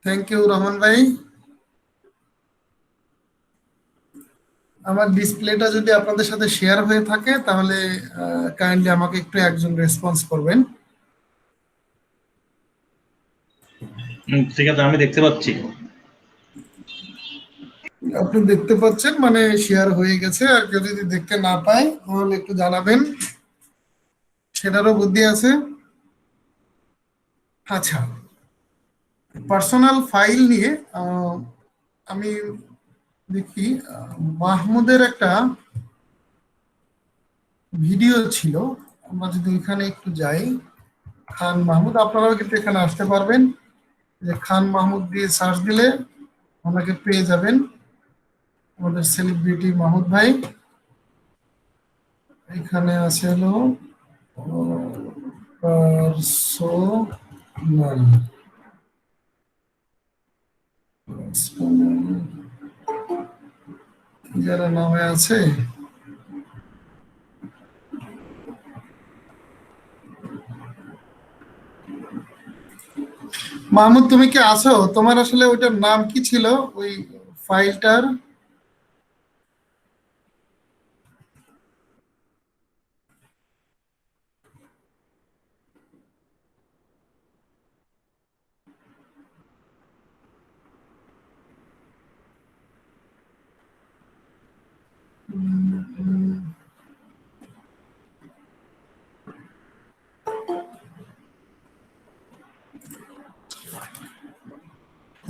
Thank you Rahman ভাই। আমার ডিসপ্লেটা যদি আপনাদের সাথে শেয়ার হয়ে থাকে তাহলে কাইন্ডলি আমাকে একটু একজন রেসপন্স করবেন। ঠিক আছে, আমি দেখতে পাচ্ছি। আপনি দেখতে পাচ্ছেন মানে শেয়ার হয়ে গেছে, আর কেউ যদি দেখতে না পায় তাহলে একটু জানাবেন, সেটারও বুদ্ধি আছে। আচ্ছা, পার্সোনাল ফাইল নিয়ে আমি দেখি মাহমুদের একটা ভিডিও ছিল। আমরা যদি এখানে একটু যাই, খান মাহমুদ, আপনারাও কিন্তু এখানে আসতে পারবেন, যে খান মাহমুদ দিয়ে সার্চ দিলে ওনাকে পেয়ে যাবেন, আমাদের সেলিব্রিটি মাহমুদ ভাই। এখানে আছে হলো পার্সোনাল যারা নামে আছে। মাহমুদ তুমি কি আছো? তোমার আসলে ওইটার নাম কি ছিল ওই ফাইলটার?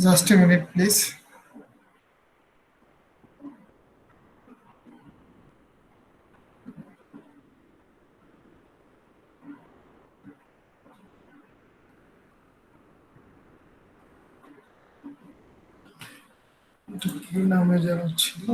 Just a minute please. কি নামে যেন ছিল?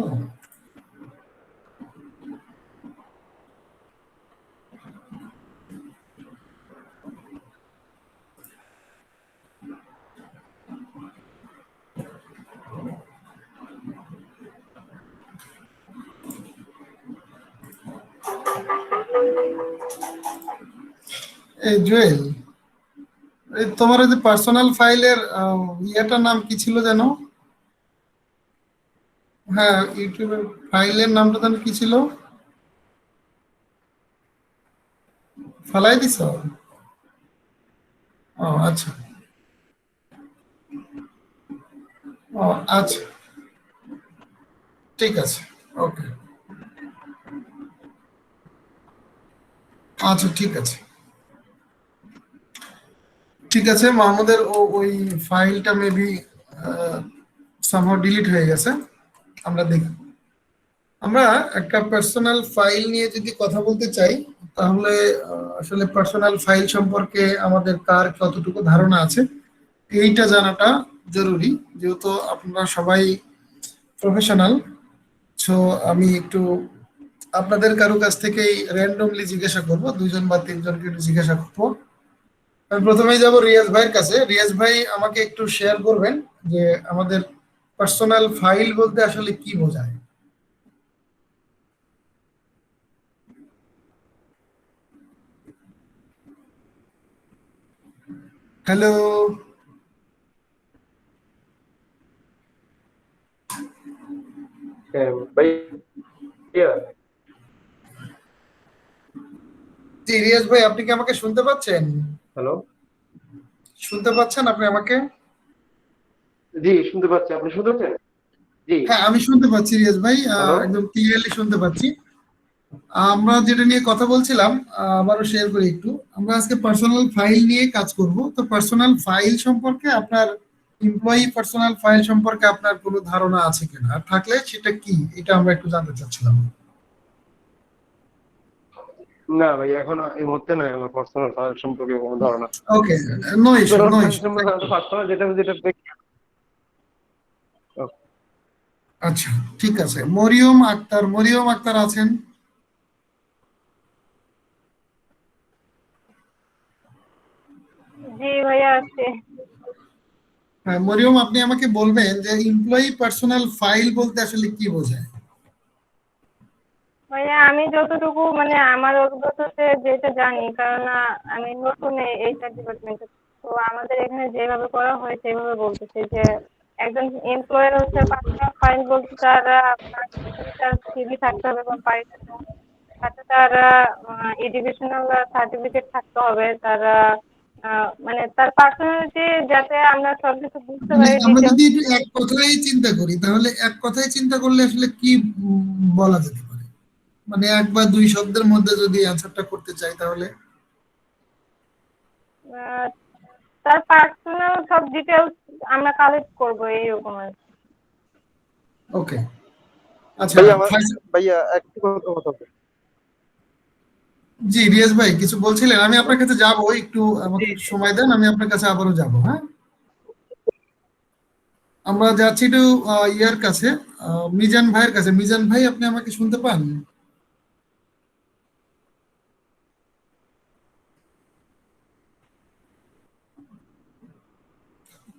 এই জুয়েল, এই তোমার ওই যে পার্সোনাল ফাইলের ইয়েটার নাম কি ছিল যেন? হ্যাঁ, ইউটিউবের ফাইলের নামটা যেন কি ছিল? ফালাই দিছ? ও আচ্ছা। ও আচ্ছা, ঠিক আছে। ওকে, আচ্ছা ঠিক আছে। ঠিক আছে, মাহমুদের ওই ফাইলটা মেবি সামহাও ডিলিট হয়ে গেছে। আমরা দেখি। আমরা একটা পার্সোনাল ফাইল নিয়ে যদি কথা বলতে চাই, তাহলে আসলে পার্সোনাল ফাইল সম্পর্কে আমাদের কার কতটুকু ধারণা আছে এইটা জানাটা জরুরি, যেহেতু আপনারা সবাই প্রফেশনাল। সো আমি একটু আপনাদের কারো কাছ থেকেই র্যান্ডমলি জিজ্ঞাসা করব, দুইজন বা তিনজনকে একটু জিজ্ঞাসা করবো। আমি প্রথমেই যাব রিয়াজ ভাইয়ের কাছে। রিয়াজ ভাই আমাকে একটু শেয়ার করবেন যে আমাদের পার্সোনাল ফাইল বলতে আসলে কি বোঝায়। হ্যালো। ভাইয়া। জি রিয়াজ ভাই, আপনি কি আমাকে শুনতে পাচ্ছেন? হ্যালো। শুনতে পাচ্ছেন আপনি আমাকে? জি, শুনতে পাচ্ছি। আপনি শুনতে পাচ্ছেন? জি। হ্যাঁ, আমি শুনতে পাচ্ছি রিয়াজ ভাই, হ্যালো। একদম ক্লিয়ারলি শুনতে পাচ্ছি। আমরা যেটা নিয়ে কথা বলছিলাম, আবারও শেয়ার করি একটু। আমরা আজকে পার্সোনাল ফাইল নিয়ে কাজ করব। তো পার্সোনাল ফাইল সম্পর্কে আপনার, এমপ্লয়ি পার্সোনাল ফাইল সম্পর্কে আপনার কোনো ধারণা আছে কিনা, আর থাকলে সেটা কি, এটা আমরা একটু জানতে চাচ্ছিলাম। না ভাই, এখন এই মুহূর্তে নাই আমার পার্সোনাল ফাইল সম্পর্কে কোনো ধারণা। Okay, no issue, personal no file issue. সম্পর্কে পার্সোনাল যেটা যেটা আচ্ছা, ঠিক আছে। মরিয়ম আক্তার, মরিয়ম আক্তার আছেন? জি ভাইয়া আছে। হ্যাঁ মরিয়ম, আপনি আমাকে বলবেন যে এমপ্লয়ি পার্সোনাল ফাইল বলতে আসলে কি বোঝায়? ভাইয়া আমি যতটুকু মানে আমার অভিজ্ঞতাতে যেটা জানি, কারণ আমি নতুন এইটা ডিপার্টমেন্টে। তো আমাদের এখানে যেভাবে করা হয় সেভাবে বলতেছে যে একজন এমপ্লয়ের হচ্ছে পার্সোনাল ফাইল বলতে তার আপনার তার সিভি থাকতে হবে বা বাড়িতে সাথে তার এডুকেশনাল সার্টিফিকেট থাকতে হবে, তার মানে তার পার্সোনালিটি যাতে আমরা সবকিছু বুঝতে মানে পারি আমরা ডিটেলস। যদি একটু এক কথায় চিন্তা করি, তাহলে এক কথায় চিন্তা করলে আসলে কি বলা যেতে পারে? মানে এক বা দুই শব্দের মধ্যে যদি অ্যান্সারটা করতে চাই তাহলে। তার পার্সোনাল সব ডিটেলস আমরা কালেক্ট করবো এইরকম আর কি। ওকে, আচ্ছা ভাইয়া আমার ফাইজ- ভাইয়া একটু কথা বলতে। জি রিয়াজ ভাই কিছু বলছিলেন, আমি হ্যালো। আপনার কাছে যাবো, একটু জি আমাকে একটু জি। সময় দেন, আমি আপনার কাছে আবারও যাব। হ্যাঁ, আমরা যাচ্ছি একটু ইয়ার কাছে, মিজান ভাইয়ের কাছে। মিজান ভাই আপনি আমাকে শুনতে পান?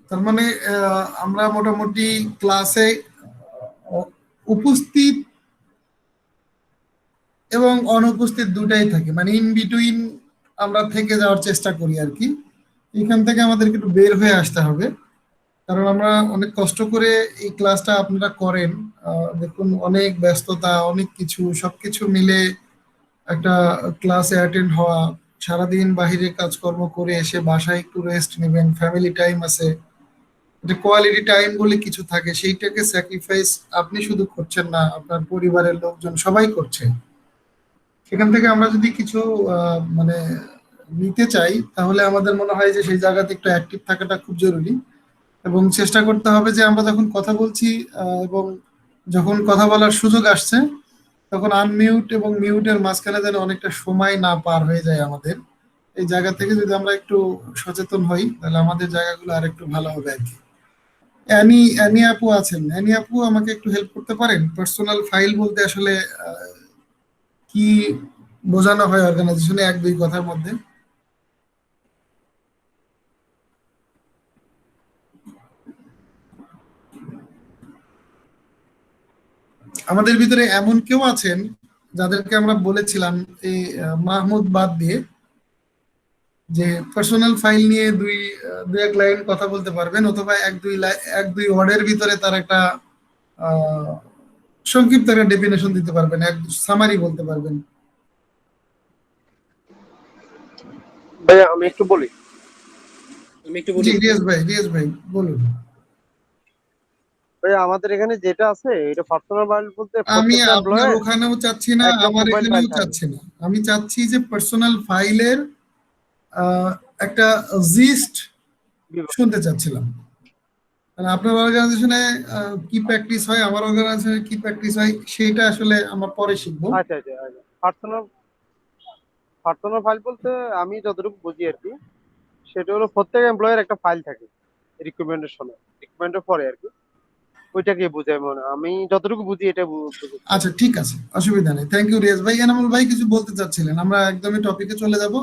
তার মানে আমরা মোটামুটি ক্লাসে উপস্থিত এবং অনুপস্থিত দুটাই থাকে, মানে ইন বিটুইন আমরা থেকে যাওয়ার চেষ্টা করি আর কি। এখান থেকে আমাদেরকে একটু বের হয়ে আসতে হবে, কারণ আমরা অনেক কষ্ট করে এই ক্লাসটা আপনারা করেন। দেখুন অনেক ব্যস্ততা, অনেক কিছু, সবকিছু মিলে একটা ক্লাসে অ্যাটেন্ড হওয়া, সারাদিন বাহিরে কাজকর্ম করে এসে বাসায় একটু রেস্ট নেবেন, ফ্যামিলি টাইম আছে, যে কোয়ালিটি টাইম বলে কিছু থাকে, সেইটাকে স্যাক্রিফাইস আপনি শুধু করছেন না, আপনার পরিবারের লোকজন সবাই করছে। সেখান থেকে আমরা যদি কিছু মানে নিতে চাই, তাহলে আমাদের মনে হয় যে সেই জায়গাতে একটু অ্যাক্টিভ থাকাটা খুব জরুরি। এবং চেষ্টা করতে হবে যে আমরা যখন কথা বলছি এবং যখন কথা বলার সুযোগ আসছে, তখন আনমিউট এবং মিউটের মাঝখানে যেন অনেকটা সময় না পার হয়ে যায় আমাদের। এই জায়গা থেকে যদি আমরা একটু সচেতন হই, তাহলে আমাদের জায়গাগুলো আর একটু ভালো হবে আর কি। অ্যানি অ্যানি আপু আছেন, অ্যানি আপু আমাকে একটু হেল্প করতে পারেন? পার্সোনাল ফাইল বলতে আসলে কি বোঝানো হয় অর্গানাইজেশনে, এক দুই কথার মধ্যে? আমাদের ভিতরে এমন কেউ আছেন যাদেরকে আমরা বলেছিলাম এই মাহমুদ বাদ দিয়ে, যে পার্সোনাল ফাইল নিয়ে দুই এক লাইন কথা বলতে পারবেন, অথবা এক দুই ওয়ার্ডের ভিতরে তার একটা আহ, সংক্ষিপ্ত একটা ডেফিনেশন দিতে পারবেন, এক সামারি বলতে পারবেন? ভাইয়া আমি একটু বলি। আমি একটু জি বলি। রিয়াজ ভাই বলুন। ভাইয়া আমাদের এখানে যেটা আছে এটা পার্সোনাল ফাইল বলতে আমি প্রত্যেকটা আপনার এমপ্লয়ের ওখানেও চাচ্ছি না, একটা আমার প্রোফাইল এখানেও ফাইল থাকে। চাচ্ছি না। আমি চাচ্ছি যে পার্সোনাল ফাইলের একটা জিস্ট শুনতে চাচ্ছিলাম। মানে আপনার অর্গানাইজেশনে কি প্র্যাকটিস হয়, আমার অর্গানাইজেশনে কি প্র্যাকটিস হয়, সেইটা আসলে আমরা পরে শিখবো। আচ্ছা আচ্ছা আচ্ছা। পার্সোনাল পার্সোনাল ফাইল বলতে আমি যতটুকু বুঝি আর কি, সেটা হলো প্রত্যেক এমপ্লয়ের একটা ফাইল থাকে রিক্রুটমেন্টের সময়, রিক্রুটমেন্টের পরে আর কি। ওইটাকে বোঝায় মনে হয়। আমি যতটুকু বুঝি এটা বুঝেছি আর আচ্ছা কি। ঠিক আছে, অসুবিধা নেই। থ্যাংক ইউ রিয়াজ ভাই। এনামুল ভাই কিছু বলতে চাচ্ছিলেন? আমরা একদমই টপিকে চলে যাব,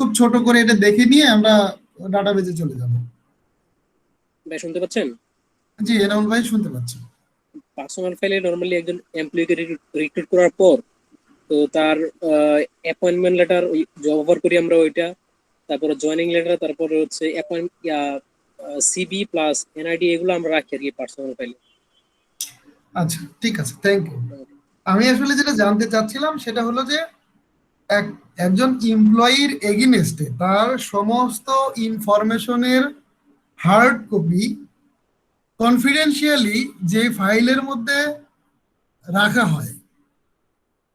খুব ছোট করে এটা দেখে নিয়ে আমরা ডাটাবেজে চলে যাব। ভাই শুনতে পাচ্ছেন? জি এনামুল ভাই শুনতে পাচ্ছি। পার্সোনাল ফাইলে নরমালি একজন এমপ্লয়িকে রিক্রুট করার পর তো তার অ্যাপয়েন্টমেন্ট লেটার ওই জব অফার করি আমরা ওইটা, তারপরে জয়েনিং লেটার, তারপরে হচ্ছে সিবি প্লাস এনআইডি, এগুলো আমরা রাখি আর কি পার্সোনাল ফাইলে। আচ্ছা ঠিক আছে, থ্যাংক ইউ। আমি আসলে যেটা জানতে চাচ্ছিলাম সেটা হলো যে একজন এমপ্লয়ির এগেইনস্টে তার সমস্ত ইনফরমেশনের হার্ড কপি কনফিডেন্সিয়ালি যে ফাইলের মধ্যে রাখা হয়,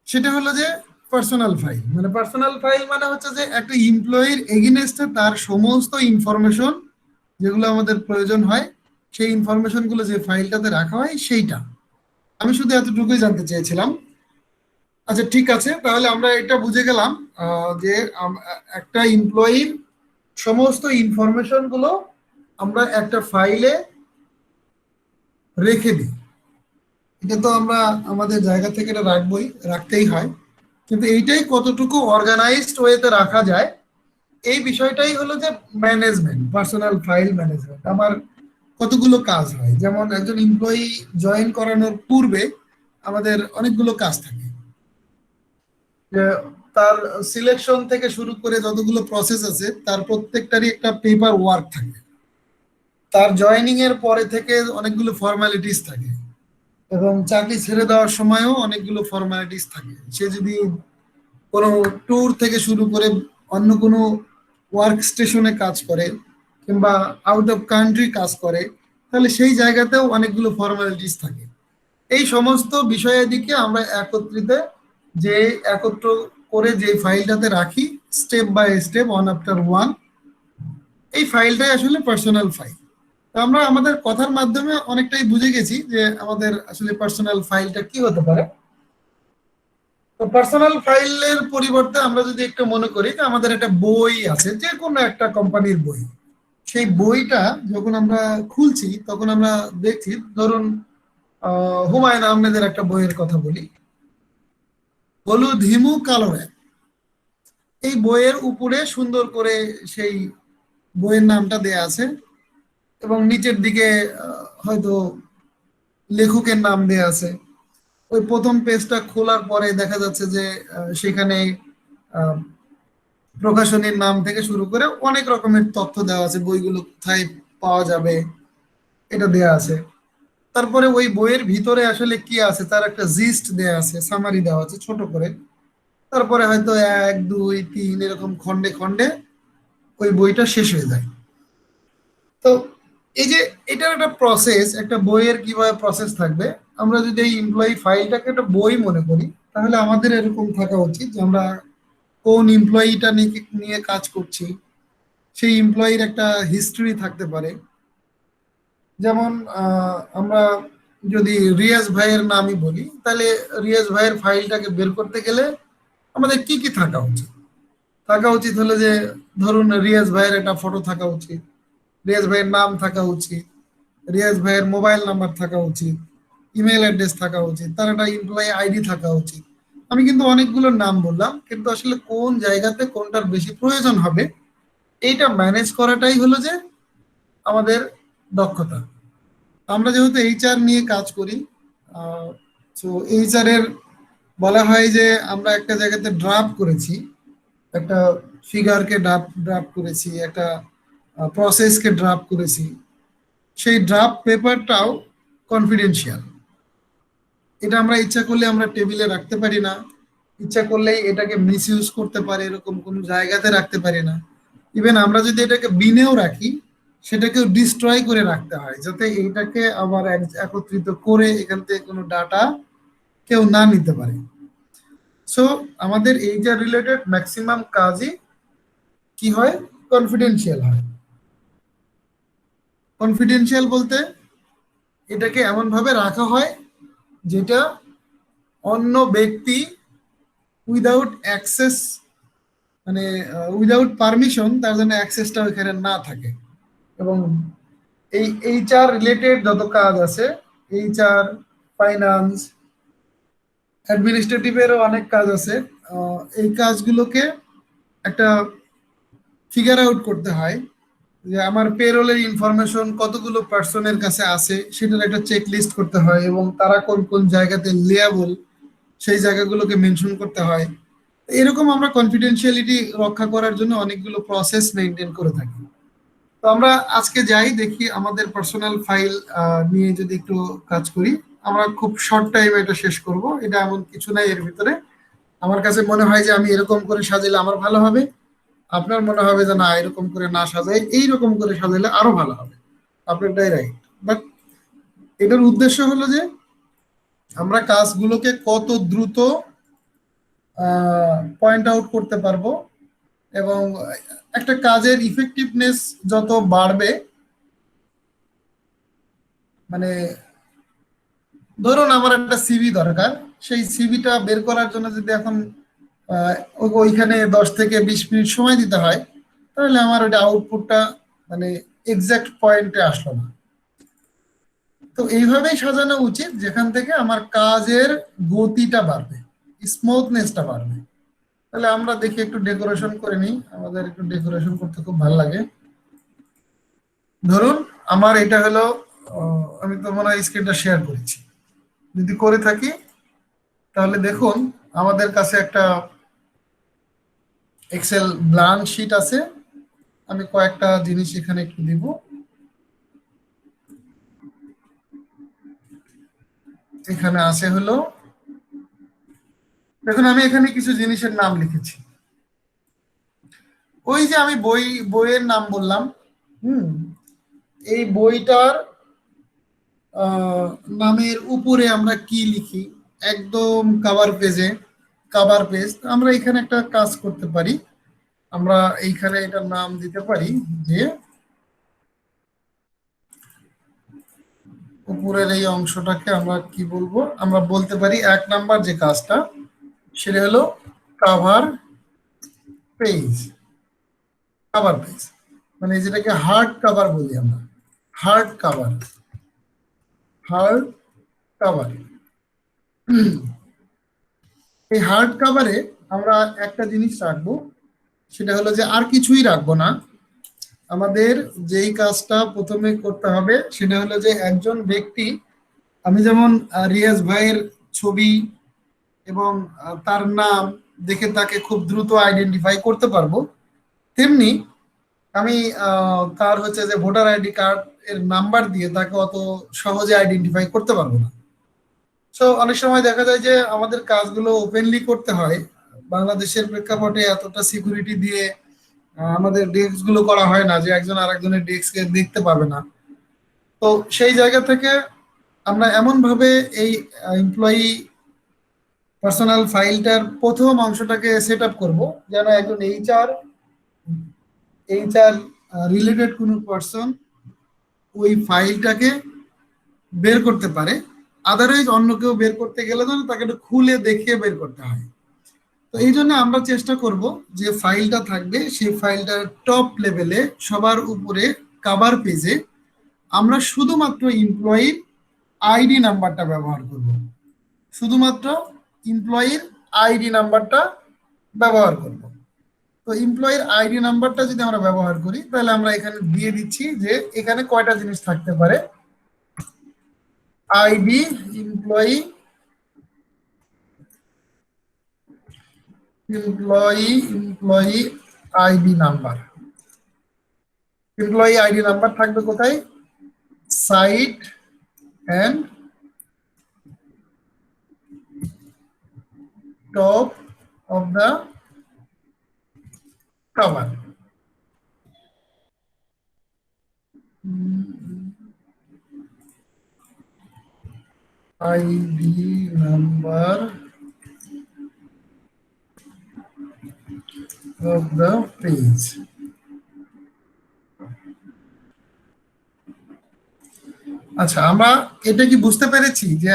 সেটা হলো যে পার্সোনাল ফাইল। মানে পার্সোনাল ফাইল মানে হচ্ছে যে একটা এমপ্লয়ির এগেইনস্টে তার সমস্ত ইনফরমেশন যেগুলো আমাদের প্রয়োজন হয়, সেই ইনফরমেশন গুলো যে ফাইলটাতে রাখা হয় সেইটা। আমি শুধু এতটুকুই জানতে চেয়েছিলাম। আচ্ছা ঠিক আছে, তাহলে আমরা এটা বুঝে গেলাম যে একটা এমপ্লয়ির সমস্ত ইনফরমেশন গুলো আমরা একটা ফাইলে রেখে দিই। এটা তো আমরা আমাদের জায়গা থেকে এটা রাখতেই হয়, কিন্তু এইটাই কতটুকু অর্গানাইজড ওয়েতে রাখা যায়, এই বিষয়টাই হলো যে ম্যানেজমেন্ট, পার্সোনাল ফাইল ম্যানেজমেন্ট। আমার কতগুলো কাজ হয়, যেমন একজন এমপ্লয়ি জয়েন করানোর পূর্বে আমাদের অনেকগুলো কাজ থাকে। যে তার সিলেকশন থেকে শুরু করে যতগুলো প্রসেস আছে তার প্রত্যেকটারই একটা পেপার ওয়ার্ক থাকে। তার জয়েনিং এর পরে থেকে অনেকগুলো ফর্মালিটিস থাকে, এবং চাকরি ছেড়ে দেওয়ার সময়ও অনেকগুলো ফর্মালিটিস থাকে। সে যদি কোনো ট্যুর থেকে শুরু করে অন্য কোনো ওয়ার্ক স্টেশনে কাজ করে কিংবা আউট অফ কান্ট্রি কাজ করে, তাহলে সেই জায়গাতেও অনেকগুলো ফর্মালিটিস থাকে। এই সমস্ত বিষয়াদিকে আমরা যে একত্র করে যে ফাইলটাতে রাখি, step by step, one after one, এই ফাইলটাই আসলে পার্সোনাল ফাইল। তো আমরা আমাদের কথার মাধ্যমে অনেকটাই বুঝে গেছি যে আমাদের আসলে পার্সোনাল ফাইলটা কি হতে পারে। তো পার্সোনাল ফাইলের পরিবর্তে আমরা যদি একটু মনে করি যে আমাদের একটা বই আছে, যে কোনো একটা কোম্পানির বই, সেই বইটা যখন আমরা খুলছি তখন আমরা দেখছি, ধরুন হুমায়ুন আহমেদের একটা বইয়ের কথা বলি, হলুদ হিমু কালো র্যাক। এই বইয়ের উপরে সুন্দর করে সেই বইয়ের নামটা দেয়া আছে, এবং নিচের দিকে হয়তো লেখকের নাম দেয়া আছে। ওই প্রথম পেজটা খোলার পরে দেখা যাচ্ছে যে সেখানে আহ, প্রকাশনীর নাম থেকে শুরু করে অনেক রকমের তথ্য দেওয়া আছে, বইগুলো কোথায় পাওয়া যাবে এটা দেয়া আছে। তারপরে ওই বইয়ের ভিতরে আসলে কি আছে তার একটা জিস্ট দেয়া আছে, সামারি দেওয়া আছে ছোট করে। তারপরে হয়তো 1 2 3 এরকম খন্ডে খন্ডে ওই বইটা শেষ হয়ে যায়। তো এই যে এটার একটা প্রসেস, একটা বইয়ের কিভাবে প্রসেস থাকবে, আমরা যদি এই এমপ্লয়ি ফাইলটাকে একটা বই মনে করি, তাহলে আমাদের এরকম থাকা উচিত যে আমরা কোন এমপ্লয়িটা নিয়ে কাজ করছি, সেই এমপ্লয়ির একটা হিস্ট্রি থাকতে পারে। যেমন আমরা যদি রিয়াজ ভাইয়ের নামই বলি, তাহলে রিয়াজ ভাইয়ের ফাইলটাকে বের করতে গেলে আমাদের কি কি থাকা উচিত? থাকা উচিত হলো যে, ধরুন রিয়াজ ভাইয়ের একটা ফটো থাকা উচিত, রিয়াজ ভাইয়ের নাম থাকা উচিত, রিয়াজ ভাইয়ের মোবাইল নাম্বার থাকা উচিত, ইমেল অ্যাড্রেস থাকা উচিত, তার একটা এমপ্লয়ি আইডি থাকা উচিত। আমি কিন্তু অনেকগুলো নাম বললাম, কিন্তু আসলে কোন জায়গাতে কোনটার বেশি প্রয়োজন হবে এইটা ম্যানেজ করাটাই হলো যে আমাদের দক্ষতা। আমরা যেহেতু এইচআর নিয়ে কাজ করি, তো এইচআর এর বলা হয় যে আমরা একটা জায়গাতে ড্রাফট করেছি, একটা ফিগারকে ড্রাফট করেছি, একটা প্রসেসকে ড্রাফট করেছি, সেই ড্রাফট পেপারটাও কনফিডেন্সিয়াল। এটা আমরা ইচ্ছা করলে আমরা টেবিলে রাখতে পারি না, ইচ্ছা করলেই এটাকে মিস ইউজ করতে পারে এরকম কোনো জায়গাতে রাখতে পারি না। ইভেন আমরা যদি এটাকে বিনেও রাখি, সেটাকেও ডিস্ট্রয় করে রাখতে হয়, যাতে এইটাকে আবার একত্রিত করে এখান থেকে কোনো ডাটা কেউ না নিতে পারে। সো আমাদের এইচআর রিলেটেড ম্যাক্সিমাম কাজই কি হয়, কনফিডেন্সিয়াল হয়। কনফিডেন্সিয়াল বলতে এটাকে এমন ভাবে রাখা হয় যেটা অন্য ব্যক্তি উইদাউট অ্যাক্সেস, মানে উইদাউট পারমিশন তার জন্য অ্যাক্সেসটা ওইখানে না থাকে। এবং এই এইচআর রিলেটেড যত কাজ আছে, এইচআর, ফাইন্যান্স, অ্যাডমিনিস্ট্রেটিভেরও অনেক কাজ আছে, এই কাজগুলোকে একটা ফিগার আউট করতে হয় যে আমার পেরোলের ইনফরমেশন কতগুলো পার্সনের কাছে আছে, সেটার একটা চেক লিস্ট করতে হয়, এবং তারা কোন কোন জায়গাতে লিয়াবল সেই জায়গাগুলোকে মেনশন করতে হয়। এরকম আমরা কনফিডেন্সিয়ালিটি রক্ষা করার জন্য অনেকগুলো প্রসেস মেনটেন করে থাকি। তো আমরা আজকে যাই দেখি আমাদের পার্সোনাল ফাইল নিয়ে যদি একটু কাজ করি। আমরা খুব শর্ট টাইমে এটা শেষ করব, এটা এমন কিছু নাই এর ভিতরে। আমার কাছে মনে হয় যে আমি এরকম করে সাজাইলে আমার ভালো হবে, আপনার মনে হবে যে না এরকম করে না সাজাই, এইরকম করে সাজাইলে আরো ভালো হবে, আপনারটাই রাইট। বাট এটার উদ্দেশ্য হলো যে আমরা কাজগুলোকে কত দ্রুত পয়েন্ট আউট করতে পারবো, এবং একটা কাজের ইফেক্টিভনেস যত বাড়বে, মানে ধরুন আমার একটা সিভি দরকার, সেই সিভিটা বের করার জন্য যদি এখন ওইখানে 10 থেকে 20 মিনিট সময় দিতে হয়, তাহলে আমার ওইটা আউটপুটটা মানে এক্সাক্ট পয়েন্টে আসলো না। তো এইভাবেই সাজানো উচিত যেখান থেকে আমার কাজের গতিটা বাড়বে, স্মুথনেসটা বাড়বে। তাহলে আমরা দেখি একটু ডেকোরেশন করে নিই, আমাদের একটু ডেকোরেশন করতে খুব ভালো লাগে। ধরুন আমার এটা হলো, আমি তো মনে হয় স্ক্রিনটা শেয়ার করেছি, যদি করে থাকি তাহলে দেখুন আমাদের কাছে একটা এক্সেল ব্ল্যাঙ্ক শিট আছে। আমি কয়েকটা জিনিস এখানে একটু দিব। এখানে আছে হলো, দেখুন আমি এখানে কিছু জিনিসের নাম লিখেছি। ওই যে আমি বইয়ের নাম বললাম, হুম, এই বইটার আহ, নামের উপরে আমরা কি লিখি, একদম কাভার পেজ আমরা এখানে একটা কাজ করতে পারি। আমরা এইখানে এটার নাম দিতে পারি যে উপরের এই অংশটাকে আমরা কি বলবো, আমরা বলতে পারি 1 নাম্বার যে কাজটা সেটা হলো কাভার পেজ। কাভার পেজ মানে যেটাকে হার্ড কাভার বলি আমরা, হার্ড কাভার, হার্ড কাভার। এই হার্ড কাভারে আমরা একটা জিনিস রাখবো, সেটা হলো যে আর কিছুই রাখবো না। আমাদের যেই কাজটা প্রথমে করতে হবে সেটা হলো যে একজন ব্যক্তি, আমি যেমন রিয়াজ ভাইয়ের ছবি এবং তার নাম দেখে তাকে খুব দ্রুত আইডেন্টিফাই করতে পারবো, তেমনি আমি তার হচ্ছে যে ভোটার আইডি কার্ড এর নাম্বার দিয়ে তাকে অত সহজে আইডেন্টিফাই করতে পারবো না। সো অনেক সময় দেখা যায় যে আমাদের কাজগুলো ওপেনলি করতে হয়, বাংলাদেশের প্রেক্ষাপটে এতটা সিকিউরিটি দিয়ে আমাদের ডেস্ক গুলো করা হয় না যে একজন আরেকজনের ডেস্ককে দেখতে পাবে না। তো সেই জায়গা থেকে আমরা এমন ভাবে এই এমপ্লয়ি পার্সোনাল ফাইলটার প্রথম অংশটাকে সেট আপ করবো যেন একজন এইচআর রিলেটেড কোনো পার্সন ওই ফাইলটাকে বের করতে পারে। আদারওয়াইজ অন্য কেউ বের করতে গেলে যেন তাকে একটু খুলে দেখিয়ে বের করতে হয়। তো এই জন্য আমরা চেষ্টা করব যে ফাইলটা থাকবে সেই ফাইলটার টপ লেভেলে সবার উপরে কভার পেজে আমরা শুধুমাত্র এমপ্লয়ির আইডি নাম্বারটা ব্যবহার করব, শুধুমাত্র এমপ্লয়ির আইডি নাম্বারটা ব্যবহার করব। তো এমপ্লয়ির আইডি নাম্বারটা যদি আমরা ব্যবহার করি তাহলে আমরা এখানে দিয়ে দিচ্ছি যে এখানে কয়টা জিনিস থাকতে পারে। ID employee, employee ID number. Employee ID number থাকবে কোথায়? Site and top of the cover. ID number of the page। আচ্ছা, আমরা এটা কি বুঝতে পেরেছি যে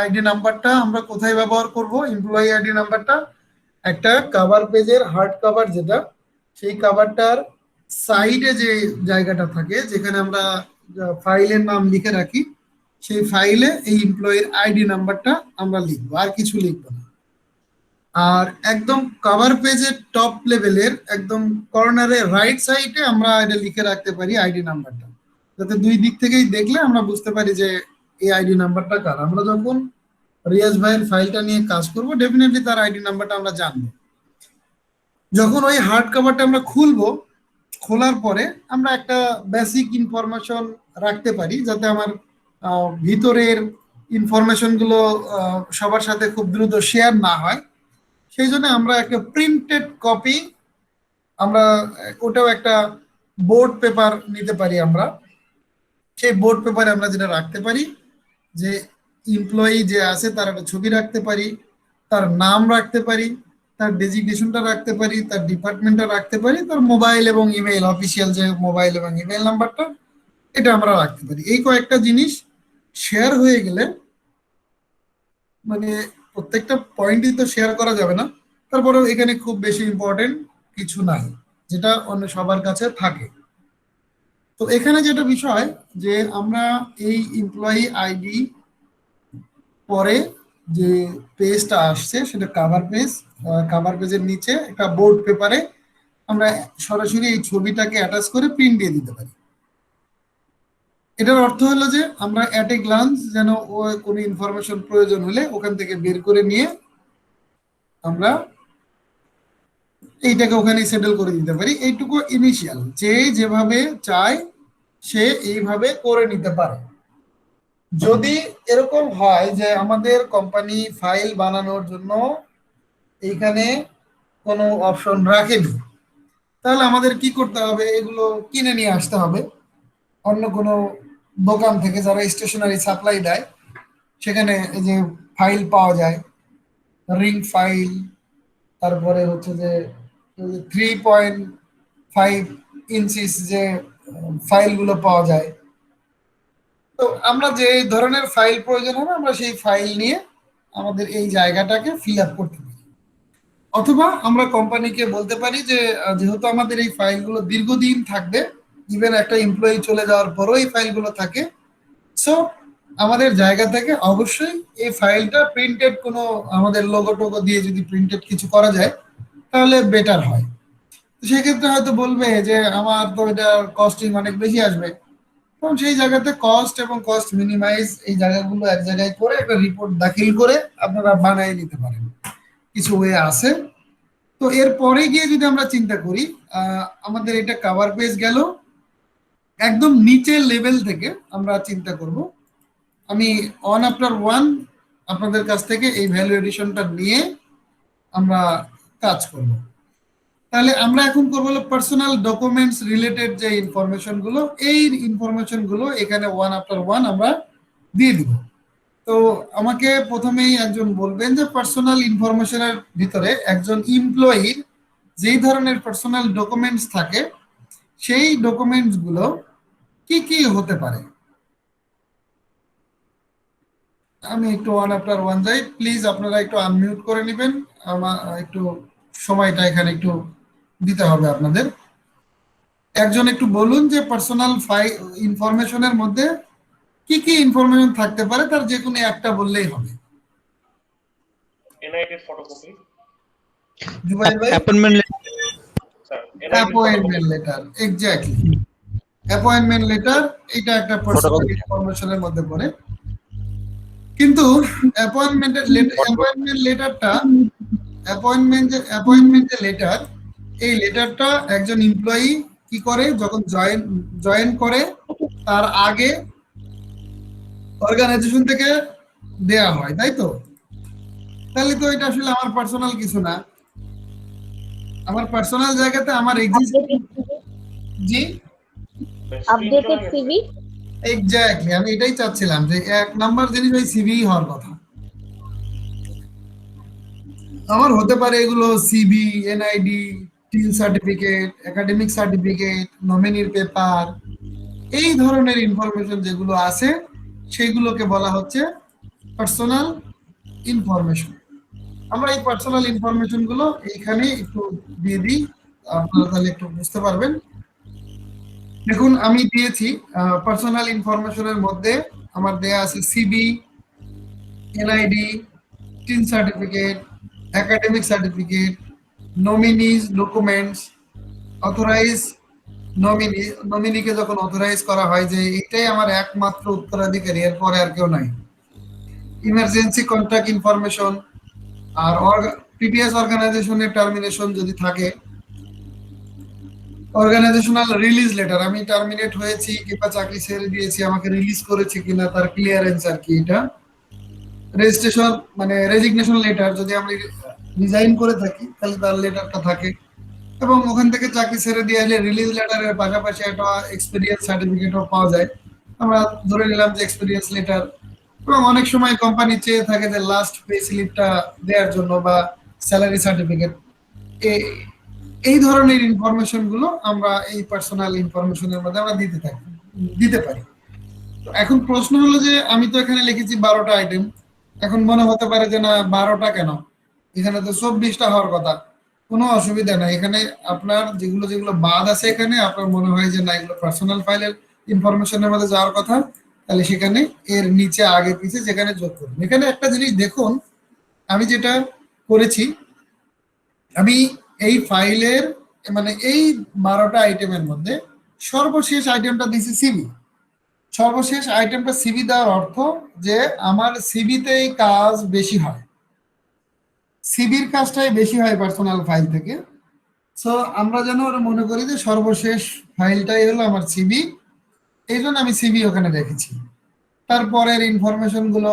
আইডি নাম্বারটা আমরা কোথায় ব্যবহার করব? এমপ্লয়ি আইডি নাম্বারটা একটা কভার পেজের হার্ড কভার যেটা, সেই কভারটার সাইডে যে জায়গাটা থাকে যেখানে আমরা ফাইলের নাম লিখে রাখি, সেই ফাইলে এই এমপ্লয়ির আইডি নাম্বারটা আমরা লিখবো, আর কিছু লিখবো না। আর একদম কভার পেজের টপ লেভেলের একদম কর্নারে রাইট সাইডে আমরা এটা লিখে রাখতে পারি আইডি নাম্বারটা, যাতে দুই দিক থেকেই দেখলে আমরা বুঝতে পারি যে এই আইডি নাম্বারটা কার। আমরা যখন রিয়াজ ভাইয়ের ফাইলটা নিয়ে কাজ করব ডেফিনেটলি তার আইডি নাম্বারটা আমরা জানবো। যখন ওই হার্ড কভারটা আমরা খুলবো, খোলার পরে আমরা একটা বেসিক ইনফরমেশন রাখতে পারি যাতে আমার ভিতরের ইনফরমেশন গুলো সবার সাথে খুব দ্রুত শেয়ার না হয়। সেই জন্য আমরা একটা প্রিন্টেড কপি, আমরা ওটাও একটা বোর্ড পেপার নিতে পারি। আমরা সেই বোর্ড পেপারে আমরা যেটা রাখতে পারি যে এমপ্লয়ি যে আছে তার একটা ছবি রাখতে পারি, তার নাম রাখতে পারি, তার ডেজিগনেশনটা রাখতে পারি, তার ডিপার্টমেন্টটা রাখতে পারি, তার মোবাইল এবং ইমেল, অফিসিয়াল যে মোবাইল এবং ইমেল নাম্বারটা, এটা আমরা রাখতে পারি। এই কয়েকটা জিনিস শেয়ার হয়ে গেলে, মানে প্রত্যেকটা পয়েন্টই তো শেয়ার করা যাবে না, তারপরেও এখানে খুব বেশি ইম্পর্টেন্ট কিছু নাই যেটা অন্য সবার কাছে থাকে। তো এখানে যেটা বিষয় যে আমরা এই এমপ্লয়ি আইডি পরে যে পেজটা আসছে সেটা কভার পেজ, কভার পেজের নিচে একটা বোর্ড পেপারে আমরা সরাসরি এই ছবিটাকে অ্যাটাচ করে প্রিন্ট দিয়ে দিতে পারি। এটার অর্থ হলো যে আমরা অ্যাট এ গ্লান্স যেন ও কোনো ইনফরমেশন প্রয়োজন হলে ওখান থেকে বের করে নিয়ে আমরা এইটাকে ওখানে সেটেল করে দিতে পারি। এইটুকু ইনিশিয়াল, যে যেভাবে চায় সে এইভাবে করে নিতে পারে। যদি এরকম হয় যে আমাদের কোম্পানি ফাইল বানানোর জন্য এইখানে কোনো অপশন রাখেনি, তাহলে আমাদের কি করতে হবে, এগুলো কিনে নিয়ে আসতে হবে অন্য কোনো দোকান থেকে যারা স্টেশনারি সাপ্লাই দেয়। সেখানে এই যে ফাইল পাওয়া যায়, রিং ফাইল, তারপরে হচ্ছে যে 3.5 ইঞ্চিস যে ফাইলগুলো পাওয়া যায়। তো আমরা যে ধরনের ফাইল প্রয়োজন হবে আমরা সেই ফাইল নিয়ে আমাদের এই জায়গাটাকে ফিল আপ করতে পারি। অথবা আমরা কোম্পানিকে বলতে পারি যে যেহেতু আমাদের এই ফাইলগুলো দীর্ঘদিন থাকবে, ইভেন একটা এমপ্লয়ি চলে যাওয়ার পরও এই ফাইলগুলো থাকে, সো আমাদের জায়গা থেকে অবশ্যই এই ফাইলটা প্রিন্টেড কোনো আমাদের লোগো টোগো দিয়ে যদি প্রিন্টেড কিছু করা যায় তাহলে বেটার হয়। তো সেক্ষেত্রে হয়তো বলবে যে আমার তো এটা কস্টিং অনেক বেশি আসবে, তখন সেই জায়গাতে কস্ট এবং কস্ট মিনিমাইজ এই জায়গাগুলো এক জায়গায় করে একটা রিপোর্ট দাখিল করে আপনারা বানিয়ে নিতে পারেন। কিছু ওয়ে আছে। তো এরপরে গিয়ে যদি আমরা চিন্তা করি, আমাদের এটা কভার পেজ গেল, একদম নিচের লেভেল থেকে আমরা চিন্তা করব। আমি ওয়ান আফটার ওয়ান আপনাদের কাছ থেকে এই ভ্যালু এডিশনটা নিয়ে আমরা কাজ করব। তাহলে আমরা এখন করবো হলো পার্সোনাল ডকুমেন্টস রিলেটেড যে ইনফরমেশন গুলো, এই ইনফরমেশন গুলো এখানে ওয়ান আফটার ওয়ান আমরা দিয়ে দিব। তো আমাকে প্রথমেই একজন বলবেন যে পার্সোনাল ইনফরমেশনের ভিতরে একজন এমপ্লয়ির যেই ধরনের পার্সোনাল ডকুমেন্টস থাকে সেই ডকুমেন্টস গুলো কি কি হতে পারে। আমি একটু ওয়ান আফটার ওয়ান যাই, প্লিজ আপনারা একটু আনমিউট করে নেবেন, আমার একটু সময়টা এখানে একটু দিতে হবে আপনাদের। একজন একটু বলুন যে পার্সোনাল ইনফরমেশনের মধ্যে কি কি ইনফরমেশন থাকতে পারে, তার যে কোনো একটা বললেই হবে। এনআইডি ফটোকপি, জুবাইর ভাই? Appointment sir appointment letter, exactly appointment letter, এটা একটা পার্সোনাল ইনফরমেশনের মধ্যে পড়ে। কিন্তু অ্যাপয়েন্টমেন্ট লেটারটা, অ্যাপয়েন্টমেন্ট যে লেটার, এই লেটারটা একজন এমপ্লয়ি কি করে যখন জয়েন করে তার আগে অর্গানাইজেশন থেকে দেয়া হয়, তাই তো? তাহলে তো এটা আসলে আমার পার্সোনাল কিছু না। আমার পার্সোনাল জায়গাতে আমার জি আপডেটেড সিভি, এক্স্যাক্টলি আমি এটাই চাচ্ছিলাম যে এক নাম্বার জিনিস ওই সিভি হওয়ার কথা। আমার হতে পারে এগুলো CV, NID, TIN certificate, academic certificate, নমিনির পেপার, এই ধরনের ইনফরমেশন যেগুলো আছে সেগুলোকে বলা হচ্ছে পার্সোনাল ইনফরমেশন। আমরা এই পার্সোনাল ইনফরমেশন গুলো এইখানে একটু দিয়ে দিই, আপনারা তাহলে একটু বুঝতে পারবেন। দেখুন আমি দিয়েছি পার্সোনাল ইনফরমেশনের মধ্যে আমার দেয়া আছে CV, NID, TIN certificate, academic certificate, nominees documents, authorize নমিনিকে যখন অথরাইজ করা হয় যে এটাই আমার একমাত্র উত্তরাধিকারী, এরপরে আর কেউ নাই। ইমার্জেন্সি কন্ট্যাক্ট ইনফরমেশন, আর প্রিভিয়াস অর্গানাইজেশনের টার্মিনেশন যদি থাকে, অর্গানাইজেশনাল রিলিজ লেটার, আমি টার্মিনেট হয়েছি কিংবা চাকরি ছেড়ে দিয়েছি, আমাকে রিলিজ করেছে কিনা তার ক্লিয়ারেন্স আর কি এটা। রেজিস্ট্রেশন মানে রেজিগনেশন লেটার, যদি আমি রিজাইন করে থাকি তাহলে তার লেটারটা থাকে, এবং ওখান থেকে চাকরি ছেড়ে দিয়ে আসলে রিলিজ লেটারের পাশাপাশি একটা এক্সপিরিয়েন্স সার্টিফিকেটও পাওয়া যায়। আমরা ধরে নিলাম যে এক্সপিরিয়েন্স লেটার, এবং অনেক সময় কোম্পানি চেয়ে থাকে যে লাস্ট পে স্লিপটা দেওয়ার জন্য বা স্যালারি সার্টিফিকেট। এই ধরনের ইনফরমেশন গুলো আমরা এই পার্সোনাল ইনফরমেশনের মধ্যে আমরা দিতে পারি। তো এখন প্রশ্ন হলো যে আমি তো এখানে লিখেছি 12টা আইটেম, এখন মনে হতে পারে যে না 12টা কেন, এখানে তো 24টা হওয়ার কথা। কোনো অসুবিধা নাই, এখানে আপনার যেগুলো যেগুলো বাদ আছে এখানে আপনার মনে হয় যে না এগুলো পার্সোনাল ফাইলের ইনফরমেশনের মধ্যে যাওয়ার কথা, তাহলে সেখানে এর নিচে আগে পিছে যেখানে যোগ করুন। এখানে একটা জিনিস দেখুন, আমি যেটা করেছি, আমি এই ফাইলের মানে এই 12টা আইটেমের মধ্যে সর্বশেষ আইটেমটা দিয়েছি সিভি। সর্বশেষ আইটেমটা সিভি দেওয়ার অর্থ যে আমার সিভিতেই কাজ বেশি হয়, সিভির কাজটাই বেশি হয় পার্সোনাল ফাইল থেকে। সো আমরা যেন ওরা মনে করি যে সর্বশেষ ফাইলটাই হলো আমার সিভি, এই জন্য আমি সিভি ওখানে রেখেছি। তারপরের ইনফরমেশন গুলো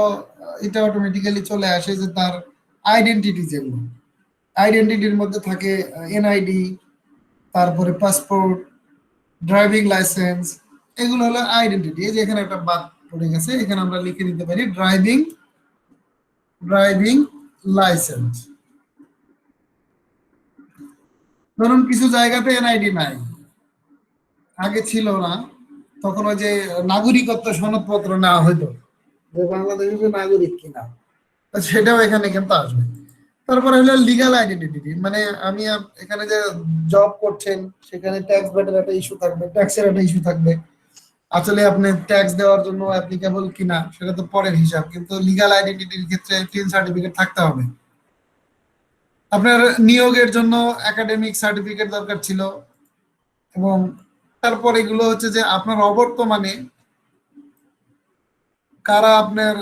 এটা অটোমেটিক্যালি চলে আসে যে তার আইডেন্টিটি, যেগুলো আইডেন্টিটির মধ্যে থাকে এনআইডি, তারপরে পাসপোর্ট, ড্রাইভিং লাইসেন্স, এগুলো হলো আইডেন্টিটি। এই যে এখানে একটা বাদ পড়ে গেছে, এখানে আমরা লিখে দিতে পারি ড্রাইভিং লাইসেন্স। ধরুন কিছু জায়গাতে এনআইডি নাই, আগে ছিল না, তখন ওই যে নাগরিকত্ব সনদপত্র নেওয়া হইতো যে বাংলাদেশের নাগরিক কিনা, তো সেটাও এখানে কিন্তু আসবে। তারপরে হলো লিগ্যাল আইডেন্টিটি, মানে আমি এখানে যে জব করছেন সেখানে ট্যাক্স ব্যাটের একটা ইস্যু থাকবে, ট্যাক্সের একটা ইস্যু থাকবে, আসলে আপনি ট্যাক্স দেওয়ার জন্য অ্যাপ্লিকেবল কিনা সেটা তো পরের হিসাব, কিন্তু লিগ্যাল আইডেন্টিটির ক্ষেত্রে টিন সার্টিফিকেট থাকতে হবে। আপনার নিয়োগের জন্য একাডেমিক সার্টিফিকেট দরকার ছিল, এবং তারপর এগুলো হচ্ছে যে আপনার অবর্তমানে কারা আপনার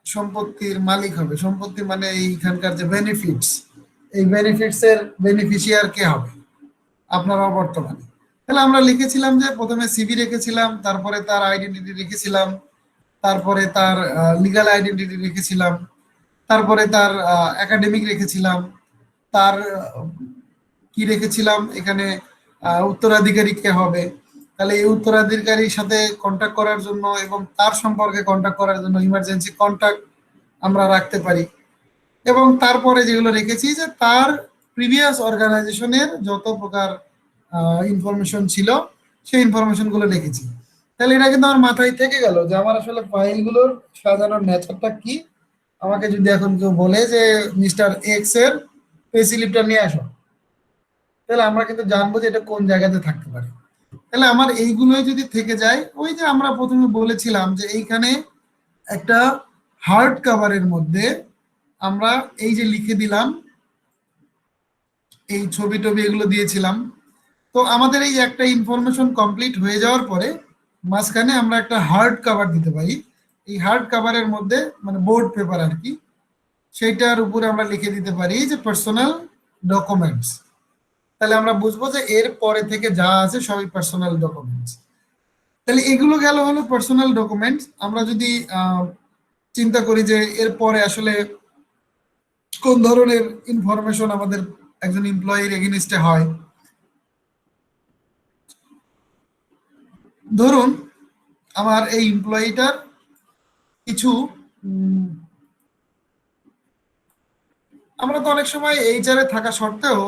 সম্পত্তির মালিক হবে, সম্পত্তি মানে এইখানকার যে বেনিফিটস, এই বেনিফিটস এর বেনিফিশিয়ার কে হবে আপনার অবর্তমানে। তাহলে আমরা লিখেছিলাম যে প্রথমে সিভি রেখেছিলাম, তারপরে তার আইডেন্টিটি রেখেছিলাম, তারপরে তার লিগ্যাল আইডেন্টিটি রেখেছিলাম, তারপরে তার একাডেমিক রেখেছিলাম, তার কি রেখেছিলাম এখানে উত্তরাধিকারী কে হবে। তাহলে এই উত্তরাধিকারীর সাথে কন্ট্যাক্ট করার জন্য এবং তার সম্পর্কে কন্ট্যাক্ট করার জন্য ইমার্জেন্সি কন্ট্যাক্ট আমরা রাখতে পারি। এবং তারপরে যেগুলো রেখেছি যে তার প্রিভিয়াস অর্গানাইজেশনের যত প্রকার ইনফরমেশন ছিল সেই ইনফরমেশন গুলো রেখেছি। তাহলে এটা কিন্তু আমার মাথায় থেকে গেল যে আমার আসলে ফাইলগুলোর সাজানোর নেচারটা কি। আমাকে যদি এখন কেউ বলে যে মিস্টার এক্স এর পে স্লিপটা নিয়ে আসো, তাহলে আমরা কিন্তু জানবো যে এটা কোন জায়গাতে থাকতে পারে। তাহলে আমার এইগুলোই যদি থেকে যায়, ওই যে আমরা প্রথমে বলেছিলাম যে এইখানে একটা হার্ড কাভারের মধ্যে আমরা এই যে লিখে দিলাম, এই ছবি টবি এগুলো দিয়েছিলাম। তো আমাদের এই একটা ইনফরমেশন কমপ্লিট হয়ে যাওয়ার পরে মাঝখানে আমরা একটা হার্ড কাভার দিতে পারি। এই হার্ড কাভারের মধ্যে মানে বোর্ড পেপার আর কি, সেইটার উপরে আমরা লিখে দিতে পারি যে পার্সোনাল ডকুমেন্টস। তাহলে আমরা বুঝবো যে এর পরে থেকে যা আছে সবই পার্সোনাল ডকুমেন্টস। তাহলে এগুলো গেল হলো পার্সোনাল ডকুমেন্টস। আমরা যদি চিন্তা করি যে এর পরে আসলে কোন ধরনের ইনফরমেশন আমাদের একজন এমপ্লয়ির এগেইনস্টে হয়, ধরুন আমার এই এমপ্লয়িটার কিছু আমরা তো অনেক সময় এইচআর এ থাকা সত্ত্বেও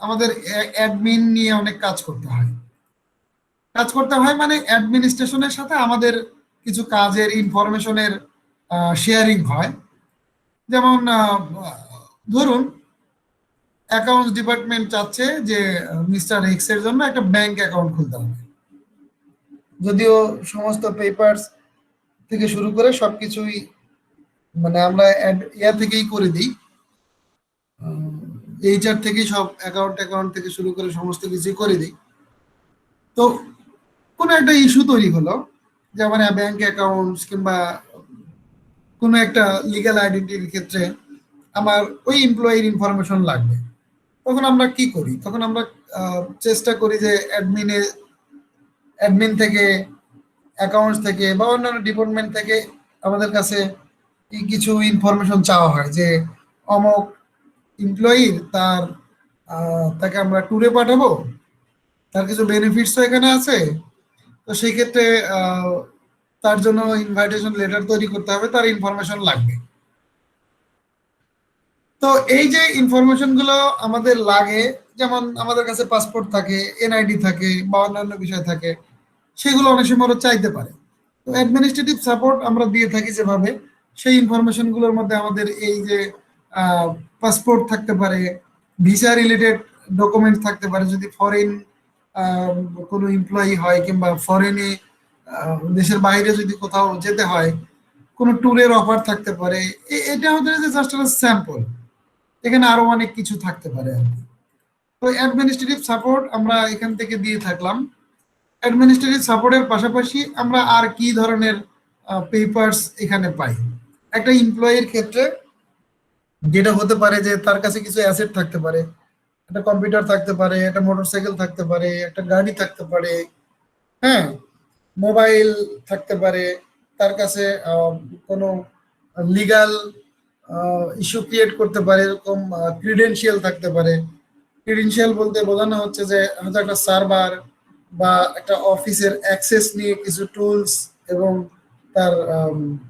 আমাদের অ্যাডমিন নিয়ে অনেক কাজ করতে হয়। মানে অ্যাডমিনিস্ট্রেশনের সাথে আমাদের কিছু কাজের ইনফরমেশনের শেয়ারিং হয়। যেমন ধরুন অ্যাকাউন্টস ডিপার্টমেন্ট চাচ্ছে যে মিস্টার এক্স এর জন্য একটা ব্যাংক অ্যাকাউন্ট খুলতে হবে, যদিও সমস্ত পেপারস থেকে শুরু করে সবকিছুই মানে আমরা ইয়া থেকেই করে দিই, এইচআর থেকেই সব অ্যাকাউন্ট থেকে শুরু করে সমস্ত কিছুই করে দিই। তো কোনো একটা ইস্যু তৈরি হলো, যেমন ব্যাংক অ্যাকাউন্টস কিংবা কোনো একটা লিগ্যাল আইডেন্টিটির ক্ষেত্রে আমার ওই এমপ্লয়ির ইনফরমেশন লাগবে। তখন আমরা কি করি? তখন আমরা চেষ্টা করি যে অ্যাডমিন থেকে, অ্যাকাউন্টস থেকে বা অন্যান্য ডিপার্টমেন্ট থেকে আমাদের কাছে কিছু ইনফরমেশন চাওয়া হয় যে অমুক এমপ্লয়ির তাকে আমরা ট্যুরে পাঠাবো, তার কিছু বেনিফিটস এখানে আছে, তো সেই ক্ষেত্রে তার জন্য ইনভাইটেশন লেটার তৈরি করতে হবে, তার ইনফরমেশন লাগবে। তো এই যে ইনফরমেশন গুলো আমাদের লাগে, যেমন আমাদের কাছে পাসপোর্ট থাকে, এনআইডি থাকে বা অন্যান্য বিষয় থাকে, সেগুলো অনেক সময় ওরা চাইতে পারে। তো অ্যাডমিনিস্ট্রেটিভ সাপোর্ট আমরা দিয়ে থাকি যেভাবে, সেই ইনফরমেশন গুলোর মধ্যে আমাদের এই যে পাসপোর্ট থাকতে পারে, ভিসা রিলেটেড ডকুমেন্ট থাকতে পারে যদি ফরেন কোনো এমপ্লয়ি হয়, কিংবা ফরেনে দেশের বাইরে যদি কোথাও যেতে হয়, কোনো ট্যুরের অফার থাকতে পারে। এটা আমাদের জাস্ট একটা স্যাম্পল, এখানে আরো অনেক কিছু থাকতে পারে আর কি। তো অ্যাডমিনিস্ট্রেটিভ সাপোর্ট আমরা এখান থেকে দিয়ে থাকলাম। অ্যাডমিনিস্ট্রেটিভ সাপোর্টের পাশাপাশি আমরা আর কি ধরনের পেপারস এখানে পাই? একটা এমপ্লয়ির ক্ষেত্রে যেটা হতে পারে যে তার কাছে কিছু অ্যাসেট থাকতে পারে, একটা কম্পিউটার থাকতে পারে, একটা মোটরসাইকেল থাকতে পারে, একটা গাড়ি থাকতে পারে, হ্যাঁ, মোবাইল থাকতে পারে, তার কাছে কোনো লিগ্যাল ইস্যু ক্রিয়েট করতে পারে এরকম ক্রিডেন্সিয়াল থাকতে পারে। ক্রিডেন্সিয়াল বলতে বোঝানো হচ্ছে যে হয়তো একটা সার্ভার বা একটা অফিসের অ্যাক্সেস নিয়ে কিছু টুলস এবং তার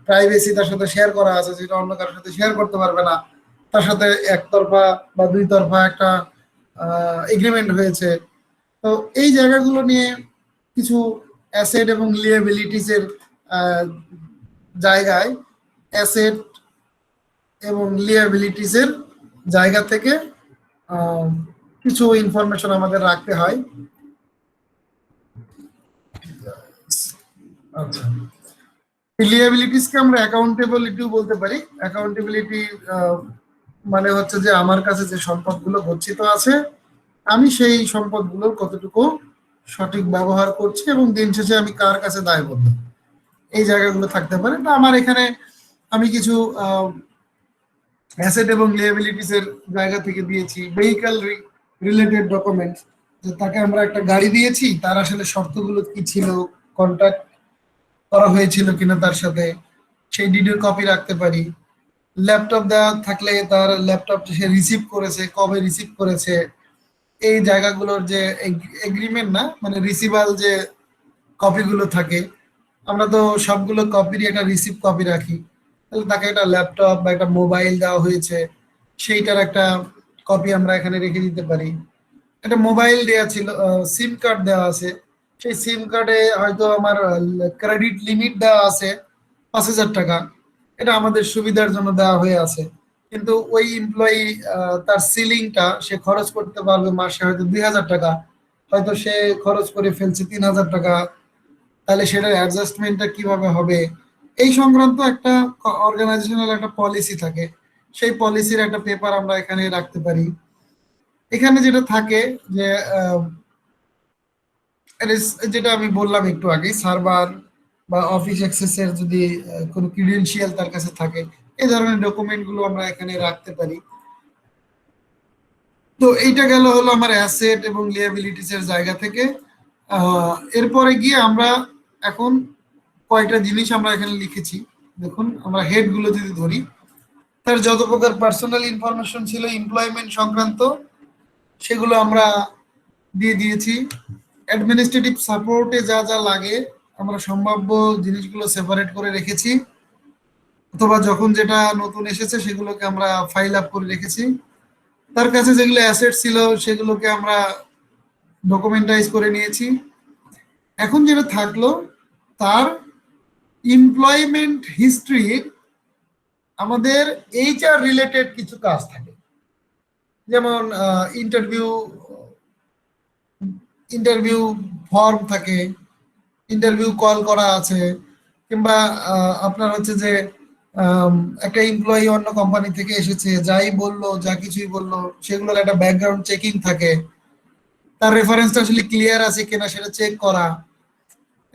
প্রাইভেসি তার সাথে শেয়ার করা আছে, যেটা অন্য কারোর সাথে শেয়ার করতে পারবে না, তার সাথে একতরফা বা দুই তরফা একটা এগ্রিমেন্ট হয়েছে। তো এই জায়গাগুলো নিয়ে কিছু অ্যাসেট এবং লিয়াবিলিটিস এর জায়গায় অ্যাসেট এবং লিয়াবিলিটিস এর জায়গা থেকে আহ, কিছু ইনফরমেশন আমাদের রাখতে হয়। আচ্ছা, লিয়াবিলিটিসকে আমরা অ্যাকাউন্টেবিলিটিও বলতে পারি। অ্যাকাউন্টেবিলিটি মানে হচ্ছে যে আমার কাছে যে সম্পদগুলো গচ্ছিত আছে, আমি সেই সম্পদগুলোর কতটুকু সঠিক ব্যবহার করছি এবং দিন শেষে আমি কার কাছে দায়বদ্ধ, এই জায়গাগুলো থাকতে পারে। তো আমার এখানে আমি কিছু অ্যাসেট এবং লিয়াবিলিটিস এর জায়গা থেকে দিয়েছি ভেহিক্যাল রিলেটেড ডকুমেন্টস, যে তাকে আমরা একটা গাড়ি দিয়েছি, তার আসলে শর্তগুলো কি ছিল, কন্ট্যাক্ট করা হয়েছিল কিনা তার সাথে, সেই ডিডের কপি রাখতে পারি। ল্যাপটপ দেওয়া থাকলে তার ল্যাপটপটা সে রিসিভ করেছে, কবে রিসিভ করেছে, এই জায়গাগুলোর যে এগ্রিমেন্ট না মানে রিসিভাল যে কপিগুলো থাকে, আমরা তো সবগুলো কপিরই একটা রিসিভ কপি রাখি। তাহলে তাকে একটা ল্যাপটপ বা একটা মোবাইল দেওয়া হয়েছে, সেইটার একটা কপি আমরা এখানে রেখে দিতে পারি। একটা মোবাইল দেওয়া ছিল, সিম কার্ড দেওয়া আছে, সেই সিম কার্ডে হয়তো আমার ক্রেডিট লিমিট দেওয়া আছে 5,000 টাকা, এটা আমাদের সুবিধার জন্য দেওয়া হয়ে আছে। কিন্তু ওই এমপ্লয়ি তার সিলিংটা সে খরচ করতে পারবে মাসে হয়তো 2,000 টাকা, হয়তো সে খরচ করে ফেলছে 3,000 টাকা, তাহলে সেটার অ্যাডজাস্টমেন্টটা কিভাবে হবে, এই সংক্রান্ত একটা অর্গানাইজেশনাল একটা পলিসি থাকে, সেই পলিসির একটা পেপার আমরা এখানে রাখতে পারি। এখানে যেটা থাকে যে যেটা আমি বললাম একটু আগে, সার্ভার বা অফিস অ্যাক্সেসের যদি কোনো ক্রিডেন্সিয়াল তার কাছে থাকে, এই ধরনের ডকুমেন্ট গুলো আমরা এখানে রাখতে পারি। তো এইটা গেল হলো আমার অ্যাসেট এবং লিয়াবিলিটিস এর জায়গা থেকে। এরপরে গিয়ে আমরা এখন কয়টা জিনিস আমরা এখানে লিখেছি, দেখুন আমরা হেড গুলো যদি ধরি, তার যত প্রকার পার্সোনাল ইনফরমেশন ছিল এমপ্লয়মেন্ট সংক্রান্ত, সেগুলো আমরা দিয়ে দিয়েছি। অ্যাডমিনিস্ট্রেটিভ সাপোর্টে যা যা লাগে আমরা সম্ভাব্য জিনিসগুলো সেপারেট করে রেখেছি, অথবা যখন যেটা নতুন এসেছে সেগুলোকে আমরা ফাইল আপ করে রেখেছি। তার কাছে যেগুলো অ্যাসেট ছিল সেগুলোকে আমরা ডকুমেন্টাইজ করে নিয়েছি। এখন যেটা থাকলো, তার এমপ্লয়মেন্ট হিস্ট্রির আমাদের এইচআর রিলেটেড কিছু কাজ থাকে, যেমন ইন্টারভিউ ইন্টারভিউ ফর্ম থাকে, ইন্টারভিউ কল করা আছে, কিংবা আপনার হচ্ছে যে একটা এমপ্লয়ি অন্য কোম্পানি থেকে এসেছে, যাই বললো যা কিছুই বললো সেগুলোর একটা ব্যাকগ্রাউন্ড চেকিং থাকে, তার রেফারেন্সটা আসলে ক্লিয়ার আছে কিনা সেটা চেক করা,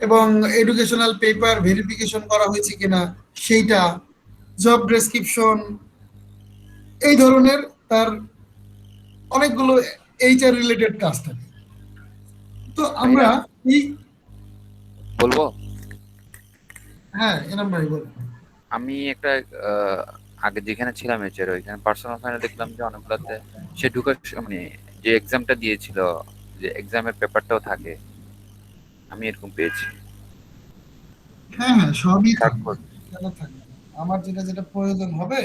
এবং এডুকেশনাল পেপার ভেরিফিকেশন করা হয়েছে কিনা সেইটা, জব ডেসক্রিপশন, এই ধরনের তার অনেকগুলো এইচআর রিলেটেড কাজ থাকে। তো আমরা এই বলবো হ্যাঁ এনাম ভাই বলুন। আমি একটা আগে যেখানে ছিলাম এর ওইখানে পার্সোনাল ফাইনাল দেখলাম যে অনেকগুলোতে সে ঢুকার মানে যে এক্সামটা দিয়েছিল যে এক্সামের পেপারটাও থাকে, আমি এরকম পেয়েছি। হ্যাঁ হ্যাঁ সবই থাকবে, তারপর কেন থাকবে না? আমার যেটা যেটা প্রয়োজন হবে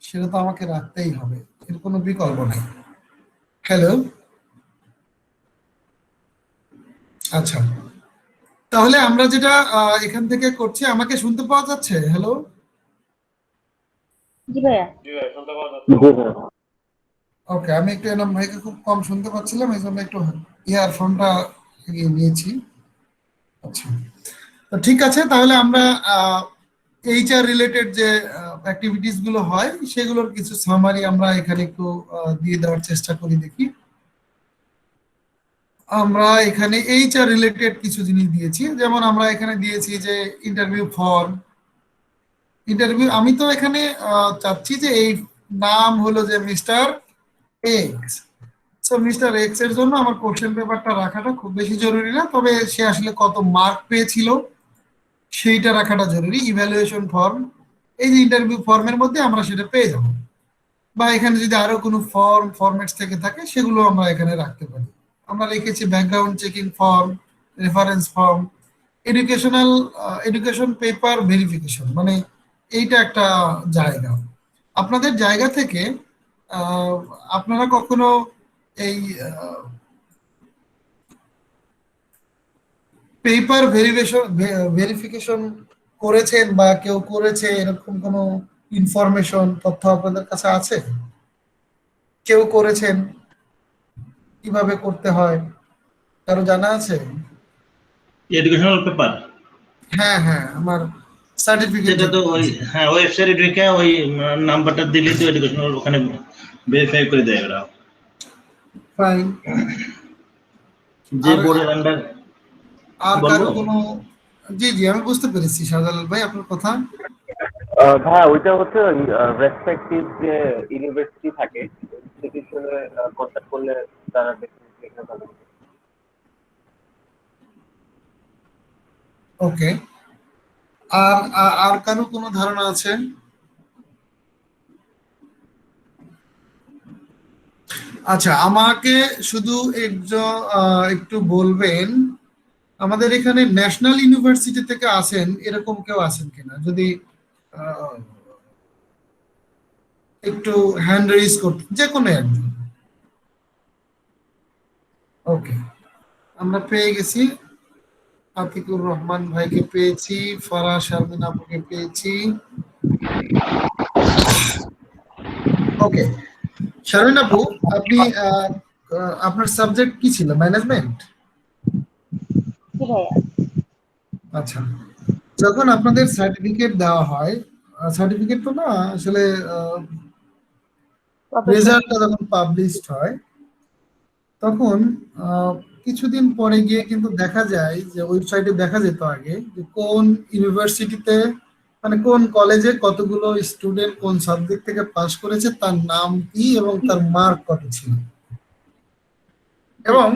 সেটা তো আমাকে রাখতেই হবে, এর কোনো বিকল্প নেই। হ্যালো, আচ্ছা, তাহলে আমরা যেটা এখান থেকে করছি, আমাকে শুনতে পাওয়া যাচ্ছে? হ্যালো, জি ভাইয়া। জি ভাই, শুনতে পাওয়া যাচ্ছে। ওকে, আমি একটু এনাম ভাইকে খুব কম শুনতে পাচ্ছিলাম, এই জন্য একটু ইয়ারফোনটা নিয়েছি। আচ্ছা, তো ঠিক আছে, তাহলে আমরা এইচআর রিলেটেড যে অ্যাক্টিভিটিস গুলো হয় সেগুলোর কিছু সামারি আমরা এখানে একটু দিয়ে দেওয়ার চেষ্টা করি। দেখি, আমরা এখানে এইচআর রিলেটেড কিছু জিনিস দিয়েছি, যেমন আমরা এখানে দিয়েছি যে ইন্টারভিউ ফর্ম, ইন্টারভিউ আমি তো এখানে চাচ্ছি যে এই নাম হলো যে mister x, so mister x এর জন্য আমার কোশ্চেন পেপারটা রাখাটা খুব বেশি জরুরি না, তবে সে আসলে কত মার্ক পেয়েছিল সেইটা রাখাটা জরুরি। ইভ্যালুয়েশন ফর্ম, এই যে ইন্টারভিউ ফর্মের মধ্যে আমরা সেটা পেয়ে যাব, বা এখানে যদি আরো কোনো ফরম্যাটস থেকে থাকে সেগুলো আমরা এখানে রাখতে পারি। আমরা রেখেছি background checking form, reference form, education paper verification, মানে এইটা একটা জায়গা। আপনাদের জায়গা থেকে আহ, আপনারা কখনো এই পেপার ভেরিফিকেশন করেছেন বা কেউ করেছে এরকম কোনো ইনফরমেশন তথ্য আপনাদের কাছে আছে? কেউ করেছেন, কিভাবে করতে হয় কারো জানা আছে? এডুকেশনাল পেপার হ্যাঁ হ্যাঁ, আমার সার্টিফিকেট। যেটা তো ওই হ্যাঁ ওয়েবসাইটে ঢুকে ওই নাম্বারটা দিলেই তো এডুকেশনাল ওখানে ভেরিফাই করে দেয় ওরা, ফাইন। যে আর বোর্ডের আন্ডার। আর বলবো? কারো কোনো, জি জি আমি বুঝতে পেরেছি শাহজালাল ভাই আপনার কথা। হ্যাঁ, ওইটা হচ্ছে রেসপেক্টিভ যে ইউনিভার্সিটি থাকে ইনস্টিটিউশনে কন্ট্যাক্ট করলে তারা ডেফিনেটলি এখানে ভালো। ওকে, আর আর কারো কোনো ধারণা আছে? আচ্ছা, আমাকে শুধু একটু বলবেন, আমাদের এখানে ন্যাশনাল ইউনিভার্সিটি থেকে আসেন এরকম কেউ আছেন কিনা? যদি আহ, একটু হ্যান্ড রেইজ করতে, যে কোনো একজন। ওকে, আমরা পেয়ে গেছি, আতিকুর রহমান ভাইকে পেয়েছি, ফারাহ শারমিন আপুকে পেয়েছি। ওকে, শারমিন আপু, আপনি আপনার সাবজেক্ট কি ছিল? ম্যানেজমেন্ট? কি ভাইয়া? আচ্ছা, যখন আপনাদের সার্টিফিকেট দেওয়া হয়, সার্টিফিকেট তো না আসলে, রেজাল্টটা যখন পাবলিশড হয় তখন কিছুদিন পরে গিয়ে কিন্তু দেখা যায় যে ওয়েবসাইটে দেখা যেত আগে যে কোন ইউনিভার্সিটিতে, মানে কোন কলেজে কতগুলো স্টুডেন্ট কোন সাবজেক্ট থেকে পাস করেছে, তার নাম কি এবং তার মার্ক কত ছিল। এবং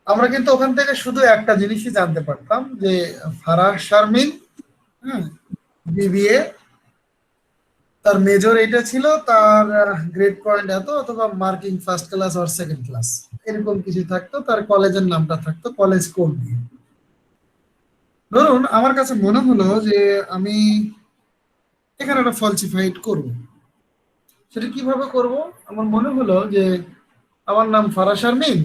আমরা কিন্তু ওখান থেকে শুধু একটা জিনিসই জানতে পারতাম যে ফারাহ শারমিন, বিবিএ, তার মেজর এটা ছিল, তার গ্রেড পয়েন্ট এত, অথবা মার্কিং ফার্স্ট ক্লাস আর সেকেন্ড ক্লাস, এরকম কিছু থাকতো, তার কলেজের নামটা থাকতো, কলেজ কোড দিয়ে। ধরুন আমার কাছে মনে হলো যে আমি এখানে একটা ফলসিফাইড করব, সেটা কিভাবে করব? আমার মনে হলো যে আমার নাম ফারাহ শারমিন,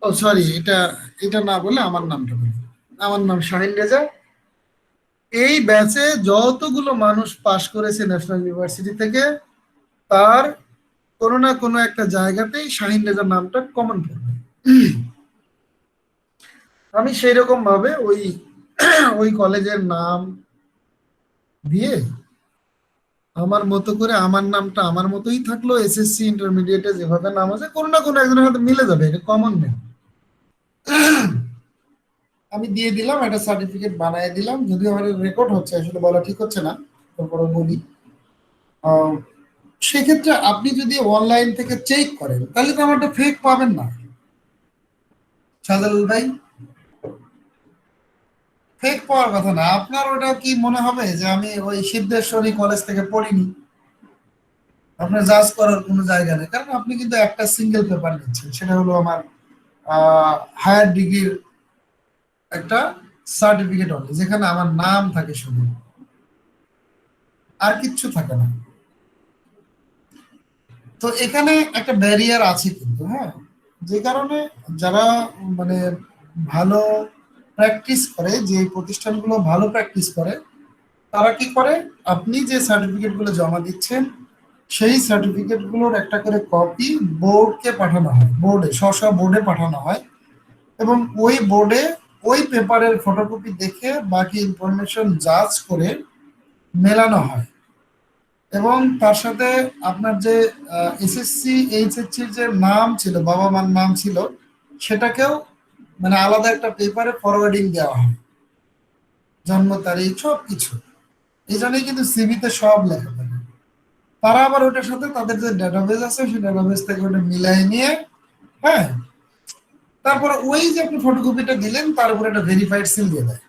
ও সরি, এটা এটা না বলে আমার নামটা বলি, আমার নাম শাহিন রেজা, এই ব্যাচে যতগুলো মানুষ পাশ করেছে ন্যাশনাল ইউনিভার্সিটি থেকে তার কোনো না কোনো একটা জায়গাতেই শাহিন রেজার নামটা কমন পড়বে। আমি সেই রকম ভাবে ওই ওই কলেজের নাম দিয়ে আমার মতো করে আমার নামটা আমার মতোই থাকলো, এসএসসি ইন্টারমিডিয়েটে যেভাবে নাম আছে কোনো না কোনো একজনের সাথে মিলে যাবে, এটা কমন নেই। আমি দিয়ে দিলাম, একটা সার্টিফিকেট বানিয়ে দিলাম, যদিও আমার রেকর্ড হচ্ছে, আসলে বলা ঠিক হচ্ছে না, তারপরে বলি। সেক্ষেত্রে আপনি যদি অনলাইন থেকে চেক করেন তাহলে তো আমারটা ফেক পাবেন না শাহজালাল ভাই, ফেক পাওয়ার কথা না। আপনার ওটা কি মনে হবে যে আমি ওই সিদ্ধেশ্বরী কলেজ থেকে পড়িনি? আপনার জাজ করার কোনো জায়গা নেই, কারণ আপনি কিন্তু একটা সিঙ্গেল পেপার নিচ্ছেন, সেটা হলো আমার হায়ার ডিগ্রির একটা সার্টিফিকেট অনলি, যেখানে আমার নাম থাকে শুধু, আর কিচ্ছু থাকে না। তো এখানে একটা ব্যারিয়ার আছে কিন্তু, হ্যাঁ, যে কারণে যারা মানে ভালো প্র্যাকটিস করে, যে প্রতিষ্ঠানগুলো ভালো প্র্যাকটিস করে, তারা কি করে, আপনি যে সার্টিফিকেটগুলো জমা দিচ্ছেন সেই সার্টিফিকেটগুলোর একটা করে কপি বোর্ডকে পাঠানো হয়, বোর্ডে স্ব বোর্ডে পাঠানো হয়, এবং ওই বোর্ডে ওই পেপারের ফটোকপি দেখে বাকি ইনফরমেশন জাজ করে মেলানো হয়, এবং তার সাথে আপনার যে এসএসসি এইচএসসির যে নাম ছিল, বাবা মার নাম ছিল, সেটাকেও মানে আলাদা একটা পেপারে ফরওয়ার্ডিং দেওয়া হয়, জন্ম তারিখ সব কিছু। এই জন্যই কিন্তু সিভিতে সব লেখা থাকে। তারা আবার ওটার সাথে তাদের যে ডাটাবেস আছে সেই ডাটাবেস থেকে ওটা মিলাই নিয়ে হ্যাঁ, তারপরে ওই যে আপনি ফটোকপিটা দিলেন তার উপরে একটা ভেরিফাইড সিল দিয়ে দেয়।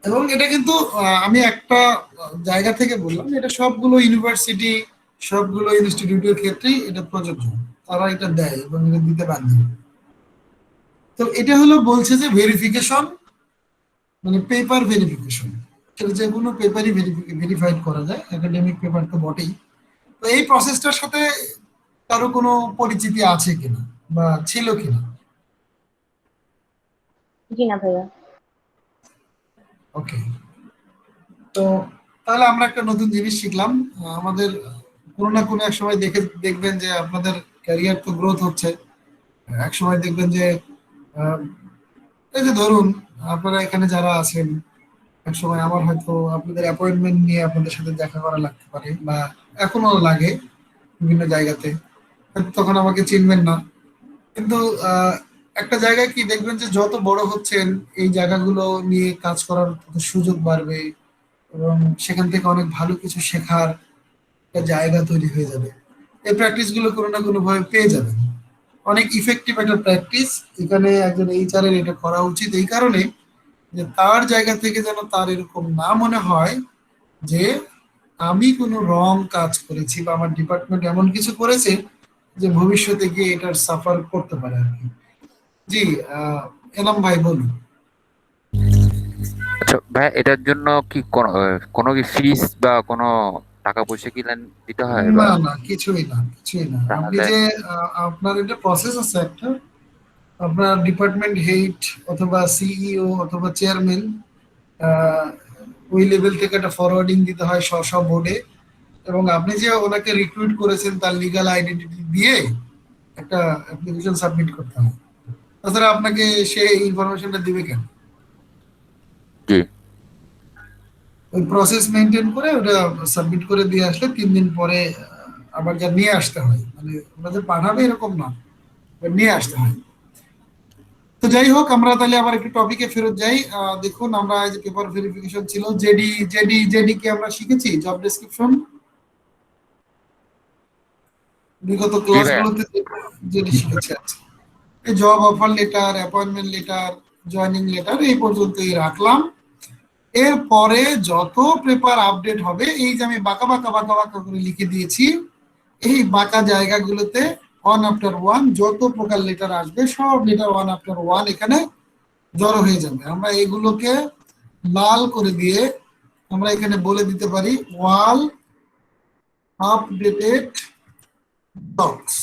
এবং এটা কিন্তু আমি একটা জায়গা থেকে বললাম, এটা সবগুলো ইউনিভার্সিটি, সবগুলো ইনস্টিটিউটের ক্ষেত্রেই এটা প্রযোজ্য। তারা এটা দেয় এবং এটা দিতে বাধ্য। তো এটা হলো বলছে যে ভেরিফিকেশন, মানে পেপার ভেরিফিকেশন, সেটা যে কোনো পেপারই ভেরিফাইড করা যায়, একাডেমিক পেপার তো বটেই। তো এই প্রসেসটার সাথে কারো কোনো পরিচিতি আছে কিনা বা ছিল কিনা? জি না ভাইয়া। ওকে, তো তাহলে আমরা একটা নতুন জিনিস শিখলাম। আমাদের কোনো না কোনো এক সময় দেখবেন যে আপনাদের ক্যারিয়ার তো গ্রোথ হচ্ছে। এক সময় দেখবেন যে আহ, এই যে ধরুন আপনারা এখানে যারা আছেন, এক সময় আমার হয়তো আপনাদের অ্যাপয়েন্টমেন্ট নিয়ে আপনাদের সাথে দেখা করা লাগতে পারে, বা এখনো লাগে বিভিন্ন জায়গাতে। হয়তো তখন আমাকে চিনবেন না, কিন্তু আহ, একটা জায়গায় কি দেখবেন যে যত বড় হচ্ছেন এই জায়গাগুলো নিয়ে কাজ করার সুযোগ বাড়বে, এবং সেখান থেকে অনেক ভালো কিছু শেখার একটা জায়গা তৈরি হয়ে যাবে। এই প্র্যাকটিস গুলো কোনো না কোনো ভাবে পেয়ে যাবেন। অনেক ইফেক্টিভ একটা প্র্যাকটিস। এখানে একজন এইচআর এর এটা করা উচিত এই কারণে যে তার জায়গা থেকে যেন তার এরকম না মনে হয় যে আমি কোনো রং কাজ করেছি বা আমার ডিপার্টমেন্ট এমন কিছু করেছে যে ভবিষ্যতে গিয়ে এটার সাফার করতে পারে আর কি। জি, এনাম ভাই বলুন। আচ্ছা ভাই, এটার জন্য কি কোনো কি ফিস বা কোনো টাকা পয়সা কি দিতে হয় বা? না না, কিছুই না, কিছুই না। আপনি তাহলে যে আপনার এটা প্রসেস আছে একটা, আপনার ডিপার্টমেন্ট হেড অথবা সিইও অথবা চেয়ারম্যান, ওই লেভেল থেকে একটা ফরওয়ার্ডিং দিতে হয় সব সব বোর্ডে, এবং আপনি যে ওনাকে রিক্রুট করেছেন তার লিগ্যাল আইডেন্টিটি দিয়ে একটা অ্যাপ্লিকেশন সাবমিট করতে হয়। তাছাড়া আপনাকে সে ইনফরমেশনটা দিবে কেন? জি। ওই প্রসেস মেনটেন করে ওটা সাবমিট করে দিয়ে আসলে 3 দিন পরে আবার যা নিয়ে আসতে হয়, মানে ওরা যে পাঠাবে এরকম না, নিয়ে আসতে হয়। তো যাই হোক, আমরা তাহলে আবার একটু টপিকে ফেরত যাই। দেখুন, আমরা এই যে পেপার ভেরিফিকেশন ছিল, জেডি কে আমরা শিখেছি, জব ডেসক্রিপশন বিগত জি ভাইয়া। ক্লাসগুলোতে জেডি শিখেছি। আচ্ছা, এই job offer letter, appointment letter, joining letter এই পর্যন্তই রাখলাম। এরপরে যত পেপার আপডেট হবে, এই যে আমি বাঁকা বাঁকা বাঁকা বাঁকা করে লিখে দিয়েছি, এই বাঁকা জায়গাগুলোতে ওয়ান আফটার ওয়ান যত প্রকার লেটার আসবে সব লেটার ওয়ান আফটার ওয়ান এখানে জড়ো হয়ে যাবে। আমরা এগুলোকে লাল করে দিয়ে আমরা এখানে বলে দিতে পারি ওয়াল আপডেটেড ডক্স।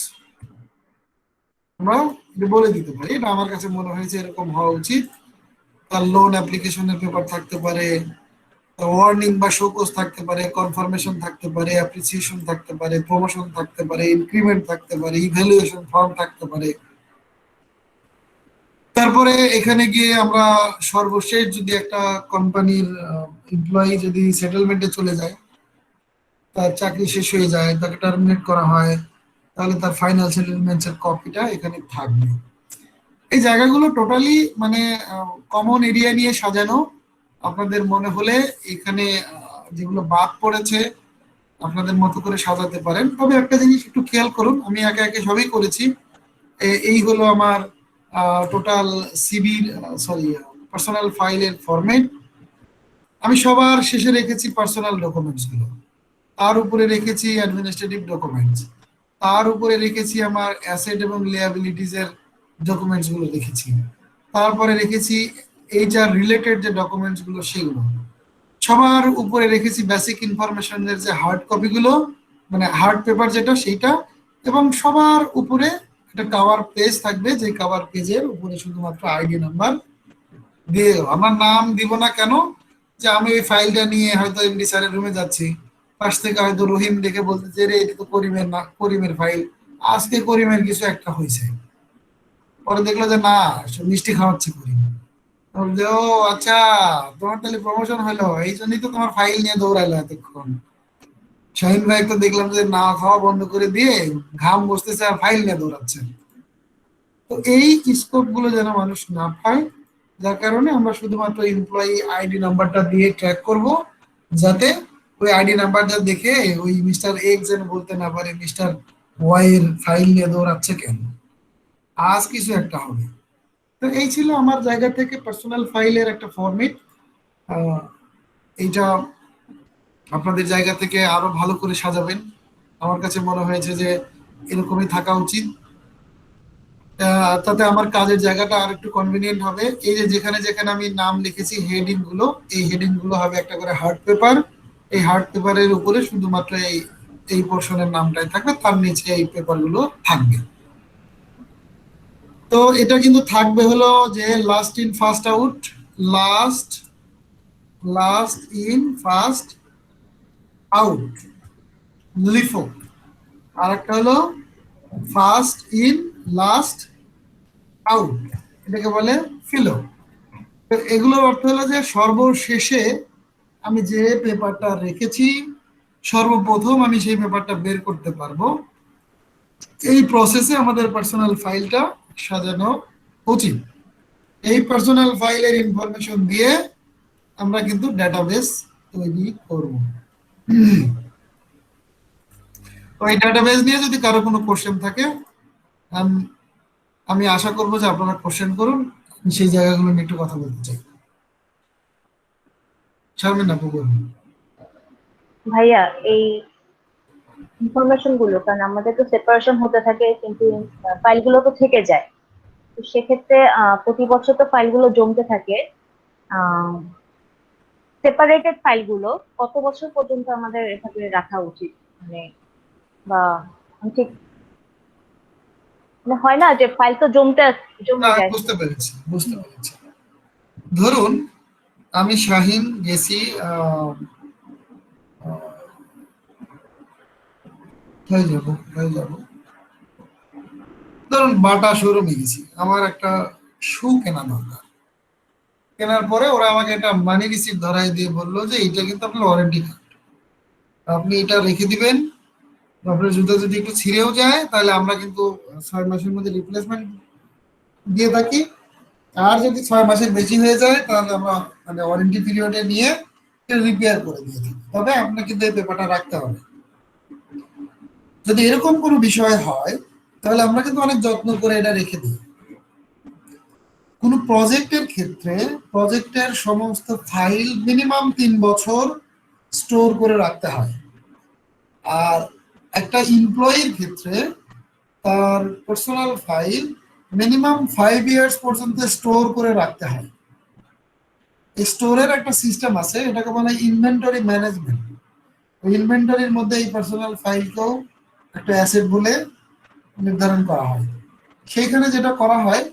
আমরা এটা বলে দিতে পারি, এটা আমার কাছে মনে হয়েছে এরকম হওয়া উচিত। তার লোন অ্যাপ্লিকেশনের পেপার থাকতে পারে, ওয়ার্নিং বা শোকজ থাকতে পারে, কনফার্মেশন থাকতে পারে, অ্যাপ্রিসিয়েশন থাকতে পারে, প্রমোশন থাকতে পারে, ইনক্রিমেন্ট থাকতে পারে, ইভ্যালুয়েশন ফর্ম থাকতে পারে। তারপরে এখানে গিয়ে আমরা সর্বশেষ যদি একটা কোম্পানির এমপ্লয়ি যদি সেটেলমেন্টে চলে যায়, তার চাকরি শেষ হয়ে যায়, তাকে টার্মিনেট করা হয়, তাহলে তার ফাইনাল সেটেলমেন্টের কপিটা এখানে থাকবে। এই জায়গাগুলো টোটালি মানে কমন এরিয়া নিয়ে সাজানো। আপনাদের মনে হলে এখানে যেগুলো বাদ পড়েছে আপনাদের মতো করে সাজাতে পারেন। তবে একটা জিনিস একটু খেয়াল করুন, আমি একে একে সবই করেছি। এই হলো আমার টোটাল সিভির, সরি, পার্সোনাল ফাইলের ফরম্যাট। আমি সবার শেষে রেখেছি পার্সোনাল ডকুমেন্টস গুলো, তার উপরে রেখেছি অ্যাডমিনিস্ট্রেটিভ ডকুমেন্টস, তার উপরে রেখেছি আমার অ্যাসেট এবং লিয়াবিলিটিজ এর ডকুমেন্টস গুলো রেখেছি, তারপরে রেখেছি এইচআর রিলেটেড যে ডকুমেন্টস গুলো সেগুলো, সবার উপরে রেখেছি বেসিক ইনফরমেশনের যে হার্ড কপি গুলো, মানে হার্ড পেপার যেটা সেইটা, এবং সবার উপরে একটা কভার পেজ থাকবে, যে কভার পেজের উপরে শুধুমাত্র আইডি নাম্বার দিয়ে দেবো। আমার নাম দিব না কেন, যে আমি ওই ফাইলটা নিয়ে হয়তো এমডি স্যারের রুমে যাচ্ছি, পাশ থেকে হয়তো রহিম দেখে বলতে যে রে এটা তো করিমের না, করিমের ফাইল, আজকে করিমের কিছু একটা হয়েছে, পরে দেখলো যে না মিষ্টি খাওয়াচ্ছে করিম, বলছে ও আচ্ছা তোমার তাহলে প্রমোশন হলো, এই জন্যই তো তোমার ফাইল নিয়ে দৌড়াইলো এতক্ষণ। শাহিন ভাই তো দেখলাম যে না খাওয়া বন্ধ করে দিয়ে ঘাম বসতেছে আর ফাইল নিয়ে দৌড়াচ্ছে। তো এই স্কোপ গুলো যেন মানুষ না পায়, যার কারণে আমরা শুধুমাত্র এমপ্লয়ি আইডি নাম্বারটা দিয়ে ট্র্যাক করব, যাতে ওই আইডি নাম্বারটা দেখে ওই মিস্টার এক্স যেন বলতে না পারে মিস্টার ওয়াই এর ফাইল নিয়ে দৌড়াচ্ছে কেন, আজ কিছু একটা হবে। তো এই ছিল আমার জায়গা থেকে পার্সোনাল ফাইলের একটা ফরম্যাট। এইটা আপনাদের জায়গা থেকে আরো ভালো করে সাজাবেন, আমার কাছে মনে হয়েছে যে এরকমই থাকা উচিত। তাতে আমার কাজের জায়গাটা আর একটু কনভিনিয়েন্ট হবে। এই যে যেখানে যেখানে আমি নাম লিখেছি হেডিং গুলো, এই হেডিং গুলো হবে একটা করে হার্ড পেপার। এই হার্ড পেপারের উপরে শুধুমাত্র এই এই পোর্শনের নামটাই থাকবে, তার নিচে এই পেপার গুলো থাকবে। তো এটা কিন্তু থাকবে হলো যে last in first out, last last in first out, LIFO. আর একটা হলো ফার্স্ট ইন লাস্ট আউট, এটাকে বলে ফিলো। তো এগুলোর অর্থ হলো যে সর্বশেষে আমি যে পেপারটা রেখেছি সর্বপ্রথম আমি সেই পেপারটা বের করতে পারবো। এই প্রসেসে আমাদের পার্সোনাল ফাইলটা সাজানো উচিত। এই পার্সোনাল ফাইলের ইনফরমেশন দিয়ে আমরা কিন্তু ডাটাবেস তৈরি করব। তো এই ডাটাবেস নিয়ে যদি কারো কোনো কোশ্চেন থাকে আমি আশা করবো যে আপনারা কোশ্চেন করুন, আমি সেই জায়গাগুলো নিয়ে একটু কথা বলতে চাই। শারমিন আপু বলুন। ভাইয়া এই ইনফরমেশন গুলো, কারণ আমাদের তো সেপারেশন হতে থাকে কিন্তু ফাইলগুলো তো থেকে যায়, তো সেক্ষেত্রে প্রতি বছর তো ফাইলগুলো জমতে থাকে। সেপারেটেড ফাইলগুলো কত বছর পর্যন্ত আমাদের এভাবে রাখা উচিত, মানে বা আমি ঠিক মানে হয় না যে ফাইল তো জমে যায়। বুঝতে পেরেছি, বুঝতে পেরেছি। ধরুন আমি শাহিন গেছি হয়ে যাব ধরুন বাটা শোরুমে গেছি, আমার একটা শু কেনা দরকার। কেনার পরে ওরা আমাকে একটা মানি রিসিপ্ট ধরাই দিয়ে বললো যে এটা কিন্তু আপনার ওয়ারেন্টি কার্ড, আপনি এটা রেখে দিবেন, আপনার জুতা যদি একটু ছিঁড়েও যায় তাহলে আমরা কিন্তু 6 মাসের মধ্যে রিপ্লেসমেন্ট দিয়ে থাকি। আর যদি 6 মাসের বেশি হয়ে যায় তাহলে আমরা মানে ওয়ারেন্টি পিরিয়ডে নিয়ে রিপেয়ার করে দিয়ে থাকি। তবে আপনাকে কিন্তু এই পেপারটা রাখতে হবে। যদি এরকম কোনো বিষয় হয় তাহলে আমরা কিন্তু অনেক যত্ন করে এটা রেখে দিই। কোন প্রজেক্টের ক্ষেত্রে প্রজেক্টের সমস্ত ফাইল মিনিমাম 3 বছর স্টোর করে রাখতে হয়। আর একটা এমপ্লয়ির ক্ষেত্রে তার পার্সোনাল ফাইল মিনিমাম 5 ইয়ার্স পর্যন্ত স্টোর করে রাখতে হয়। স্টোরের একটা সিস্টেম আছে, এটাকে বলে ইনভেন্টরি ম্যানেজমেন্ট। ওই ইনভেন্টরির মধ্যে এই পার্সোনাল ফাইলকেও একটা অ্যাসেট বলে নির্ধারণ করা হয়। সেইখানে যেটা করা হয়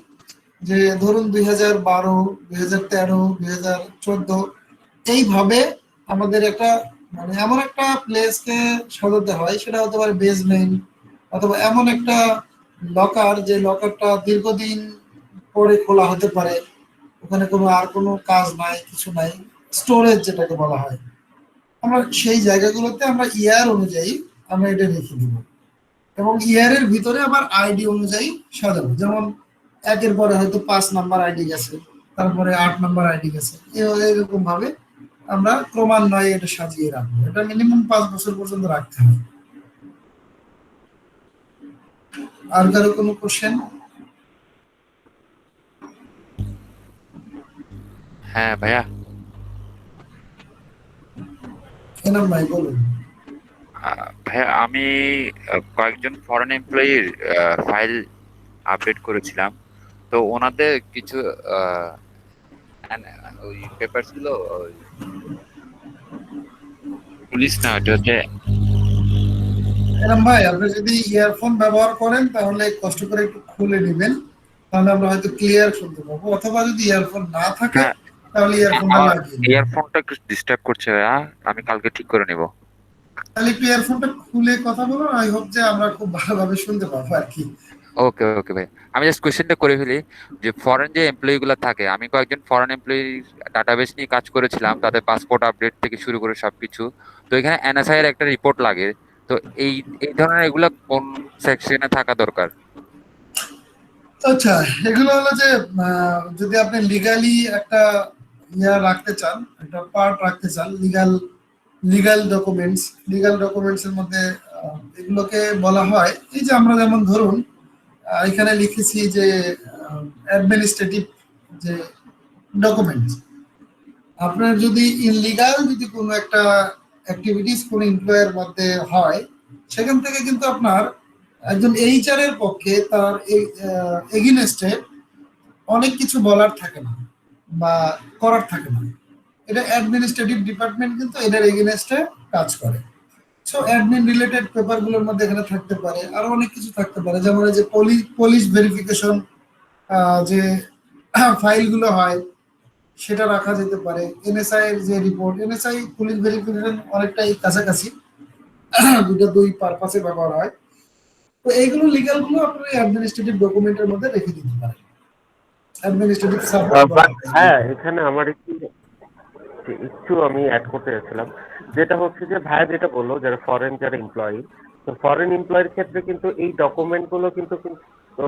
যে ধরুন 2012, 2013, 2014 এইভাবে আমাদের একটা মানে এমন একটা প্লেসকে সাজাতে হয়, সেটা হতে পারে বেসমেন্ট অথবা এমন একটা লকার যে লকারটা দীর্ঘদিন পরে খোলা হতে পারে, ওখানে কোনো কাজ নাই, কিছু নাই, স্টোরেজ যেটাকে বলা হয়। আমরা সেই জায়গাগুলোতে আমরা ইয়ার অনুযায়ী আমরা এটা রেখে দিব এবং ইয়ারের ভিতরে আবার আইডি অনুযায়ী সাজাবো। যেমন 1-এর পরে হয়তো 5 নাম্বার আইডি গেছে, তারপরে 8 নাম্বার আইডি গেছে, এরকম ভাবে আমরা ক্রমান্বয়ে এটা সাজিয়ে রাখবো। এটা মিনিমাম 5 বছর পর্যন্ত রাখতে হবে। আর কারো কোনো কোশ্চেন? হ্যাঁ ভাইয়া, এনাম ভাই বলুন। ভাইয়া আমি কয়েকজন ফরেন এমপ্লয়ির ফাইল আপডেট করেছিলাম, তো ওনাদের কিছু ওই পেপারস গুলো পুলিশ না, ওটা হচ্ছে এনাম ভাই আপনি যদি ইয়ারফোন ব্যবহার করেন তাহলে কষ্ট করে একটু খুলে নেবেন, তাহলে আমরা হয়তো ক্লিয়ার শুনতে পাবো। অথবা যদি ইয়ারফোন না থাকে তাহলে ইয়ারফোনটা লাগিয়ে নেবেন। ইয়ারফোনটা একটু ডিস্টার্ব করছে ভাইয়া, আমি কালকে ঠিক করে নেব। তাহলে একটু ইয়ারফোনটা খুলে কথা বলুন, আই হোপ যে আমরা খুব ভালোভাবে শুনতে পাবো আর কি। ওকে ওকে ভাই, আমি জাস্ট কোয়েশ্চেনটা করে ফেলি যে ফরেন যে এমপ্লয়ি গুলো থাকে, আমি কয়েকজন ফরেন এমপ্লয়ি ডাটাবেস নিয়ে কাজ করেছিলাম, তাদের পাসপোর্ট আপডেট থেকে শুরু করে সবকিছু। তো এখানে এনএসআই এর একটা রিপোর্ট লাগে, তো এই এই ধরনের এগুলা কোন সেকশনে থাকা দরকার? আচ্ছা, এগুলো হলো যে যদি আপনি লিগালি একটা রাখতে চান, একটা পার্ট রাখতে চান, লিগাল ডকুমেন্টস এর মধ্যে এগুলোকে বলা হয়, এই যে আমরা যেমন ধরুন এখানে লিখেছি যে অ্যাডমিনিস্ট্রেটিভ যে ডকুমেন্টস। আপনার যদি ইনলিগাল যদি কোনো একটা অ্যাক্টিভিটিস কোনো এমপ্লয়ের মধ্যে হয়, সেখান থেকে কিন্তু আপনার একজন এইচআর এর পক্ষে তার এগেইনস্টে অনেক কিছু বলার থাকে না বা করার থাকে না। এটা অ্যাডমিনিস্ট্রেটিভ ডিপার্টমেন্ট কিন্তু এটার এগেইনস্টে কাজ করে। সো অ্যাডমিন রিলেটেড পেপারগুলোর মধ্যে এখানে থাকতে পারে, আরো অনেক কিছু থাকতে পারে, যেমন এই যে পুলিশ ভেরিফিকেশন যে ফাইলগুলো হয় সেটা রাখা যেতে পারে। এনএসআই এর যে রিপোর্ট, এনএসআই পুলিশ ভেরিফিকেশন অনেকটাই কাছাকাছি, দুই পারপাসে ব্যবহার হয়। তো এইগুলো লিগ্যাল গুলো আপনার অ্যাডমিনিস্ট্রেটিভ ডকুমেন্টের মধ্যে রেখে দিতে পারেন। অ্যাডমিনিস্ট্রেটিভ বাট হ্যাঁ, এখানে আমার একটু আমি অ্যাড করতে যাচ্ছিলাম, যেটা হচ্ছে যে ভাইয়া যেটা বললো যারা ফরেন যারা এমপ্লয়ি, তো ফরেন এমপ্লয়ের ক্ষেত্রে কিন্তু এই ডকুমেন্ট গুলো কিন্তু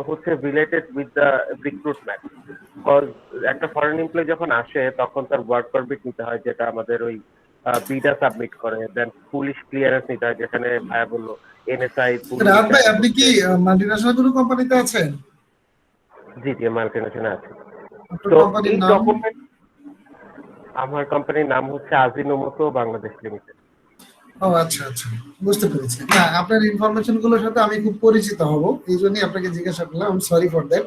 হচ্ছে রিলেটেড উইথ দ্য রিক্রুটমেন্ট। একটা ফরেন এমপ্লয়ি যখন আসে তখন তার ওয়ার্ক পারমিট নিতে হয়, যেটা আমাদের ওই বিডা সাবমিট করে, দেন পুলিশ ক্লিয়ারেন্স নিতে হয়, যেখানে ভাইয়া বললো এনএসআই রাত ভাই, আপনি কি মাল্টিন্যাশনাল কোনো কোম্পানিতে আছেন? জি জি, মাল্টিনেশনে আছে। আপনার তো কোম্পানির এই নাম? ডকুমেন্ট, আমার কোম্পানির নাম হচ্ছে আজিনোমোটো বাংলাদেশ লিমিটেড। ও আচ্ছা আচ্ছা, বুঝতে পেরেছি। না, আপনার ইনফরমেশন গুলোর সাথে আমি খুব পরিচিত হব, এই জন্যই আপনাকে জিজ্ঞাসা করলাম। I am sorry for that.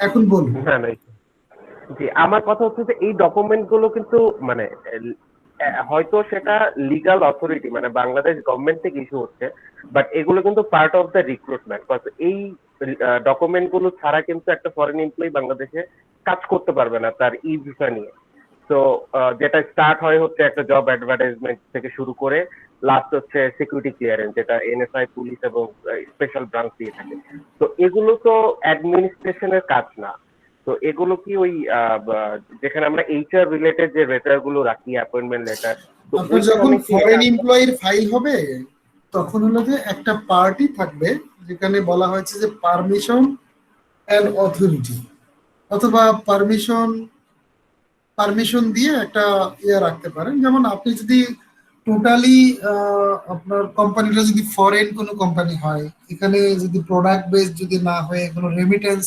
এখন বলুন। না না, জি আমার কথা হচ্ছে যে এই ডকুমেন্ট গুলো কিন্তু মানে হয়তো সেটা লিগাল অথরিটি মানে বাংলাদেশ গভর্নমেন্ট থেকে ইস্যু হচ্ছে, বাট এগুলো কিন্তু পার্ট অফ দ্য রিক্রুটমেন্ট। এই ডকুমেন্ট গুলো ছাড়া কিন্তু একটা ফরেন এমপ্লয়ি বাংলাদেশে কাজ করতে পারবে না তার ই ভিসা নিয়ে। তো যেটা স্টার্ট হয় হচ্ছে একটা জব অ্যাডভার্টাইজমেন্ট থেকে শুরু করে লাস্ট হচ্ছে সিকিউরিটি ক্লিয়ারেন্স, যেটা এনএসআই পুলিশ এবং স্পেশাল ব্রাঞ্চ দিয়ে থাকে। তো এগুলো তো অ্যাডমিনিস্ট্রেশনের কাজ না। তো এগুলো কি ওই যেখানে আমরা এইচআর রিলেটেড যে লেটার গুলো রাখি, অ্যাপয়েন্টমেন্ট লেটার, তো আপনার যখন ফরেন এমপ্লয়ির ফাইল হবে তখন হলো যে একটা পার্টি থাকবে যেখানে বলা হয়েছে যে পারমিশন এন্ড অথরিটি, অথবা পারমিশন দিয়ে একটা ইয়ে রাখতে পারেন। যেমন আপনি যদি টোটালি আপনার কোম্পানিটা যদি ফরেন কোনো কোম্পানি হয়, এখানে যদি প্রোডাক্ট বেস যদি না হয়ে কোনো রেমিটেন্স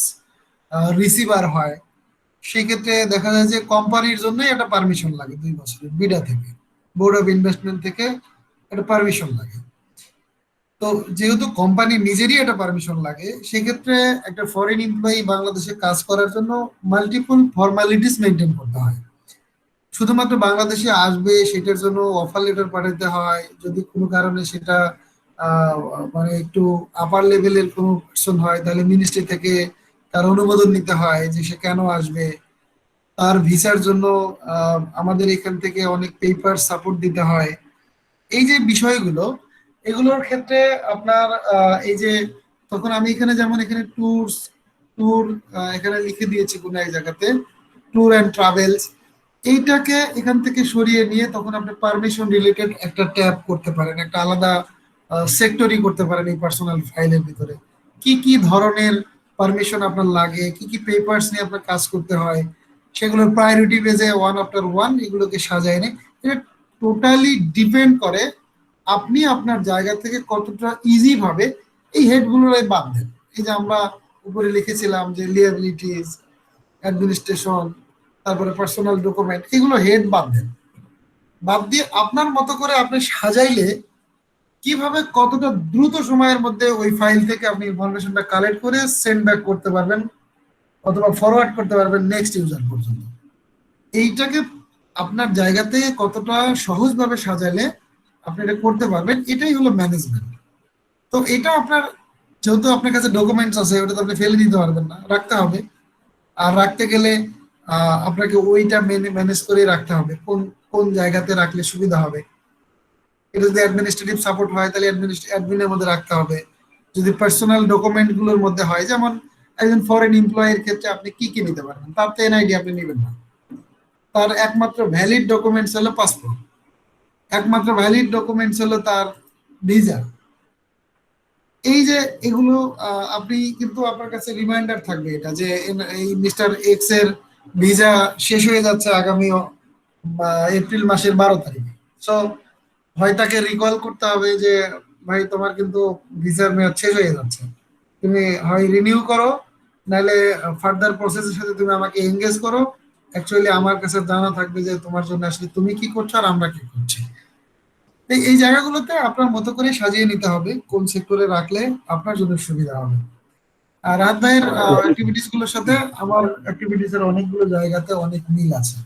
রিসিভার হয়, সেক্ষেত্রে দেখা যায় যে কোম্পানির জন্যই একটা পারমিশন লাগে 2 বছরের, বিডা থেকে, বোর্ড অফ ইনভেস্টমেন্ট থেকে একটা পারমিশন লাগে। তো যেহেতু কোম্পানি নিজেরই একটা পারমিশন লাগে, সেক্ষেত্রে একটা ফরেন এমপ্লয়ি বাংলাদেশে কাজ করার জন্য মাল্টিপল ফর্মালিটিস মেনটেন করতে হয়। শুধুমাত্র বাংলাদেশে আসবে সেটার জন্য অফার লেটার পাঠাতে হয়, যদি কোনো কারণে সেটা মানে একটু আপার লেভেলের কোনো পার্সন হয় তাহলে মিনিস্ট্রি থেকে তার অনুমোদন নিতে হয় যে সে কেন আসবে। তার ভিসার জন্য আমাদের এখান থেকে অনেক পেপার সাপোর্ট দিতে হয়। এই যে বিষয়গুলো, এগুলোর ক্ষেত্রে আপনার এই যে তখন আমি এখানে যেমন এখানে ট্যুর এখানে লিখে দিয়েছি কোনো এক জায়গাতে, ট্যুর অ্যান্ড ট্রাভেলস, এইটাকে এখান থেকে সরিয়ে নিয়ে তখন আপনি পারমিশন রিলেটেড একটা ট্যাব করতে পারেন, একটা আলাদা সেক্টরই করতে পারেন এই পার্সোনাল ফাইলের ভিতরে। কি কি ধরনের পারমিশন আপনার লাগে, কি কি পেপারস নিয়ে আপনার কাজ করতে হয়, সেগুলোর প্রায়োরিটি বেজে ওয়ান আফটার ওয়ান এগুলোকে সাজায় নেয়। এটা টোটালি ডিপেন্ড করে আপনি আপনার জায়গা থেকে কতটা ইজি ভাবে এই হেডগুলোর বাদ দেন। এই যে আমরা উপরে লিখেছিলাম যে লিয়াবিলিটিস, অ্যাডমিনিস্ট্রেশন, তারপরে পার্সোনাল ডকুমেন্ট, এগুলো হেড বাদ দেন। বাদ দিয়ে আপনার মতো করে আপনি সাজাইলে কিভাবে কতটা দ্রুত সময়ের মধ্যে ওই ফাইল থেকে আপনি ইনফরমেশনটা কালেক্ট করে সেন্ড ব্যাক করতে পারবেন অথবা ফরওয়ার্ড করতে পারবেন নেক্সট ইউজার পর্যন্ত। এইটাকে আপনার জায়গা থেকে কতটা সহজভাবে সাজালে আপনি এটা করতে পারবেন, এটাই হলো ম্যানেজমেন্ট। তো এটা আপনার, যেহেতু আপনার কাছে ডকুমেন্টস আছে, ওটা তো আপনি ফেলে দিতে পারবেন না, রাখতে হবে। আর রাখতে গেলে আপনাকে ওইটা ম্যানেজ করে রাখতে হবে কোন কোন জায়গাতে রাখলে সুবিধা হবে। এটা যদি অ্যাডমিনিস্ট্রেটিভ সাপোর্ট হয় তাহলে অ্যাডমিনের মধ্যে রাখতে হবে। যদি পার্সোনাল ডকুমেন্ট গুলোর মধ্যে হয়, যেমন একজন ফরেন এমপ্লয়ের ক্ষেত্রে আপনি কি কি নিতে পারবেন, তার তো এনআইডি আপনি নেবেন না, তার একমাত্র ভ্যালিড ডকুমেন্টস হলো পাসপোর্ট, একমাত্র ভ্যালিড ডকুমেন্টস হলো তার ভিসা। এই যে এগুলো আপনি কিন্তু আপনার কাছে রিমাইন্ডার থাকবে এটা যে এই মিস্টার এক্স এর ভিসা শেষ হয়ে যাচ্ছে আগামী এপ্রিল মাসের 12 তারিখে। সো হয় তাকে রিকল করতে হবে যে ভাই তোমার কিন্তু ভিসার মেয়াদ শেষ হয়ে যাচ্ছে, তুমি হয় রিনিউ করো, নাহলে ফার্দার প্রসেসের সাথে তুমি আমাকে এঙ্গেজ করো। অ্যাকচুয়ালি আমার কাছে জানা থাকবে যে তোমার জন্য আসলে তুমি কি করছো আর আমরা কি করছি। এই জায়গাগুলোতে আপনার মতো করে সাজিয়ে নিতে হবে কোন সেক্টরে রাখলে আপনার জন্য সুবিধা হবে। আর রাহাত ভাইয়ের অ্যাক্টিভিটিস গুলোর সাথে আমার অ্যাক্টিভিটিস এর অনেকগুলো জায়গাতে অনেক মিল আছে।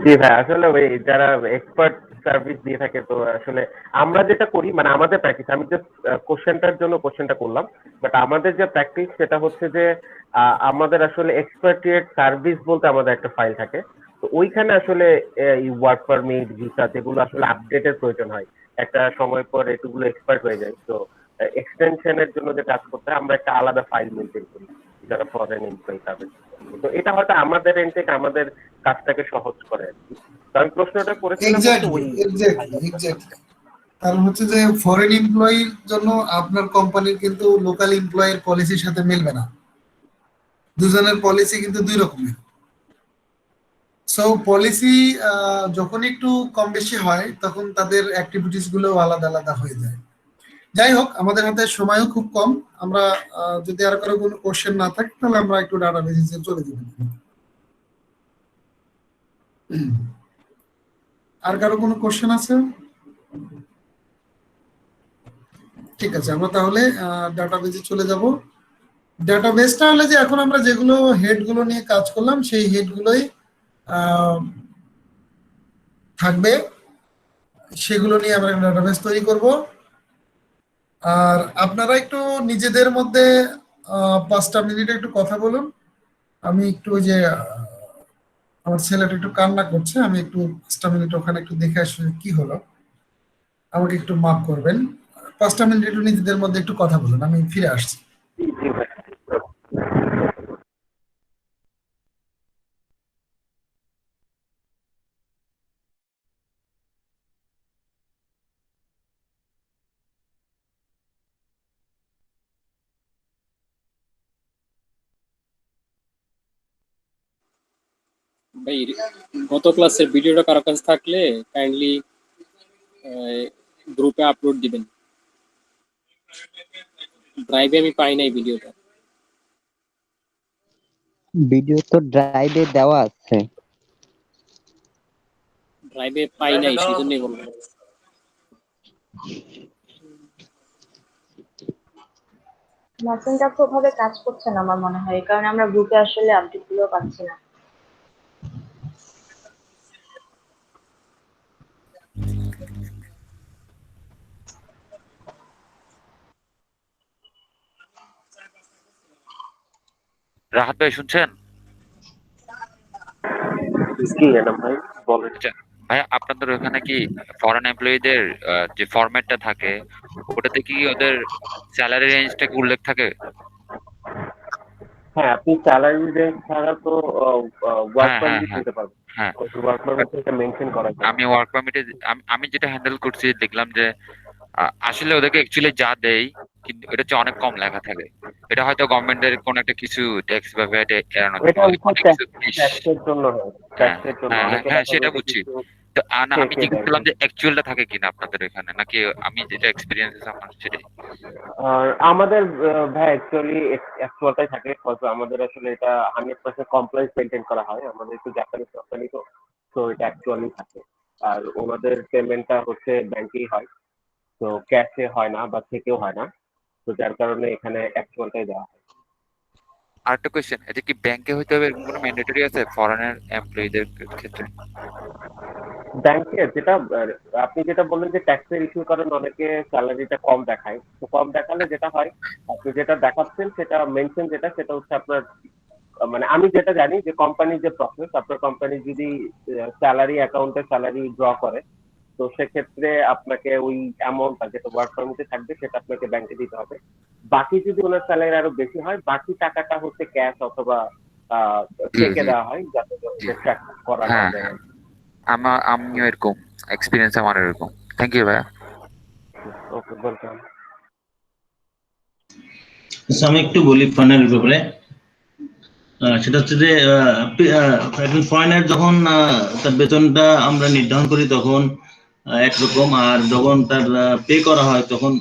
জি ভাই, আসলে ওই যারা এক্সপার্ট সার্ভিস দিয়ে থাকে, তো আসলে আমরা যেটা করি মানে আমাদের প্র্যাকটিস, আমি জাস্ট কোশ্চেনটার জন্য কোশ্চেনটা করলাম, বাট আমাদের যে প্র্যাকটিস সেটা হচ্ছে যে আমাদের আসলে এক্সপার্টিয়েট সার্ভিস বলতে আমাদের একটা ফাইল থাকে, তো ওইখানে আসলে এই ওয়ার্ক পারমিট ভিসা যেগুলো আসলে আপডেটের প্রয়োজন হয়, একটা সময় পর এটুগুলো এক্সপায়ার হয়ে যায়, তো এক্সটেনশনের জন্য যে কাজ করতে হয় আমরা একটা আলাদা ফাইল মেনটেন করি যারা ফরেন এমপ্লয়ি সার্ভিস। তো এটা হয়তো আমাদের এন্ড থেকে আমাদের কাজটাকে সহজ করে আর কি। তো আমি প্রশ্নটা করেছিলাম হচ্ছে ওই এক্স্যাক্টলি। কারণ হচ্ছে যে ফরেন এমপ্লয়ির জন্য আপনার কোম্পানির কিন্তু লোকাল এমপ্লয়ের পলিসির সাথে মিলবে না, দুজনের পলিসি কিন্তু দুই রকমের। সো পলিসি যখন একটু কম বেশি হয় তখন তাদের অ্যাক্টিভিটিস গুলো আলাদা আলাদা হয়ে যায়। যাই হোক, আমাদের হাতে সময়ও খুব কম। আমরা যদি আর কারো কোনো কোশ্চেন না থাকে তাহলে আমরা একটু ডাটাবেসে চলে যাব। আর কারো কোনো কোশ্চেন আছে? ঠিক আছে, আমরা তাহলে ডাটাবেসে চলে যাব। ডাটাবেসটা হলে যে এখন আমরা যেগুলো হেড গুলো নিয়ে কাজ করলাম সেই হেড গুলোই থাকবে, সেগুলো নিয়ে আমরা ডাটাবেস তৈরি করব। আর আপনারা একটু নিজেদের মধ্যে 5টা মিনিট একটু কথা বলুন। আমি একটু ওই যে আমার ছেলেটা একটু কান্না করছে, আমি একটু 5টা মিনিট ওখানে একটু দেখে আসলে কি হলো, আমাকে একটু মাফ করবেন। 5টা মিনিট একটু নিজেদের মধ্যে একটু কথা বলুন, আমি ফিরে আসছি। ভাই গত ক্লাসের ভিডিওটা কারো কাছে থাকলে কাইন্ডলি গ্রুপে আপলোড দিবেন। ড্রাইভে আমি পাই নাই ভিডিওটা। ভিডিও তো ড্রাইভে দেওয়া আছে। ড্রাইভে পাই নাই, সেই জন্যই বললাম। মেসেঞ্জার তো ওভাবে কাজ করছে না আমার মনে হয়, এই কারণে আমরা গ্রুপে আসলে আপডেট গুলো পাচ্ছি না। রাহাত ভাই শুনছেন? কি ম্যাডাম ভাই বলেন। আচ্ছা ভাই, আপনাদের ওখানে কি ফরেন এমপ্লয়ীদের যে ফরম্যাটটা থাকে ওটাতে কি ওদের স্যালারি রেঞ্জটা কি উল্লেখ থাকে? হ্যাঁ, আপনি স্যালারি রেঞ্জ ছাড়া তো ওয়ার্ক হ্যাঁ হ্যাঁ পারমিট হ্যাঁ নিতে পারবেন। হ্যাঁ। ওয়ার্ক পারমিট এটা মেনশন করা যায়। আমি ওয়ার্ক পারমিটে আমি যেটা হ্যান্ডেল করছি দেখলাম যে আসলে ওদেরকে অ্যাকচুয়ালি যা দেয় কিন্তু এটা হচ্ছে অনেক কম লেখা থাকে। এটা হয়তো গভর্নমেন্টের কোন একটা কিছু ট্যাক্স বা ভ্যাট এড়ানোর জন্য এটা অনেক হচ্ছে কিছু ট্যাক্সের জন্য হয়, হ্যাঁ ট্যাক্সের জন্য হ্যাঁ অনেকে হ্যাঁ দেখা সেটা যায় বুঝছি। কিছু তো আমি ঠেকে জিজ্ঞেস দেয়। করলাম যে অ্যাকচুয়ালটা থাকে কিনা আপনাদের এখানে, নাকি আমি যেটা এক্সপিরিয়েন্স আছে আমার সেটাই। আর আমাদের ভাই অ্যাকচুয়ালি অ্যাকচুয়ালটাই থাকে, হয়তো আমাদের আসলে এটা 100% কমপ্লায়েন্স মেনটেন করা হয়, আমাদের একটু জাপানিজ কোম্পানি তো, তো এটা অ্যাকচুয়ালি থাকে। আর ওনাদের পেমেন্টটা হচ্ছে ব্যাংকেই হয়, তো ক্যাশে হয় না বা চেকেও হয় না, তো যার কারণে এখানে অ্যাকচুয়ালটাই দেওয়া হয়। আরেকটা কোয়েশ্চেন, এটা কি ব্যাংকে হইতে হবে এরকম কোনো ম্যান্ডেটরি আছে ফরেনের এমপ্লয়ীদের ক্ষেত্রে? ব্যাংকের যেটা আপনি যেটা বললেন যে ট্যাক্সের ইস্যুর কারণে অনেকে স্যালারিটা কম দেখায়, তো কম দেখালে যেটা হয় আপনি যেটা দেখাচ্ছেন সেটা মেনশন যেটা সেটা হচ্ছে আপনার মানে আমি যেটা জানি যে কোম্পানির যে প্রসেস, আপনার কোম্পানি যদি স্যালারি অ্যাকাউন্টে স্যালারি ড্র করে, তো সেক্ষেত্রে আপনাকে ওই অ্যামাউন্টটা যেটা ওয়ার্ক পারমিটে থাকবে সেটা আপনাকে ব্যাংকে দিতে হবে। বাকি যদি ওনার স্যালারি আরো বেশি হয় বাকি টাকাটা হচ্ছে ক্যাশ অথবা চেকে দেওয়া হয়, যাতে ট্র্যাক করা না হ্যাঁ যায়। হ্যাঁ, আমিও এরকম এক্সপিরিয়েন্স আমার এরকম। থ্যাংক ইউ ভাইয়া। ওকে, ওয়েলকাম। আমি একটু বলি ফরেনের ব্যাপারে। সেটা হচ্ছে যে একজন ফরেনার যখন তার বেতনটা আমরা নির্ধারণ করি তখন একরকম, আর যখন তার পে করা হয় তখন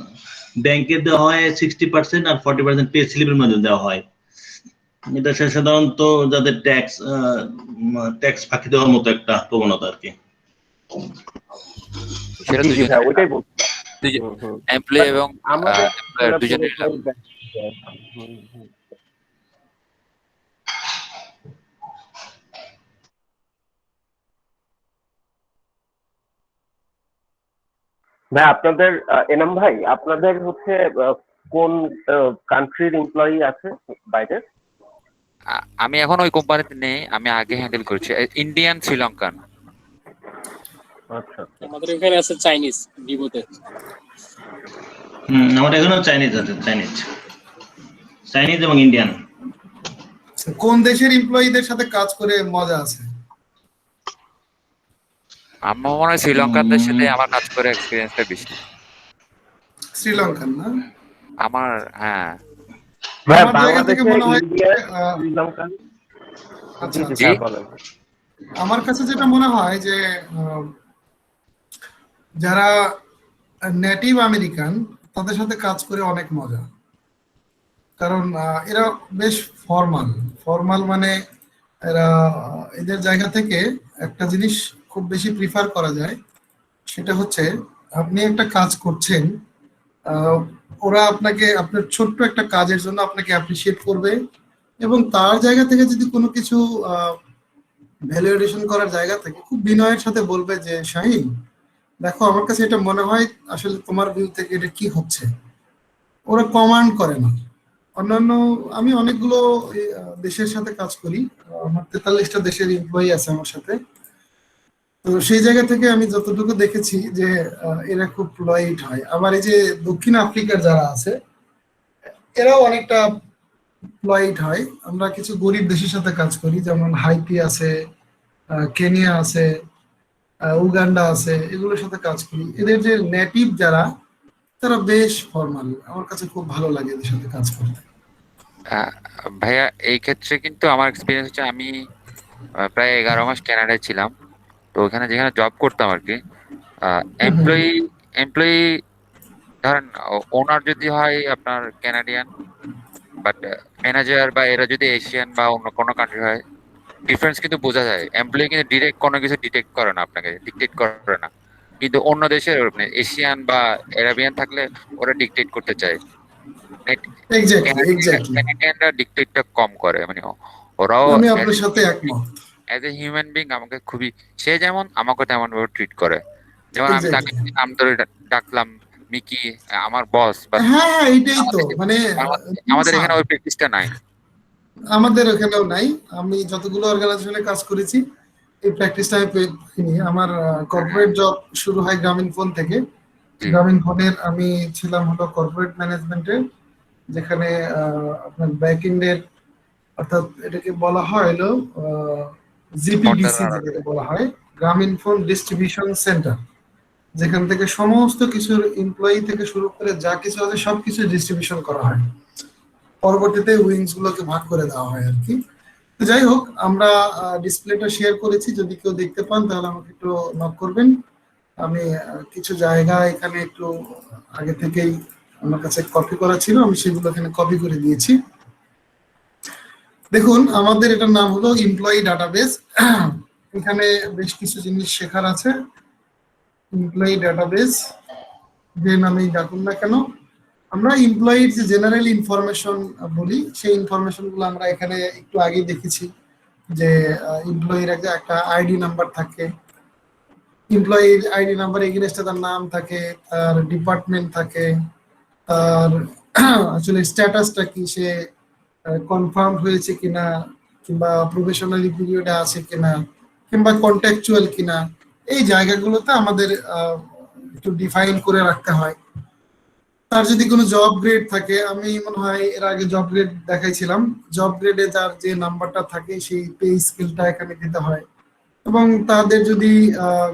ব্যাংকে দেওয়া হয় 60% আর 40% পে স্লিপের মধ্যে দেওয়া হয়। এটা সাধারণত যাদের ট্যাক্স ফাঁকি দেওয়ার মতো একটা প্রবণতা আর কি। সেটা জি জি দুজনের ভাই, ওইটাই বলছিলাম। হুম, হুম। এমপ্লয়ি But এবং আমাদের এমপ্লয়ার দুজনের লাভ। হুম, হুম। ভাই আপনাদের এনাম ভাই, আপনাদের হচ্ছে কোন কান্ট্রির এমপ্লয়ি আছে বাইরে? আমি এখন ওই কোম্পানিতে নেই, আমি আগে হ্যান্ডেল করছি ইন্ডিয়ান, শ্রীলঙ্কান। আচ্ছা। আমাদের এখানে আছে চাইনিজ ভিভোতে। আমার এখানেও চাইনিজ আছে, চাইনিজ এবং ইন্ডিয়ান। কোন দেশের এমপ্লয়ীদের সাথে কাজ করে মজা আছে? আমার মনে হয় শ্রীলঙ্কানদের সাথে আমার কাজ করে এক্সপিরিয়েন্সটা বেশি। শ্রীলঙ্কান না? আমার, হ্যাঁ। ভাই আমার জায়গা থেকে বাংলাদেশে মনে হয় ইন্ডিয়া, আহ, শ্রীলঙ্কা। জি আচ্ছা জি আচ্ছা, জি, ভাই বলেন। আমার কাছে যেটা মনে হয় যে যারা নেটিভ আমেরিকান তাদের সাথে কাজ করে অনেক মজা। কারণ এরা বেশ ফর্মাল। ফর্মাল মানে এরা এদের জায়গা থেকে একটা জিনিস খুব বেশি প্রিফার করা যায়, সেটা হচ্ছে আপনি একটা কাজ করছেন, আহ, ওরা আপনাকে আপনার ছোট্ট একটা কাজের জন্য আপনাকে অ্যাপ্রিসিয়েট করবে, এবং তার জায়গা থেকে যদি কোনো কিছু ভ্যালুয়েশন করার জায়গা থেকে খুব বিনয়ের সাথে বলবে যে শাহিন, দেখো আমার কাছে এটা মনে হয় আসলে তোমার ভিউ থেকে এটা কি হচ্ছে। ওরা কমান্ড করে না। অন্যান্য আমি অনেকগুলো দেশের সাথে কাজ করি, আমার 43টা দেশের এমপ্লয়ি আছে আমার সাথে। তো সেই জায়গা থেকে আমি যতটুকু দেখেছি যে এরা খুব পলাইট হয়। আবার এই যে দক্ষিণ আফ্রিকার যারা আছে এরাও অনেকটা পলাইট হয়। আমরা কিছু গরিব দেশের সাথে কাজ করি, যেমন হাইতি আছে, কেনিয়া আছে, উগান্ডা আছে, এগুলোর সাথে কাজ করি। এদের যে নেটিভ যারা, তারা বেশ ফর্মাল। আমার কাছে খুব ভালো লাগে এদের সাথে কাজ করতে। আহ, ভাইয়া এই ক্ষেত্রে কিন্তু আমার এক্সপিরিয়েন্স হচ্ছে, আমি প্রায় 11 মাস কানাডায় ছিলাম। তো ওখানে যেখানে জব করতাম আর কি, হুম হুম। এমপ্লয়ি এমপ্লয়ি ধরেন ওনার যদি হয় আপনার কানাডিয়ান, বাট ম্যানেজার বা এরা যদি এশিয়ান বা অন্য কোনো কান্ট্রি হয়, ডিফারেন্স কিন্তু বোঝা যায়। এমপ্লয়ি কিন্তু ডিরেক্ট কোনো কিছু ডিটেক্ট করে না, আপনাকে ডিকটেট করে না। কিন্তু অন্য দেশের মানে এশিয়ান বা এরাবিয়ান থাকলে ওরা ডিকটেট করতে চায়। এক্স্যাক্টলি এক্স্যাক্টলি, ক্যানাডিয়ানরা ডিকটেটটা কম করে, মানে ওরাও আমি আপনার সাথে একমত। অ্যাজ এ হিউম্যান বিং আমাকে খুবই, সে যেমন আমাকে তেমন ভাবে ট্রিট করে। যেমন আমি তাকে এক্স্যাক্টলি, যদি নাম ধরে ডাকলাম, মিকি, আমার বস, বাট হ্যাঁ হ্যাঁ, এইটাই তো মানে আমাদের স্যার, এখানে ওই প্র্যাকটিসটা নাই। আমাদের ওখানেও নাই। আমি যতগুলো অর্গানাইজেশনে কাজ করেছি এই প্র্যাকটিসটা আমি পাইনি। আমার কর্পোরেট জব শুরু হয় গ্রামীণ ফোন থেকে। জি, গ্রামীণ ফোনের আমি ছিলাম হলো কর্পোরেট ম্যানেজমেন্টের, যেখানে আপনার ব্যাক এন্ডের, অর্থাৎ এটাকে বলা হয় হলো জিপিডিসি, কন্ট্রোলার। যেটাকে বলা হয় গ্রামীণ ফোন ডিস্ট্রিবিউশন সেন্টার, যেখান থেকে সমস্ত কিছুর এমপ্লয়ি থেকে শুরু করে যা কিছু আছে সবকিছু ডিস্ট্রিবিউশন করা হয়। পরবর্তীতে উইংস গুলোকে ভাগ করে দেওয়া হয় আর কি। তো যাই হোক, আমরা ডিসপ্লেটা শেয়ার করেছি, যদি কেউ দেখতে পান তাহলে আমাকে একটু নক করবেন। আমি কিছু জায়গা এখানে একটু আগে থেকেই আমার কাছে কপি করা ছিল, আমি সেগুলো এখানে কপি করে দিয়েছি। দেখুন, আমাদের এটার নাম হলো এমপ্লয়ি ডাটাবেস। এখানে বেশ কিছু জিনিস শেখার আছে। এমপ্লয়ি ডাটাবেস যে নামেই ডাকুন না কেন, আমরা এমপ্লয়ির যে জেনারেল ইনফরমেশন বলি, সেই ইনফরমেশন গুলো আমরা এখানে একটু আগে দেখেছি। যে এমপ্লয়ির একটা আইডি নাম্বার থাকে, এমপ্লয়ির আইডি নাম্বার এগেইনস্টে তার নাম থাকে, তার ডিপার্টমেন্ট থাকে, তার আসলে স্ট্যাটাসটা কি, সে কনফার্ম হয়েছে কিনা, কিংবা প্রফেশনালি পিরিয়ডে আছে কিনা, কিংবা কন্ট্যাকচুয়াল কিনা, এই জায়গাগুলোতে আমাদের একটু ডিফাইন করে রাখতে হয়। তার যদি কোনো জব গ্রেড থাকে, আমি মনে হয় এর আগে জব গ্রেড দেখাইছিলাম, জব গ্রেডে যার যে নাম্বারটা থাকে সেই পে স্কেলটা এখানে দিতে হয়। এবং তাদের যদি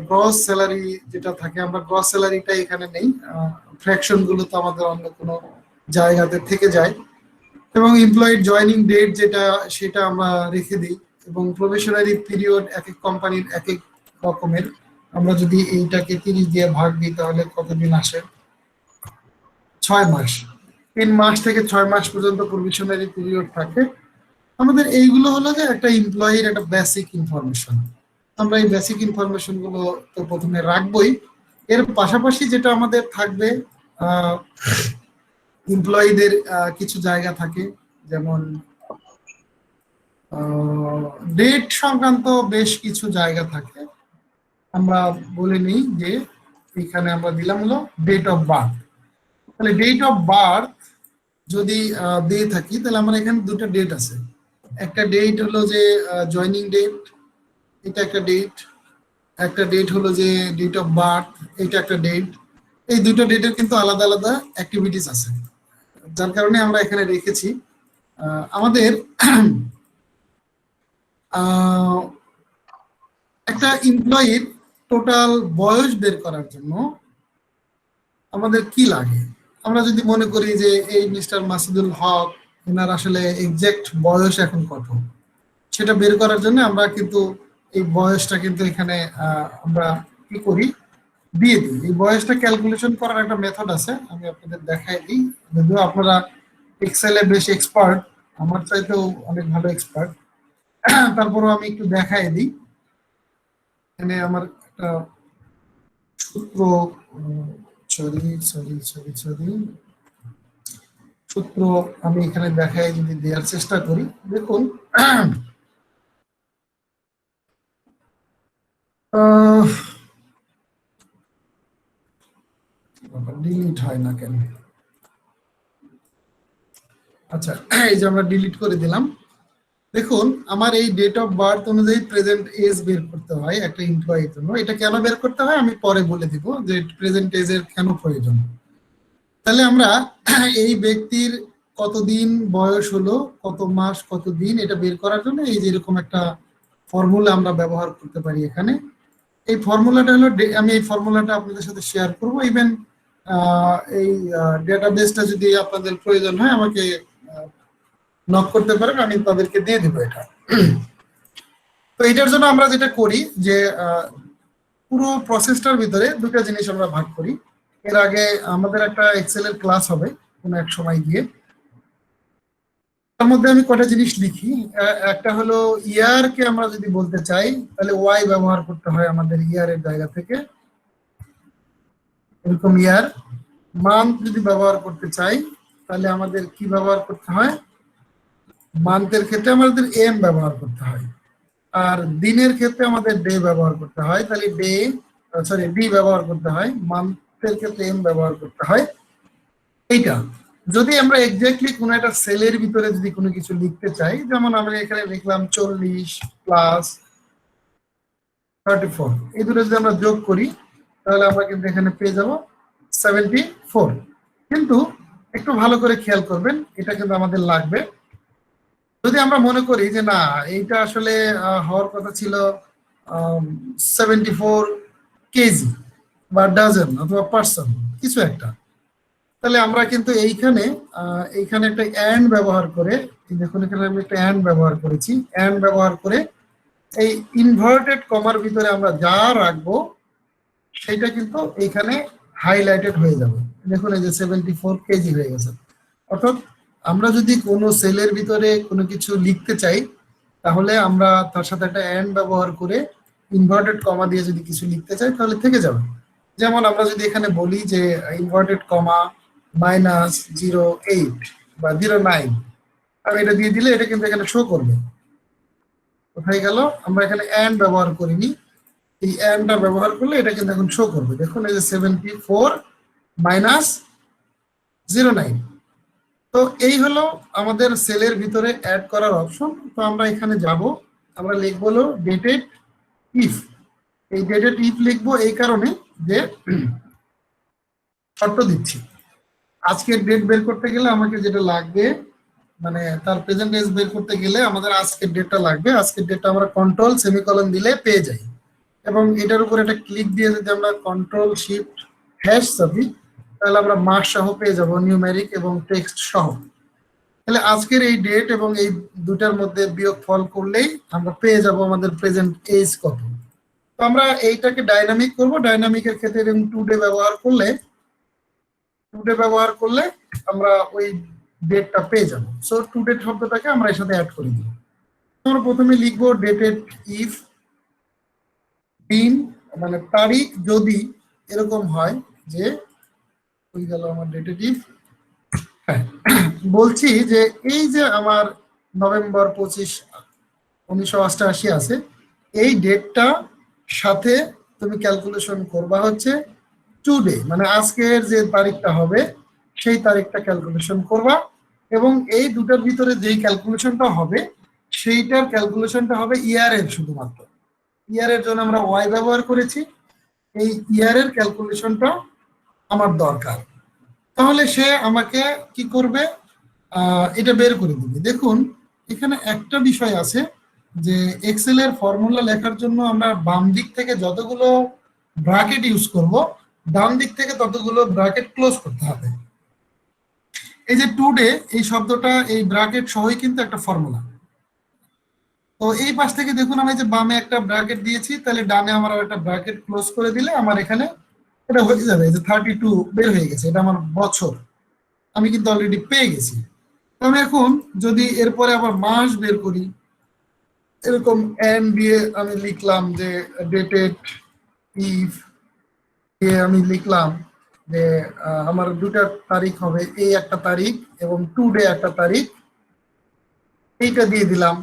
গ্রস স্যালারি যেটা থাকে, আমরা গ্রস স্যালারিটা এখানে নেই, ফ্র্যাকশন গুলো তো আমাদের অন্য কোনো জায়গাতে থেকে যায়। এবং এমপ্লয়ির জয়নিং ডেট যেটা, সেটা আমরা রেখে দিই। এবং প্রবেশনারি পিরিয়ড এক এক কোম্পানির এক এক রকমের, আমরা যদি এইটাকে 30 দিয়ে ভাগ দিই তাহলে কতদিন আসে? 6 মাস। 3 মাস থেকে 6 মাস পর্যন্ত প্রভিশনারি পিরিয়ড থাকে। আমাদের এইগুলো হলো যে একটা এমপ্লয়ির একটা বেসিক ইনফরমেশন। আমরা এই বেসিক ইনফরমেশন গুলো তো প্রথমে রাখবোই। এর পাশাপাশি যেটা আমাদের থাকবে, এমপ্লয়ীদের কিছু জায়গা থাকে, যেমন ডেট সংক্রান্ত বেশ কিছু জায়গা থাকে। আমরা বলে নিই যে এখানে আমরা দিলাম হলো ডেট অফ বার্থ। তাহলে ডেট অফ বার্থ যদি দিয়ে থাকি তাহলে আমার এখানে দুটো ডেট আছে। একটা ডেট হলো যে জয়নিং ডেট, এটা একটা ডেট। একটা ডেট হলো যে ডেট অফ বার্থ, এটা একটা ডেট। এই দুটো ডেটের কিন্তু আলাদা আলাদা অ্যাক্টিভিটিস আছে, যার কারণে আমরা এখানে রেখেছি। আমাদের একটা এমপ্লয়ির টোটাল বয়স বের করার জন্য আমাদের কি লাগে? আমরা যদি মনে করি যে এই মিস্টার মাসুদুল হক, এনার আসলে এক্সাক্ট বয়স এখন কত, সেটা বের করার জন্য আমরা কিন্তু এই বয়সটা কিন্তু এখানে আমরা কি করি, দিয়ে দিই। এই বয়সটা ক্যালকুলেশন করার একটা মেথড আছে, আমি আপনাদের দেখাই দিই। যদিও আপনারা এক্সেলে বেশ এক্সপার্ট, আমার চাইতেও অনেক ভালো এক্সপার্ট, তারপরেও আমি একটু দেখাই দিই। এখানে আমার একটা সূত্র, সূত্র আমি এখানে দেখাই যদি দেওয়ার চেষ্টা করি। দেখুন, ডিলিট হয় না কেন? আচ্ছা, এই যে আমরা ডিলিট করে দিলাম। দেখুন, আমার এই ডেট অফ বার্থ অনুযায়ী প্রেজেন্ট এজ বের করতে হয় একটা এমপ্লয়ির জন্য। এটা কেন বের করতে হয় আমি পরে বলে দিব যে প্রেজেন্ট এজের কেন প্রয়োজন। তাহলে আমরা এই ব্যক্তির কতদিন বয়স হলো, কত মাস কত দিন, এটা বের করার জন্য এই যে এরকম একটা ফর্মুলা আমরা ব্যবহার করতে পারি এখানে। এই ফর্মুলাটা হলো, আমি এই ফর্মুলাটা আপনাদের সাথে শেয়ার করব। ইভেন এই ডেটাবেসটা যদি আপনাদের প্রয়োজন হয় আমাকে নক করতে পারেন, আমি তাদেরকে দিয়ে দেবো এটা। তো এটার জন্য আমরা যেটা করি যে পুরো প্রসেসটার ভিতরে দুটো জিনিস আমরা ভাগ করি। এর আগে আমাদের একটা এক্সেলের ক্লাস হবে কোনো এক সময় গিয়ে, তার মধ্যে আমি কটা জিনিস লিখি। একটা হলো ইয়ারকে আমরা যদি বলতে চাই তাহলে ওয়াই ব্যবহার করতে হয় আমাদের ইয়ারের জায়গা থেকে, এরকম ইয়ার। মান্থ যদি ব্যবহার করতে চাই তাহলে আমাদের কি ব্যবহার করতে হয়? মান্থের ক্ষেত্রে আমাদের এম ব্যবহার করতে হয়। আর দিনের ক্ষেত্রে আমাদের ডে ব্যবহার করতে হয়, তাহলে ডি ব্যবহার করতে হয়। মান্থের ক্ষেত্রে এম ব্যবহার করতে হয়। এইটা যদি আমরা এক্স্যাক্টলি কোনো একটা সেলের ভিতরে যদি কোনো কিছু লিখতে চাই, যেমন আমরা এখানে লিখলাম 40 প্লাস 34, এই দুটো যদি আমরা যোগ করি তাহলে আমরা কিন্তু এখানে পেয়ে যাব 74। কিন্তু একটু ভালো করে খেয়াল করবেন, এটা কিন্তু আমাদের লাগবে। যদি আমরা মনে করি যে না, এইটা আসলে হওয়ার কথা ছিল 74 কেজি বা ডাজন অথবা পার্সন কিছু একটা, তাহলে আমরা কিন্তু এইখানে একটা অ্যান্ড ব্যবহার করে, দেখুন এখানে আমি একটা অ্যান্ড ব্যবহার করেছি। অ্যান্ড ব্যবহার করে এই ইনভার্টেড কমার ভিতরে আমরা যা রাখবো সেটা কিন্তু এইখানে হাইলাইটেড হয়ে যাবে। দেখুন এই যে 74 কেজি হয়ে গেছে। অর্থাৎ আমরা যদি কোনো সেলের ভিতরে কোনো কিছু লিখতে চাই তাহলে আমরা তার সাথে একটা অ্যান্ড ব্যবহার করে ইনভার্টেড কমা দিয়ে যদি কিছু লিখতে চাই তাহলে থেকে যাবে। যেমন আমরা যদি এখানে বলি যে ইনভার্টেড কমা -08 বা 09, আমি এটা দিয়ে দিলে এটা কিন্তু এখানে শো করবে। কোথায় গেল? আমরা এখানে অ্যান্ড ব্যবহার করিনি, এই অ্যান্ডটা ব্যবহার করলে এটা কিন্তু এখন শো করবে। দেখুন এই যে 74 -09। তো এই হলো আমাদের সেলের ভিতরে অ্যাড করার অপশন। তো আমরা এখানে যাব, আমরা লিখবো হলো ডেটেড ইফ। এই ডেটেড ইফ লিখবো এই কারণে যে শর্ত দিচ্ছি, আজকের ডেট বের করতে গেলে আমাকে যেটা লাগবে, মানে তার প্রেজেন্ট এজ বের করতে গেলে আমাদের আজকের ডেটটা লাগবে। আজকের ডেটটা আমরা কন্ট্রোল সেমিকোলন দিলে পেয়ে যাই, এবং এটার উপর একটা ক্লিক দিয়ে যদি আমরা কন্ট্রোল শিফট হ্যাশ চাপি তাহলে আমরা মাস সহ পেয়ে যাব, নিউমেরিক এবং টেক্সট সহ। তাহলে আজকের এই ডেট এবং এই দুটার মধ্যে বিয়োগ ফল করলেই আমরা পেয়ে যাব আমাদের প্রেজেন্ট এজ কত। তো আমরা এইটাকে ডাইনামিক করব, ডাইনামিকের ক্ষেত্রে এরকম টুডে ব্যবহার করলে আমরা ওই ডেটটা পেয়ে যাবো। সো টুডে শব্দটাকে আমরা এর সাথে অ্যাড করে দিই। আমরা প্রথমে লিখবো ডেটেড ইফ দিন মানে তারিখ যদি এরকম হয় যে ওই গেল আমার ডেটেড ইফ, হ্যাঁ বলছি যে এই যে আমার নভেম্বর 25, 1988 আছে, এই ডেটটা সাথে তুমি ক্যালকুলেশন করবা হচ্ছে টুডে মানে আজকের যে তারিখটা হবে সেই তারিখটা ক্যালকুলেশন করবা, এবং এই দুটার ভিতরে যেই ক্যালকুলেশনটা হবে সেইটার ক্যালকুলেশনটা হবে ইয়ারের, শুধুমাত্র ইয়ারের জন্য আমরা ওয়াই ব্যবহার করেছি, এই ইয়ারের ক্যালকুলেশনটা আমার দরকার। তাহলে সে আমাকে কি করবে, এটা বের করে দিবে। দেখুন এখানে একটা বিষয় আছে যে এক্সেল এর ফর্মুলা লেখার জন্য আমরা বাম দিক থেকে যতগুলো ব্র্যাকেট ইউজ করব, ডান দিক থেকে ততগুলো ব্র্যাকেট ক্লোজ করতে হবে। এই যে টুডে এই শব্দটা এই ব্র্যাকেট সহই কিন্তু একটা ফর্মুলা। তো এই পাশ থেকে দেখুন আমি যে বামে একটা ব্র্যাকেট দিয়েছি, তাহলে ডানে আমার একটা ব্র্যাকেট ক্লোজ করে দিলে আমার এখানে এটা হয়ে যাবে যে 32 বের হয়ে গেছে, এটা আমার বছর আমি কিন্তু অলরেডি পেয়ে গেছি। আমি এখন যদি এরপরে আবার মাস বের করি, এরকম এন দিয়ে আমি লিখলাম যে ডেটেড ইফ দিয়ে আমি লিখলাম যে আমার দুটা তারিখ হবে, এই একটা তারিখ এবং টুডে একটা তারিখ, এইটা দিয়ে দিলাম।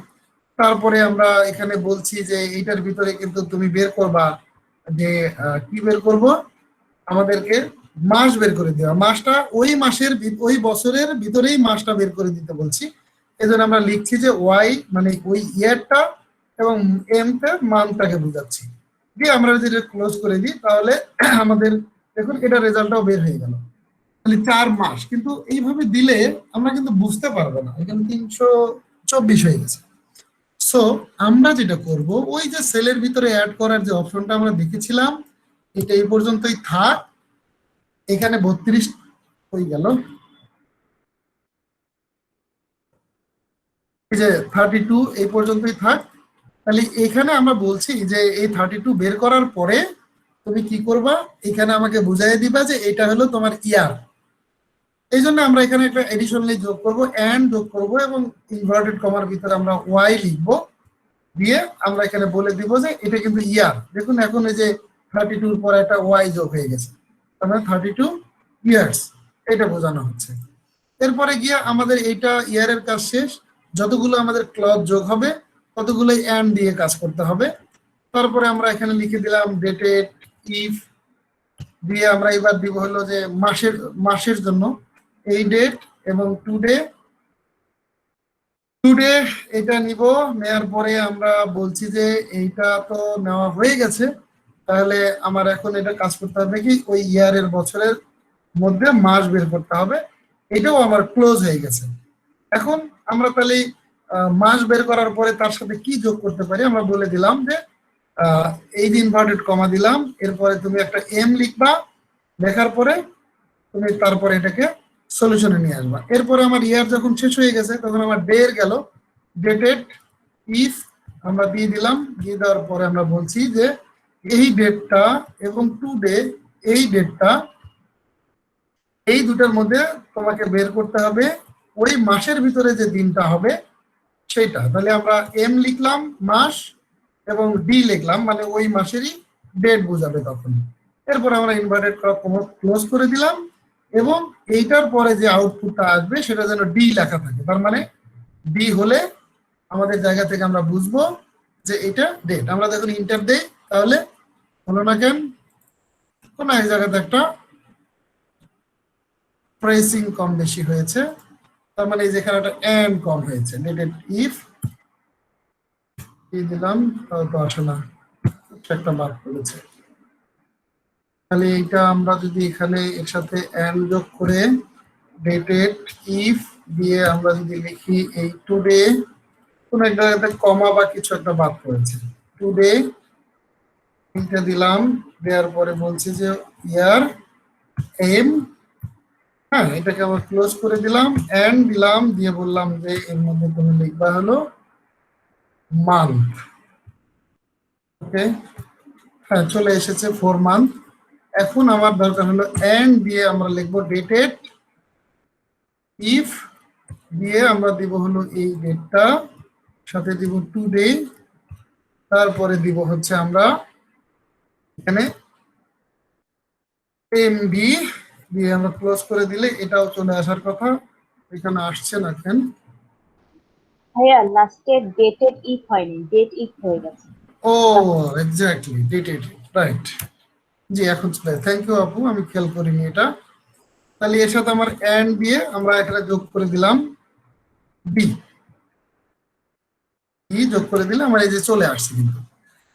তারপরে আমরা এখানে বলছি যে এইটার ভিতরে কিন্তু তুমি বের করবা যে কি বের করব, আমাদেরকে মাস বের করে দেওয়া, মাসটা ওই মাসের ওই বছরের ভিতরেই মাসটা বের করে দিতে বলছি। এজন্য আমরা লিখছি যে ওয়াই মানে ওই ইয়ারটা এবং এম তে মান্থটাকে বোঝাচ্ছি, দিয়ে আমরা যদি ক্লোজ করে দিই তাহলে আমাদের দেখুন এটা রেজাল্টটাও বের হয়ে গেল, তাহলে 4 মাস। কিন্তু এইভাবে দিলে আমরা কিন্তু বুঝতে পারবো না, এখানে 324 হয়ে গেছে। সো আমরা যেটা করব, ওই যে সেলের ভিতরে অ্যাড করার যে অপশনটা আমরা দেখেছিলাম এটা এই পর্যন্তই থাক, এখানে 32 হয়ে গেল, এই যে 32 এই পর্যন্তই থাক। তাহলে এখানে আমরা বলছি যে এই 32 বের করার পরে তুমি কি করবা, এখানে আমাকে বুঝাই দিবা যে এটা হলো তোমার ইয়ার। এই জন্য আমরা এখানে একটা এডিশনালি যোগ করব, এন্ড যোগ করব এবং ইনভার্টেড কমার ভিতরে আমরা ওয়াই লিখবো, দিয়ে আমরা এখানে বলে দিব যে এটা কিন্তু ইয়ার। দেখুন এখন এই যে 32 এর পরে একটা ওয়াই যোগ হয়ে গেছে, তাহলে 32 ইয়ার্স এটা বোঝানো হচ্ছে। এরপরে গিয়ে আমাদের এইটা ইয়ারের কাজ শেষ, যতগুলো আমাদের ক্লজ যোগ হবে ততগুলোই এন্ড দিয়ে কাজ করতে হবে। তারপরে আমরা এখানে লিখে দিলাম ডেটেড ইফ দিয়ে আমরা এবার দিব হলো যে মাসের জন্য এই ডেট এবং টুডে এটা নিব, নেয়ার পরে আমরা বলছি যে এইটা তো নেওয়া হয়ে গেছে, তাহলে আমার এখন এটা কাজ করতে হবে কি ওই ইয়ারের বছরের মধ্যে মাস বের করতে হবে, এটাও আমার ক্লোজ হয়ে গেছে। এখন আমরা তাহলে মাস বের করার পরে তার সাথে কি যোগ করতে পারি, আমরা বলে দিলাম যে এই যে ইনভার্টেড কমা দিলাম, এরপরে তুমি একটা এম লিখবা, লেখার পরে তুমি তারপরে এটাকে সলিউশনে নিয়ে আসবা। এরপরে আমার ইয়ার যখন শেষ হয়ে গেছে তখন আমার ডে এর গেল, ডেটেড ইফ আমরা দিয়ে দিলাম, দিয়ে দেওয়ার পরে আমরা বলছি যে এই ডেটটা এবং টুডে এই ডেটটা এই দুটার মধ্যে তোমাকে বের করতে হবে ওই মাসের ভিতরে যে দিনটা হবে সেটা। তাহলে আমরা এম লিখলাম মাস এবং ডি লিখলাম মানে ওই মাসেরই ডেট বোঝাবে তখন। এরপর আমরা ইনভার্টেড ক্লোজ করে দিলাম এবং এইটার পরে যে আউটপুটটা আসবে সেটা যেন ডি লেখা থাকে, তার মানে ডি হলে আমাদের জায়গা থেকে আমরা বুঝবো যে এটা ডেট। আমরা যখন ইন্টার দেই তাহলে হলো না কেন, কোন এক জায়গাতে একটা প্রেসিং কম বেশি হয়েছে, তার মানে যেখানে একটা এন্ড কম হয়েছে। ডেটেড ইফ দিয়ে দিলাম, তাও তো আসে না, একটা বাদ পড়েছে। তাহলে এইটা আমরা যদি এখানে এর সাথে এন্ড যোগ করে ডেটেড ইফ দিয়ে আমরা যদি লিখি এই টুডে, কোন এক জায়গাতে কমা বা কিছু একটা বাদ পড়েছে, টুডে এটা দিলাম, দেওয়ার পরে বলছি যে ইয়ার এম, হ্যাঁ এটাকে আমরা ক্লোজ করে দিলাম, এন্ড দিলাম, দিয়ে বললাম যে এর মধ্যে তুমি লিখবা হলো মান্থ। ওকে, হ্যাঁ চলে এসেছে 4 মান্থ। এখন আমার দরকার হলো এন্ড দিয়ে আমরা লিখবো ডেটেড, ইফ দিয়ে আমরা দিব হলো এই ডেটটা, সাথে দিব টুডে, তারপরে দিব হচ্ছে আমরা এখানে এমবি দিয়ে আমরা ক্লোজ করে দিলে এটাও চলে আসার কথা, এখানে আসছে না কেন? ভাইয়া লাস্টে ডেটেড ইফ হয়নি, ডেট ইফ হয়ে গেছে। ও এক্স্যাক্টলি, ডেটেড, রাইট। জি এখন চলে, থ্যাংক ইউ আপু, আমি খেয়াল করিনি এটা। তাহলে এর সাথে আমার এন্ড দিয়ে আমরা এখানে যোগ করে দিলাম বি, যোগ করে দিলে আমার এই যে চলে আসছে। কিন্তু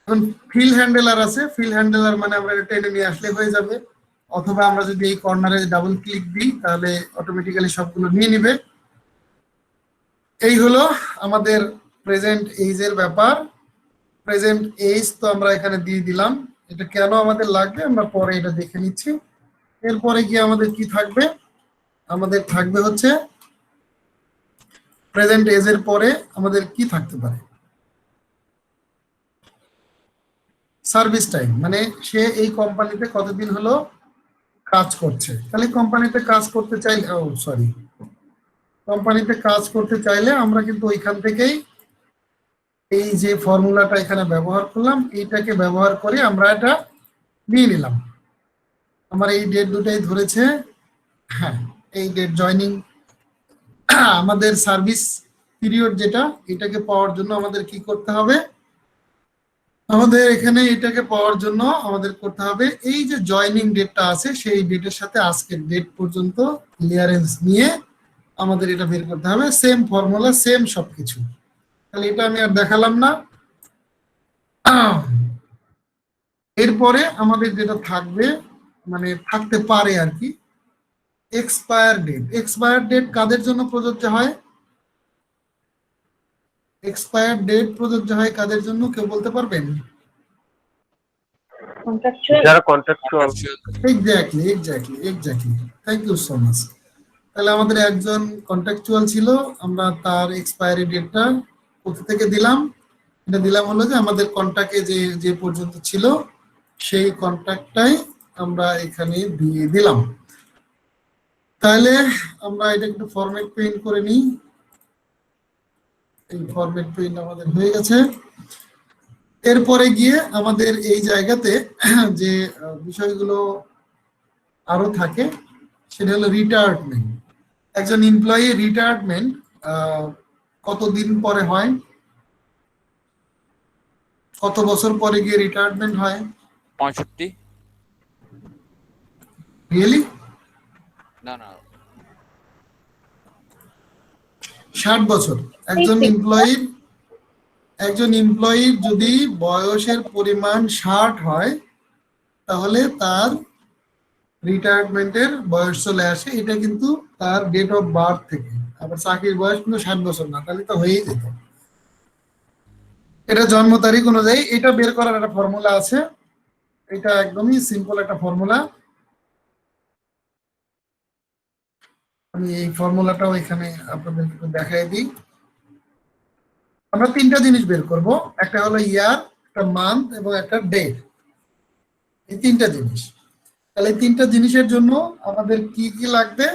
এখন ফিল হ্যান্ডেলার আছে, ফিল হ্যান্ডেলার মানে আমরা এটা টেনে নিয়ে আসলে হয়ে যাবে, অথবা আমরা যদি এই কর্নারে ডাবল ক্লিক দিই তাহলে অটোমেটিক্যালি সবগুলো নিয়ে নিবে। এই হলো আমাদের প্রেজেন্ট এইজের ব্যাপার। প্রেজেন্ট এইজ তো আমরা এখানে দিয়ে দিলাম, এটা কেন আমাদের লাগবে আমরা পরে এটা দেখে নিচ্ছি। এরপরে গিয়ে আমাদের কি থাকবে, আমাদের থাকবে হচ্ছে প্রেজেন্ট এজের পরে আমাদের কি থাকতে পারে, সার্ভিস টাইম, মানে সে এই কোম্পানিতে কতদিন হলো কাজ করছে। তাহলে কোম্পানিতে কাজ করতে চাইলে, ও সরি, কোম্পানিতে কাজ করতে চাইলে আমরা কিন্তু ওইখান থেকেই এই যে ফর্মুলাটা এখানে ব্যবহার করলাম, এইটাকে ব্যবহার করে আমরা এটা নিয়ে নিলাম। আমার এই ডেট দুটাই ধরেছে, হ্যাঁ এই ডেট জয়নিং। আমাদের সার্ভিস পিরিয়ড যেটা, এটাকে পাওয়ার জন্য আমাদের কি করতে হবে, আমাদের এখানে এটাকে পাওয়ার জন্য আমাদের করতে হবে এই যে জয়নিং ডেটটা আছে সেই ডেটের সাথে আজকের ডেট পর্যন্ত ক্লিয়ারেন্স নিয়ে আমাদের এটা বের করতে হবে। সেম ফর্মুলা, সেম সবকিছু। তাহলে এটা আমি আর দেখালাম না। এরপরে আমাদের যেটা থাকবে, মানে থাকতে পারে আর কি, এক্সপায়ার ডেট। এক্সপায়ার ডেট কাদের জন্য প্রযোজ্য হয়, এক্সপায়ার ডেট প্রযোজ্য হয় কাদের জন্য কেউ বলতে পারবেন? কন্ট্রাকচুয়াল, যারা contractual. Exactly exactly exactly, thank you so much. তাহলে আমাদের একজন কন্ট্রাকচুয়াল ছিল, আমরা তার এক্সপায়ারি ডেটটা কোথা থেকে দিলাম, এটা দিলাম হলো যে আমাদের কন্ট্রাক্টে যে যে পর্যন্ত ছিল সেই কন্ট্রাক্টটাই আমরা এখানে দিয়ে দিলাম। তাহলে আমরা এটা একটু ফরম্যাট প্রিন্ট করে নিই। এই ফরম্যাট প্রিন্ট আমাদের হয়ে গেছে। এরপরে গিয়ে আমাদের এই জায়গাতে যে বিষয়গুলো আরো থাকে সেটা হলো রিটায়ারমেন্ট। একজন এমপ্লয়ি রিটায়ারমেন্ট কতদিন পরে হয়, কত বছর পরে গিয়ে রিটায়ারমেন্ট হয়? 65। রিয়েলি? না না, 60 বছর। একজন এমপ্লয়ির যদি বয়সের পরিমাণ 60 হয় তাহলে তার রিটায়ারমেন্টের বয়স চলে আসে। এটা কিন্তু তার ডেট অফ বার্থ থেকে, আবার চাকরির বয়স কিন্তু 60 বছর না, তাহলে তো হয়েই যেত। এটা জন্ম তারিখ অনুযায়ী এটা বের করার একটা ফর্মুলা আছে, এটা একদমই সিম্পল একটা ফর্মুলা। আমি এই ফর্মুলাটাও এখানে আপনাদেরকে একটু দেখাই দিই। আমরা তিনটা জিনিস বের করব, একটা হলো ইয়ার, একটা মান্থ এবং একটা ডেট, এই তিনটা জিনিস। তাহলে এই তিনটা জিনিসের জন্য আমাদের কি কি লাগবে,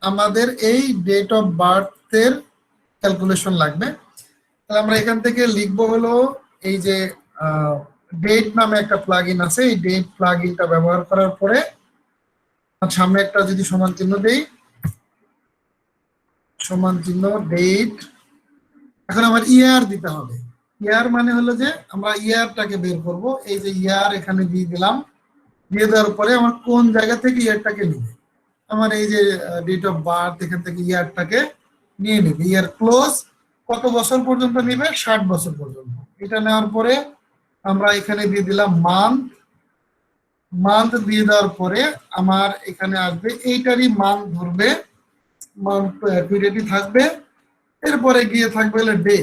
আমাদের এই ডেট অফ বার্থের ক্যালকুলেশন লাগবে। তাহলে আমরা এখান থেকে লিখবো হলো এই যে ডেট নামে একটা প্লাগইন আছে, এই ডেট প্লাগইনটা ব্যবহার করার পরে সামনে একটা যদি সমান চিহ্ন দেই, সমান চিহ্ন ডেট, এখন আমার ইয়ার দিতে হবে। ইয়ার মানে হলো যে আমরা ইয়ারটাকে বের করব, এই যে ইয়ার এখানে দিয়ে দিলাম, দিয়ে দেওয়ার পরে আমার কোন জায়গা থেকে ইয়ারটাকে নিবে, আমার এই যে ডেট অফ বার্থ এখান থেকে ইয়ারটাকে নিয়ে নেবে। ইয়ার ক্লোজ কত বছর পর্যন্ত নিবে, 60 বছর পর্যন্ত। এটা নেওয়ার পরে আমরা এখানে দিয়ে দিলাম মান্থ, মান্থ দিয়ে দেওয়ার পরে আমার এখানে আসবে এইটারই মান্থ ধরবে, মান্থ তো অ্যাকুরেটই থাকবে। এরপরে গিয়ে থাকবে হলো ডে,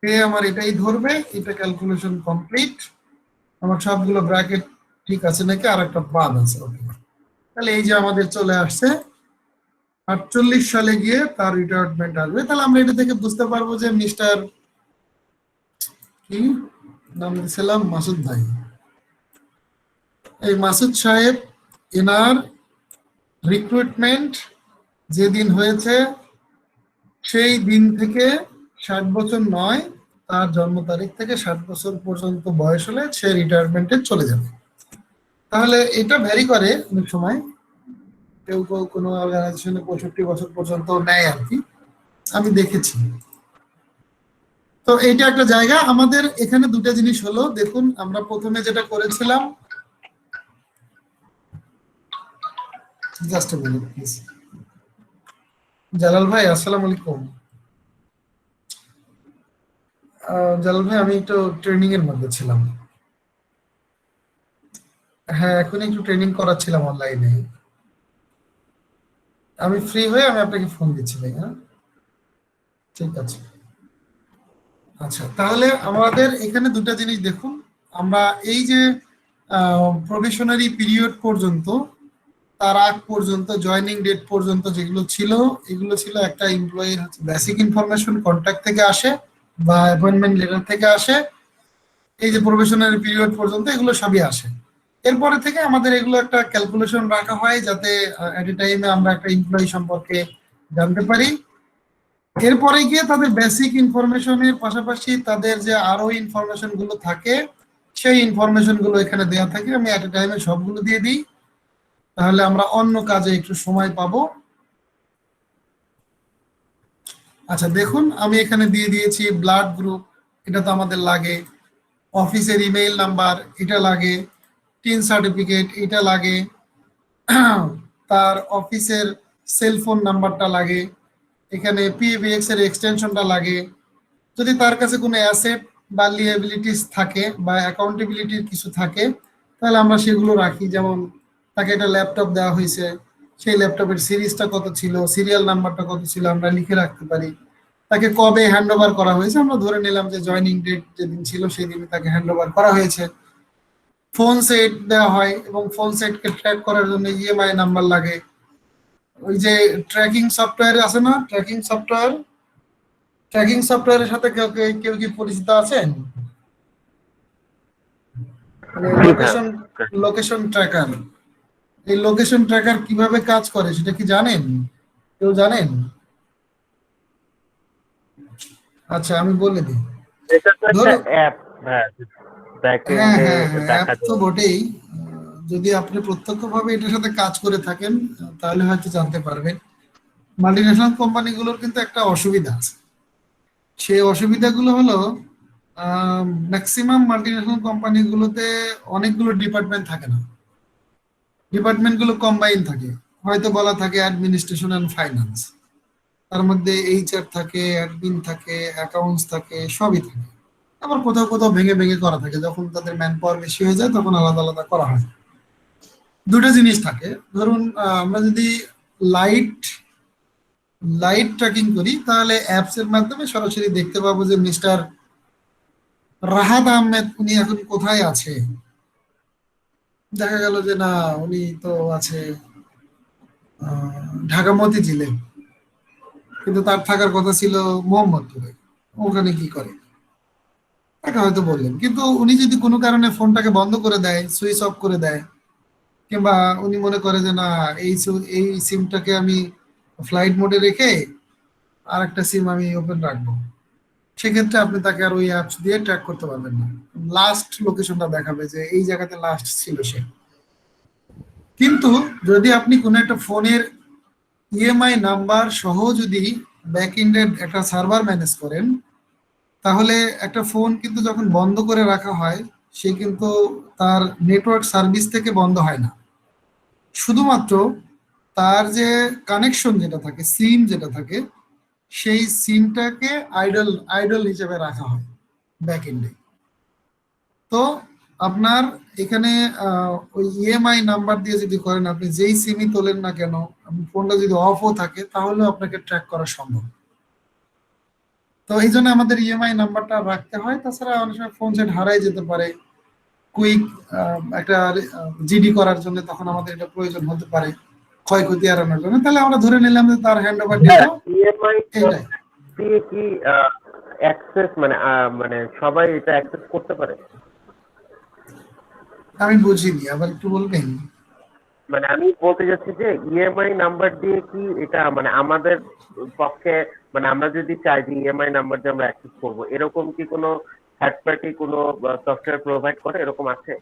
ডে আমার এটাই ধরবে। এটা ক্যালকুলেশন কমপ্লিট। আমার সবগুলো ব্র্যাকেট ঠিক আছে নাকি, আর একটা বাদ আছে, ওকে। তাহলে এই যে আমাদের চলে আসছে 48 সালে গিয়ে তার রিটায়ারমেন্ট আসবে। তাহলে আমরা এটা থেকে বুঝতে পারবো যে মিস্টার কি নাম দিয়েছিলাম, মাসুদ ভাই, এই মাসুদ সাহেব এনার রিক্রুটমেন্ট যেদিন হয়েছে সেই দিন থেকে 60 বছর নয়, তার জন্ম তারিখ থেকে 60 বছর পর্যন্ত বয়স হলে সে রিটায়ারমেন্টে চলে যাবে। তাহলে এটা ভ্যারি করে, অনেক সময় কেউ কেউ কোনো অর্গানাইজেশনে 65 বছর পর্যন্ত নেয় আর কি, আমি দেখেছি। তো এইটা একটা জায়গা। আমাদের এখানে দুটো জিনিস হলো, দেখুন আমরা প্রথমে যেটা করেছিলাম, জাস্ট মিনিট প্লিজ। জালাল ভাই আসসালামু আলাইকুম। জালাল ভাই আমি একটু ট্রেনিং এর মধ্যে ছিলাম। হ্যাঁ এখন একটু ট্রেনিং করাচ্ছিলাম অনলাইনে। আমি ফ্রি হয়ে আমি আপনাকে ফোন দিচ্ছি ভাই। হ্যাঁ ঠিক আছে। আচ্ছা তাহলে আমাদের এখানে দুটো জিনিস দেখুন, আমরা এই যে প্রবেশনারি পিরিয়ড পর্যন্ত, তার আগ পর্যন্ত, জয়নিং ডেট পর্যন্ত যেগুলো ছিল, এগুলো ছিল একটা এমপ্লয়ির বেসিক ইনফরমেশন কন্ট্রাক্ট থেকে আসে বা অ্যাপয়েন্টমেন্ট লেটার থেকে আসে। এই যে প্রবেশনারি পিরিয়ড পর্যন্ত এগুলো সবই আসে। এরপরে থেকে আমাদের এগুলো একটা ক্যালকুলেশন রাখা হয় যাতে এট এ টাইমে আমরা একটা এমপ্লয়ি সম্পর্কে জানতে পারি। এরপরে গিয়ে তাদের বেসিক ইনফরমেশনের পাশাপাশি তাদের যে আরো ইনফরমেশন গুলো থাকে, সেই ইনফরমেশন গুলো এখানে দেওয়া থাকে। আমি এট এ টাইমে সবগুলো দিয়ে দিই, তাহলে আমরা অন্য কাজে একটু সময় পাবো। আচ্ছা দেখুন আমি এখানে দিয়ে দিয়েছি ব্লাড গ্রুপ, এটা তো আমাদের লাগে। অফিসের ইমেইল নাম্বার এটা লাগে, টিন সার্টিফিকেট এটা লাগে, তার অফিসের সেলফোন নাম্বারটা লাগে, এখানে পিএবিএক্স এর এক্সটেনশনটা লাগে। যদি তার কাছে কোনো অ্যাসেট বা লিয়েবিলিটিস থাকে বা অ্যাকাউন্টেবিলিটির কিছু থাকে, তাহলে আমরা সেগুলো রাখি। যেমন তাকে একটা ল্যাপটপ দেওয়া হয়েছে, সেই ল্যাপটপের সিরিজটা কত ছিল, সিরিয়াল নাম্বারটা কত ছিল, আমরা লিখে রাখতে পারি। তাকে কবে হ্যান্ড ওভার করা হয়েছে, আমরা ধরে নিলাম যে জয়নিং ডেট যেদিন ছিল সেই দিনে তাকে হ্যান্ড ওভার করা হয়েছে। ফোন সেট দেওয়া হয় এবং ফোন সেটকে ট্র্যাক করার জন্য ইএমআই নাম্বার লাগে। ওই যে ট্র্যাকিং সফটওয়্যার আছে না, ট্র্যাকিং সফটওয়্যারের সাথে কেউ কি পরিচিত আছেন? লোকেশন ট্র্যাকার, এই লোকেশন ট্র্যাকার কিভাবে কাজ করে সেটা কি জানেন? কেউ জানেন? আচ্ছা আমি বলে দিই। এটা তো একটা অ্যাপ, হ্যাঁ অ্যাপ তো বটেই। যদি আপনি প্রত্যক্ষভাবে এটার সাথে কাজ করে থাকেন তাহলে হয়তো জানতে পারবেন। মাল্টিন্যাশনাল কোম্পানিগুলোর কিন্তু একটা অসুবিধা আছে। সেই অসুবিধাগুলো হলো ম্যাক্সিমাম মাল্টিন্যাশনাল কোম্পানিগুলোতে অনেকগুলো ডিপার্টমেন্ট থাকে না, ডিপার্টমেন্টগুলো কম্বাইন থাকে। হয়তো বলা থাকে অ্যাডমিনিস্ট্রেশন অ্যান্ড ফাইন্যান্স, তার মধ্যে এইচআর থাকে, অ্যাডমিন থাকে, অ্যাকাউন্টস থাকে, সবই থাকে। আবার কোথাও কোথাও ভেঙে ভেঙে করা থাকে, যখন তাদের ম্যান পাওয়ার বেশি হয়ে যায় তখন আলাদা আলাদা করা হয়। দুটো জিনিস থাকে। ধরুন আমরা যদি লাইট ট্র্যাকিং করি তাহলে অ্যাপস এর মাধ্যমে সরাসরি দেখতে পাবো যে মিস্টার রাহাত আহমেদ উনি এখন কোথায় আছে। দেখা গেল যে না, উনি তো আছে ঢাকা মতিঝিলে, কিন্তু তার থাকার কথা ছিল মোহাম্মদপুরে। ওখানে কি করে তাকে হয়তো বললেন, কিন্তু উনি যদি কোনো কারণে ফোনটাকে বন্ধ করে দেয়, সুইচ অফ করে দেয়, কিংবা উনি মনে করে যে না এই সিমটাকে আমি ফ্লাইট মোডে রেখে আর একটা সিম আমি ওপেন রাখবো, সেক্ষেত্রে আপনি তাকে আর ওই অ্যাপস দিয়ে ট্র্যাক করতে পারবেন না। লাস্ট লোকেশনটা দেখাবে যে এই জায়গাতে লাস্ট ছিল সে। কিন্তু যদি আপনি কোনো একটা ফোনের ইএমআই নাম্বার সহ যদি ব্যাক এন্ডের একটা সার্ভার ম্যানেজ করেন, তাহলে একটা ফোন কিন্তু যখন বন্ধ করে রাখা হয় সে কিন্তু তার নেটওয়ার্ক সার্ভিস থেকে বন্ধ হয় না, শুধুমাত্র তার যে কানেকশন যেটা থাকে, সিম যেটা থাকে, সেই সিমটাকে আইডল হিসেবে রাখা হয় ব্যাক এন্ডে। তো আপনার এখানে ওই ইএমআই নাম্বার দিয়ে যদি করেন, আপনি যেই সিমই তোলেন না কেন, ফোনটা যদি অফও থাকে তাহলেও আপনাকে ট্র্যাক করা সম্ভব। তো এই জন্য আমাদের ইএমআই নাম্বারটা রাখতে হয়। তাছাড়া অনেক সময় ফোন সেট হারাই যেতে পারে, কুইক একটা জিডি করার জন্য তখন আমাদের এটা প্রয়োজন হতে পারে, ক্ষয়ক্ষতি এড়ানোর জন্য। তাহলে আমরা ধরে নিলাম যে তার হ্যান্ড ওভার ডেটা ইএমআই এটাই। দিয়ে কি অ্যাক্সেস মানে সবাই এটা অ্যাক্সেস করতে পারে? আমি বুঝিনি, আবার একটু বলবেন? মানে আমি বলতে যাচ্ছি যে ইএমআই নাম্বার দিয়ে কি এটা মানে আমাদের পক্ষে, মানে আমরা যদি চাই যে ইএমআই নাম্বার দিয়ে আমরা অ্যাক্সেস করবো, এরকম কি কোনো থার্ড পার্টি কোনো সফটওয়্যার প্রোভাইড করে, এরকম আছে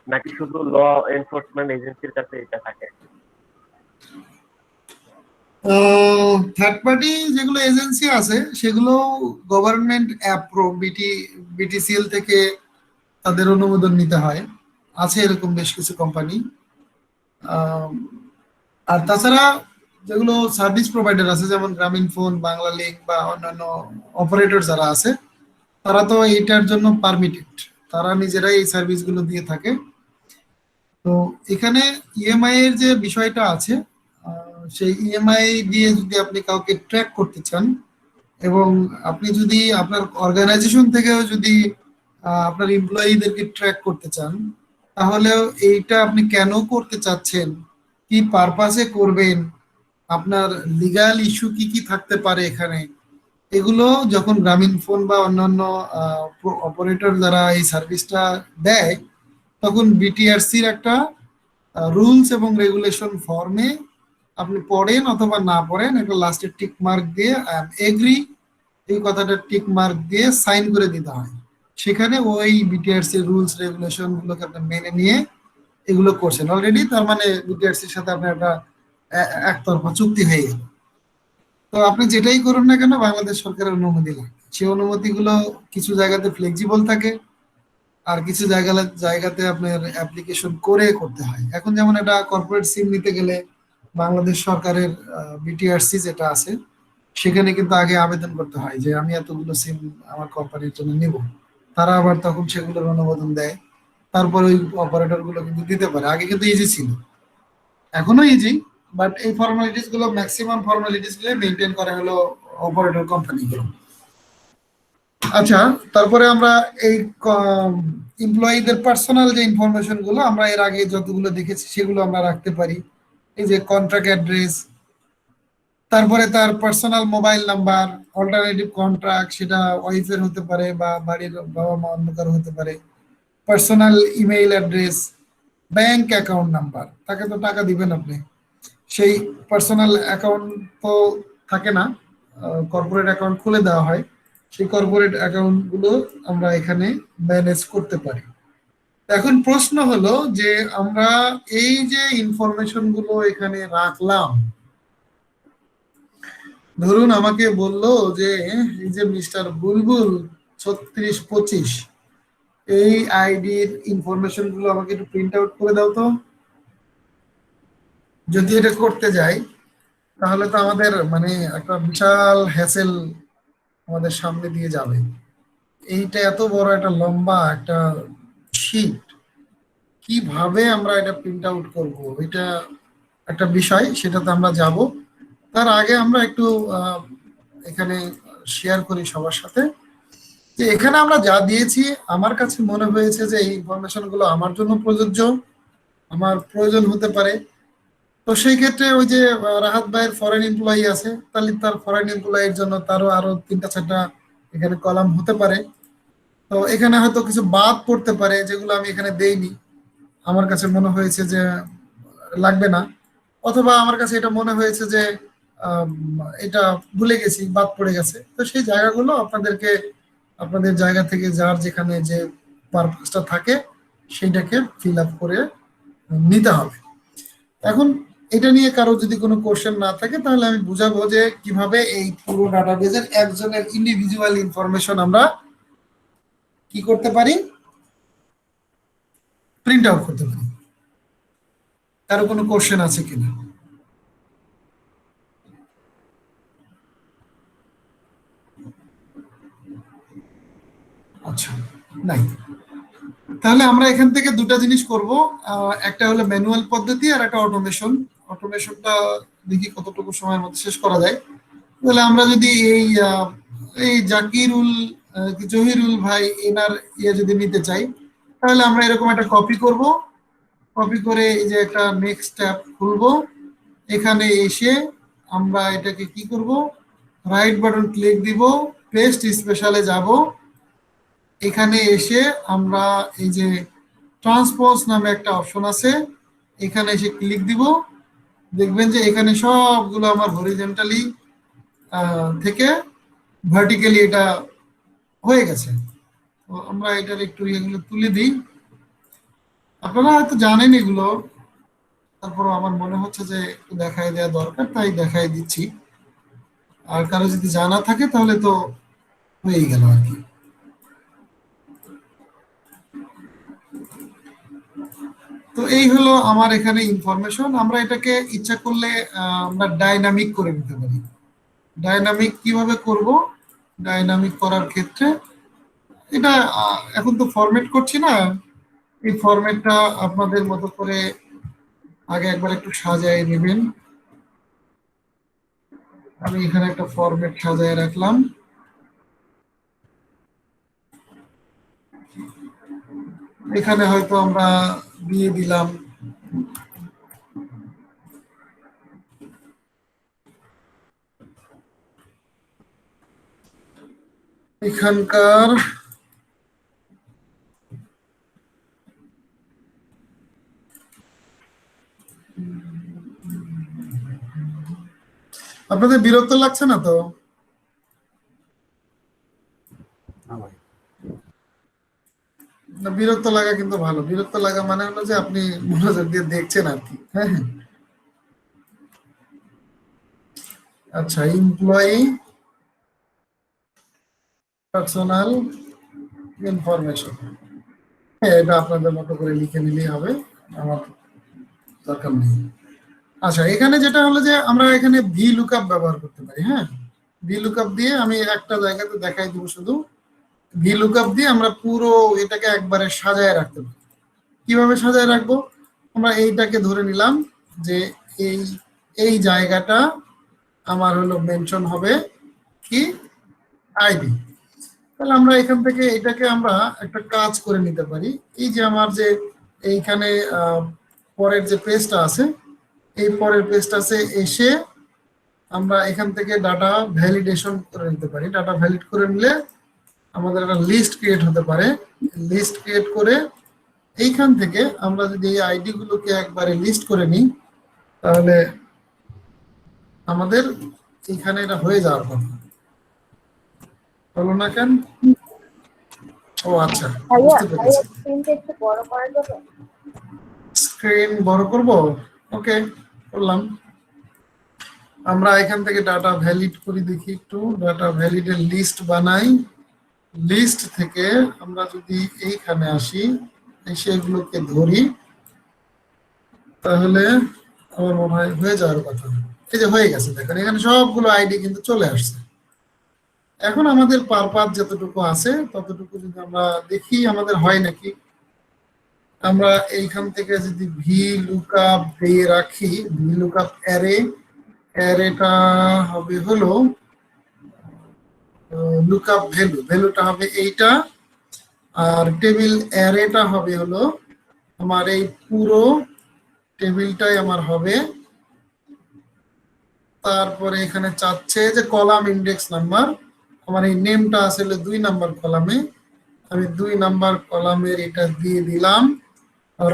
নাকি শুধু ল এনফোর্সমেন্ট এজেন্সির কাছে এটা থাকে? থার্ড পার্টি যেগুলো এজেন্সি আছে সেগুলো গভর্নমেন্ট অ্যাপ্রুভ, বিটিসিএল থেকে তাদের অনুমোদন নিতে হয়। আছে এরকম বেশ কিছু কোম্পানি। আর তাছাড়া যেগুলো সার্ভিস প্রোভাইডার আছে, যেমন গ্রামীণ ফোন, বাংলা লিংক বা অন্যান্য অপারেটর যারা আছে, তারা তো এইটার জন্য পারমিটেড, তারা নিজেরাই এই সার্ভিসগুলো দিয়ে থাকে। তো এখানে ইএমআই এর যে বিষয়টা আছে, সেই ইএমআই দিয়ে যদি আপনি কাউকে ট্র্যাক করতে চান, এবং আপনি যদি আপনার অর্গানাইজেশন থেকেও যদি আপনার এমপ্লয়ীদেরকে ট্র্যাক করতে চান, তাহলে এইটা আপনি কেন করতে চাচ্ছেন, কি পারপাসে করবেন, আপনার লিগ্যাল ইস্যু কি কি থাকতে পারে এখানে, এগুলো যখন গ্রামীণ ফোন বা অন্যান্য অপারেটর যারা এই সার্ভিসটা দেয়, তখন বিটিআরসির একটা রুলস এবং রেগুলেশন ফর্মে আপনি পড়েন অথবা না পড়েন, একটা লাস্টে টিক মার্ক দিয়ে এগ্রি, এই কথাটা টিক মার্ক দিয়ে সাইন করে দিতে হয়। সেখানে ওই বিটিআরসি রুলস রেগুলেশন গুলোকে আপনি মেনে নিয়ে এগুলো করছেন অলরেডি, তার মানে বিটিআরসির সাথে আপনার একটা একতরফা চুক্তি হয়ে গেল। তো আপনি যেটাই করুন না কেন, বাংলাদেশ সরকারের অনুমতি লাগে। সেই অনুমতিগুলো কিছু জায়গাতে ফ্লেক্সিবল থাকে, আর কিছু জায়গাতে আপনার অ্যাপ্লিকেশন করে করতে হয়। এখন যেমন একটা কর্পোরেট সিম নিতে গেলে বাংলাদেশ সরকারের বিটিআরসি যেটা আছে, সেখানে কিন্তু আগে আবেদন করতে হয় যে আমি এতগুলো সিম আমার কোম্পানির জন্য নিব। তারা আবার তখন সেগুলোর অনুমোদন দেয়, তারপর ওই অপারেটর গুলো কিন্তু দিতে পারে। আগে কিন্তু ইজি ছিল, এখনো ইজি, বাট এই ফর্মালিটিস গুলো, ম্যাক্সিমাম ফর্মালিটিস গুলো মেনটেন করা হলো অপারেটর কোম্পানিগুলো। আচ্ছা, তারপরে আমরা এই এমপ্লয়ীদের পার্সোনাল যে ইনফরমেশন গুলো আমরা এর আগে যতগুলো দেখেছি সেগুলো আমরা রাখতে পারি। এই যে কন্ট্রাক্ট অ্যাড্রেস, তারপরে তার personal mobile number, alternative contract, সেটা ওয়াইফের হতে পারে বা বাড়ির বাবা মা অন্য কারো হতে পারে, personal email address, bank account number, তাকে তো টাকা দিবেন আপনি, সেই পার্সোনাল অ্যাকাউন্ট তো থাকে না, কর্পোরেট অ্যাকাউন্ট খুলে দেওয়া হয়, সেই কর্পোরেট অ্যাকাউন্ট গুলো আমরা এখানে ম্যানেজ করতে পারি। এখন প্রশ্ন হলো যে আমরা এই যে ইনফরমেশন গুলো এখানে রাখলাম, ধরুন আমাকে বললো যে এই যে মিস্টার বুলবুল 3625, এই আইডির ইনফরমেশন গুলো আমাকে একটু প্রিন্ট আউট করে দাও তো। যদি এটা করতে যাই তাহলে তো আমাদের মানে একটা বিশাল হ্যাসেল আমাদের সামনে দিয়ে যাবে। এইটা এত বড় একটা লম্বা একটা শীট, কিভাবে আমরা এটা প্রিন্ট আউট করবো, এটা একটা বিষয়, সেটাতে আমরা যাব। তার আগে আমরা একটু এখানে শেয়ার করি সবার সাথে যে এখানে আমরা যা দিয়েছি, আমার কাছে মনে হয়েছে যে এই ইনফরমেশন গুলো আমার জন্য প্রযোজ্য, আমার প্রয়োজন হতে পারে। তো সেই ক্ষেত্রে ওই যে রাহাত ভাইয়ের ফরেন এমপ্লয়ি আছে, তাহলে তার ফরেন এমপ্লয়ির জন্য তারও আরো 3টা 4টা এখানে কলাম হতে পারে। তো এখানে হয়তো কিছু বাদ পড়তে পারে যেগুলো আমি এখানে দেইনি, আমার কাছে মনে হয়েছে যে লাগবে না, অথবা আমার কাছে এটা মনে হয়েছে যে এটা ভুলে গেছি, বাদ পড়ে গেছে। তো সেই জায়গাগুলো আপনাদেরকে আপনাদের জায়গা থেকে যার যেখানে যে পারপাসটা থাকে সেইটাকে ফিল আপ করে নিতে হবে। এখন এটা নিয়ে কারো যদি কোনো কোশ্চেন না থাকে তাহলে আমি বুঝাবো যে কিভাবে এই পুরো ডাটাবেজের একজনের ইন্ডিভিজুয়াল ইনফরমেশন আমরা কি করতে পারি, প্রিন্ট আউট করতে পারি। কারো কোনো কোশ্চেন আছে কিনা? আচ্ছা, নাই। তাহলে আমরা এখান থেকে দুটা জিনিস করব, একটা হলো ম্যানুয়াল পদ্ধতি আর একটা অটোমেশন। অটোমেশনটা দেখি কতটুকু সময়ের মধ্যে শেষ করা যায়। তাহলে আমরা যদি এই জাকিরুল জহিরুল ভাই এনার যদি নিতে চাই, তাহলে আমরা এরকম একটা কপি করব, কপি করে এই যে একটা নেক্সট ট্যাব খুলবো, এখানে এসে আমরা এটাকে কি করব, রাইট বাটন ক্লিক দিব, পেস্ট স্পেশালে যাব, এখানে এসে আমরা এই যে ট্রান্সপোজ নামে একটা অপশন আছে, এখানে এসে ক্লিক দিব, দেখবেন যে এখানে সবগুলো আমার হরিজন্টালি থেকে ভার্টিক্যালি এটা হয়ে গেছে। তো আমরা এটার একটু এগুলো তুলে দিই। আপনারা হয়তো জানেন এগুলো, তারপর আমার মনে হচ্ছে যে একটু দেখাই দেওয়া দরকার, তাই দেখাই দিচ্ছি। আর কারো যদি জানা থাকে তাহলে তো হয়েই গেল আর কি। তো এই হলো আমার এখানে ইনফরমেশন। আমরা এটাকে ইচ্ছা করলে আমরা ডাইনামিক করে নিতে পারি। ডাইনামিক কিভাবে করব? ডাইনামিক করার ক্ষেত্রে এটা এখন তো ফরম্যাট করছি না, এই ফরম্যাটটা আপনাদের মতো করে আগে একবার একটু সাজায় নেবেন। আমি এখানে একটা ফরম্যাট সাজায় রাখলাম। এখানে হয়তো আমরা দিয়ে দিলাম এখানকার আপনাদের বিরক্ত লাগছে না তো? না, বিরক্ত লাগা কিন্তু ভালো। বিরক্ত লাগা মানে হলো যে আপনি মনোযোগ দিয়ে দেখছেন আর কি। হ্যাঁ হ্যাঁ, আচ্ছা। এমপ্লয়ি পার্সোনাল ইনফরমেশন, এটা আপনাদের মতো করে লিখে নিলেই হবে, আমার দরকার নেই। আচ্ছা, এখানে যেটা হলো যে আমরা এখানে ভি লুকআপ ব্যবহার করতে পারি। হ্যাঁ, ভি লুকআপ দিয়ে আমি একটা জায়গাতে দেখাই দেবো শুধু। ভি লুকআপ দিয়ে আমরা পুরো এটাকে একবারে সাজায় রাখতে পারি। কিভাবে সাজায় রাখবো? আমরা এইটাকে ধরে নিলাম যে এই এই জায়গাটা আমার হলো মেনশন হবে কি আইডি। তাহলে আমরা এখান থেকে এটাকে আমরা একটা কাজ করে নিতে পারি। এই যে আমার যে এইখানে পরের যে পেজটা আছে, এই পরের পেজটা আছে, এসে আমরা এখান থেকে ডাটা ভ্যালিডেশন করে নিতে পারি। ডাটা ভ্যালিড করে নিলে আমাদের একটা লিস্ট ক্রিয়েট হতে পারে। লিস্ট ক্রিয়েট করে এইখান থেকে আমরা যদি এই আইডি গুলোকে একবারে লিস্ট করে নিই, তাহলে আমাদের এখানে এটা হয়ে যাওয়ার কথা। হলো না কেন? ও আচ্ছা, বুঝতে পেরেছি। স্ক্রিনটা একটু বড় করা যাবে? স্ক্রিন বড় করব? ওকে, করলাম। আমরা এখান থেকে ডাটা ভ্যালিড করি, দেখি একটু। ডাটা ভ্যালিডের লিস্ট বানাই। লিস্ট থেকে আমরা যদি এইখানে আসি, এসে এগুলোকে ধরি, তাহলে আমার মনে হয় হয়ে যাওয়ার কথা। এই যে হয়ে গেছে, দেখেন এখানে সবগুলো আইডি কিন্তু চলে আসছে। এখন আমাদের পারপাস যতটুকু আছে ততটুকু যদি আমরা দেখি আমাদের হয় নাকি। আমরা এইখান থেকে যদি ভি লুকআপ দিয়ে রাখি, ভি লুকআপ অ্যারে, অ্যারেটা হবে হলো লুকআপ ভ্যালু, ভ্যালুটা হবে এইটা, আর টেবিল অ্যারেটা হবে হলো আমার এই পুরো টেবিলটাই আমার হবে। তারপরে এখানে চাচ্ছে যে কলাম ইন্ডেক্স নাম্বার, আমার এই নেমটা আসলে 2 নাম্বার কলামে, আমি 2 নাম্বার কলামের এটা দিয়ে দিলাম।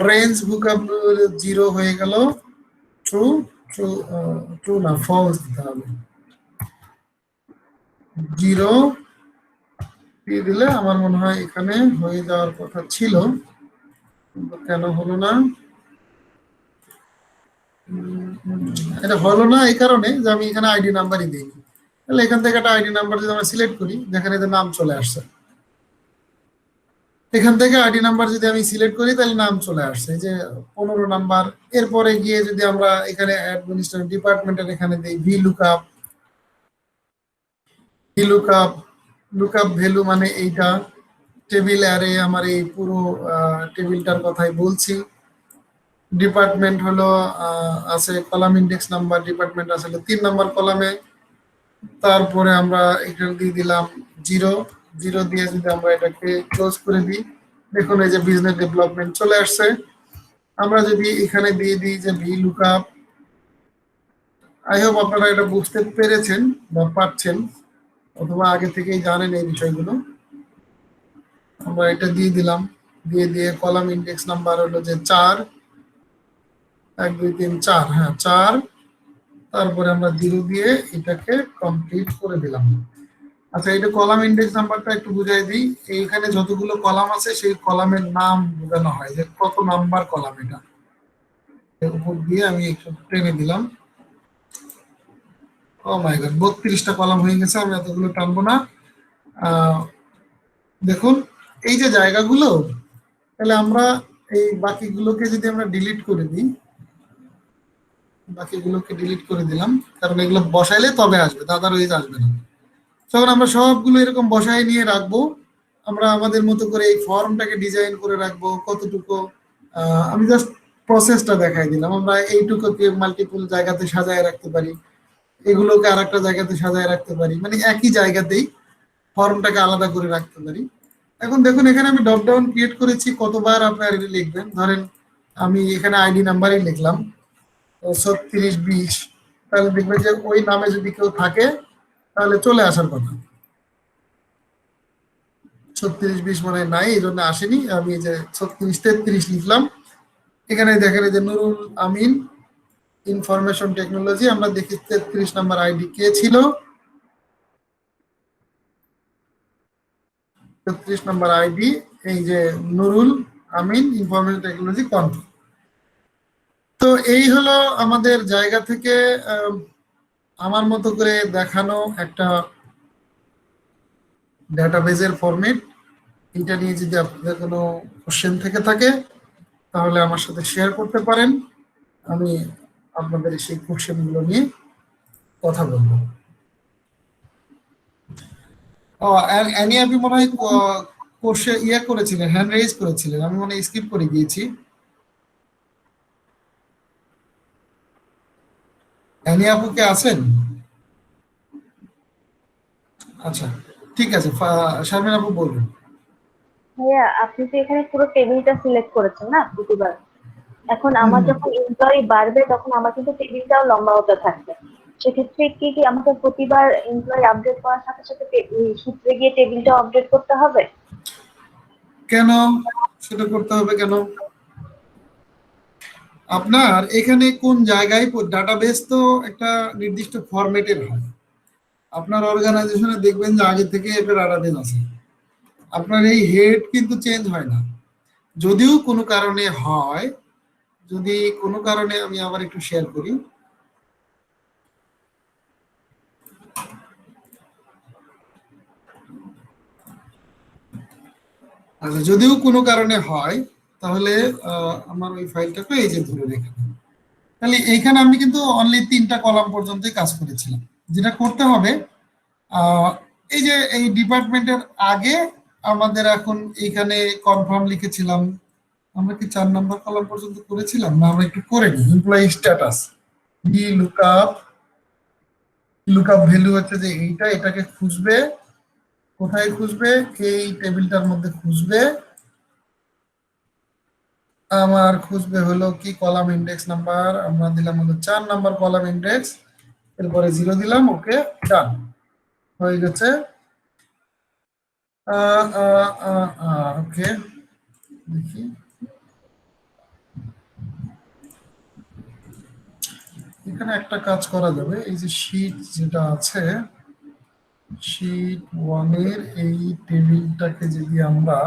রেঞ্জ লুকআপ 0 হয়ে গেল, ট্রু ট্রু ট্রু না ফলস দিতে হবে। 0 দিয়ে দিলে আমার মনে হয় এখানে হয়ে যাওয়ার কথা ছিল, কিন্তু কেন হলো না? এটা হলো না এই কারণে যে আমি এখানে আইডি নাম্বারই দিইনি। তাহলে এখান থেকে একটা আইডি নাম্বার যদি আমরা সিলেক্ট করি, দেখেন এদের নাম চলে আসছে। এখান থেকে আইডি নাম্বার যদি আমি সিলেক্ট করি তাহলে নাম চলে আসছে, যে 15 নাম্বার। এরপরে গিয়ে যদি আমরা এখানে অ্যাডমিনিস্ট্রেটিভ ডিপার্টমেন্টের এখানে দিই V lookup, V lookup, lookup value মানে এইটা, টেবিল অ্যারে আমার এই পুরো টেবিলটার কথাই বলছি। ডিপার্টমেন্ট হলো আছে কলাম ইন্ডেক্স নাম্বার, ডিপার্টমেন্ট আসলে 3 নাম্বার কলামে। তারপরে আমরা এখানে দিয়ে দিলাম 0, 0 দিয়ে যদি আমরা এটাকে ক্লোজ করে দিই, দেখুন এই যে বিজনেস ডেভেলপমেন্ট চলে আসছে। আমরা যদি এখানে দিয়ে দিই যে ভি লুকআপ, আই হোপ আপনারা এটা বুঝতে পেরেছেন বা পারছেন, অথবা আগে থেকেই জানেন এই বিষয়গুলো। আমরা এটা দিয়ে দিলাম দিয়ে দিয়ে কলাম ইন্ডেক্স নাম্বার হলো যে 4, 1 2 3 4, হ্যাঁ 4, তারপরে আমরা 0 দিয়ে এটাকে কমপ্লিট করে দিলাম। আচ্ছা, এটা কলাম ইন্ডেক্স নাম্বারটা একটু বুঝাই দিই। এইখানে যতগুলো কলাম আছে সেই কলামের নাম বোঝানো হয় যে কত নাম্বার কলাম। এটা এর উপর দিয়ে আমি একটু টেনে দিলাম। ও মাই গড, 32টা কলাম হয়ে গেছে, আমি এতগুলো টানবো না। দেখুন এই যে জায়গাগুলো, তাহলে আমরা এই বাকিগুলোকে যদি আমরা ডিলিট করে দিই, বাকিগুলোকে ডিলিট করে দিলাম, কারণ এগুলো বসাইলে তবে আসবে, আদারওয়াইজ আসবে না। তখন আমরা সবগুলো এরকম বসাই নিয়ে রাখবো। আমরা আমাদের মতো করে এই ফর্মটাকে ডিজাইন করে রাখবো কতটুকু। আমি জাস্ট প্রসেসটা দেখাই দিলাম। আমরা এইটুকুকে মাল্টিপল জায়গাতে সাজায় রাখতে পারি, এগুলোকে আর একটা জায়গাতে সাজায় রাখতে পারি, মানে একই জায়গাতেই ফর্মটাকে আলাদা করে রাখতে পারি। এখন দেখুন এখানে আমি ড্রপ ডাউন ক্রিয়েট করেছি, কতবার আপনার আইডি লিখবেন। ধরেন আমি এখানে আইডি নাম্বারই লিখলাম 3620, তাহলে দেখবেন যে ওই নামে যদি কেউ থাকে তাহলে চলে আসার কথা। 3620 মনে হয় নাই, এই জন্য আসেনি। আমি যে 3633 লিখলাম, এখানে দেখেন যে নুরুল আমিন ইনফরমেশন টেকনোলজি, আমরা দেখি 33 নাম্বার আইডি কে ছিল, 33 নাম্বার আইডি এই যে Nurul Amin information technology control. তো এই হলো আমাদের জায়গা থেকে আমার মতো করে দেখানো একটা ডাটাবেজের ফরম্যাট। এটা নিয়ে যদি আপনাদের কোনো কোশ্চেন থেকে থাকে তাহলে আমার সাথে শেয়ার করতে পারেন, আমি আপনাদের সেই কোশ্চেনগুলো নিয়ে কথা বলবো। অ্যানি আপনি মনে হয় কোশ্চেন করেছিলেন, হ্যান্ড রেজ করেছিলেন, আমি মনে হয় স্কিপ করে গিয়েছি। অ্যানি আপু কে আছেন? আচ্ছা ঠিক আছে, শারমিন আপু বলবেন। ভাইয়া আপনি তো এখানে পুরো টেবিলটা সিলেক্ট করেছেন না প্রতিবার। এখন আমার যখন এমপ্লয়ি বাড়বে তখন আমার কিন্তু টেবিলটাও লম্বা হতে থাকবে। সেক্ষেত্রে কি কি আমাকে প্রতিবার এমপ্লয়ি আপডেট করার সাথে সাথে সূত্রে গিয়ে টেবিলটা আপডেট করতে হবে? কেন সেটা করতে হবে কেন? আপনার এখানে কোন জায়গায় ডাটাবেস তো একটা নির্দিষ্ট ফরম্যাটের হয়। আপনার অর্গানাইজেশনে দেখবেন যে আগে থেকে একটা ডাটাবেস আছে, আপনার এই হেড কিন্তু চেঞ্জ হয় না। যদিও কোনো কারণে হয়, যদি কোনো কারণে আমি আবার একটু শেয়ার করি। আচ্ছা, যদিও কোনো কারণে হয় তাহলে আমার ওই ফাইলটাকে এই যে ধরে রেখে দিন। তাহলে এইখানে আমি কিন্তু অনলি 3টা কলাম পর্যন্তই কাজ করেছিলাম। যেটা করতে হবে, এই যে এই ডিপার্টমেন্টের আগে আমাদের এখন এইখানে কনফার্ম লিখেছিলাম, আমরা কি 4 নাম্বার কলাম পর্যন্ত করেছিলাম না? আমরা একটু করে নিই। Employee status D lookup value হচ্ছে যে এইটা, এটাকে খুঁজবে, কোথায় খুঁজবে? এই টেবিলটার মধ্যে খুঁজবে। আমার খুঁজবে হলো কি কলাম ইন্ডেক্স নাম্বার, আমরা দিলাম হলো 4 নাম্বার কলাম ইন্ডেক্স, এরপরে 0 দিলাম, ওকে ডান হয়ে গেছে। ওকে দেখি এখানে একটা কাজ করা যাবে। এই যে শীট যেটা আছে, শীট 1 এর এই টেবিলটাকে যদি আমরা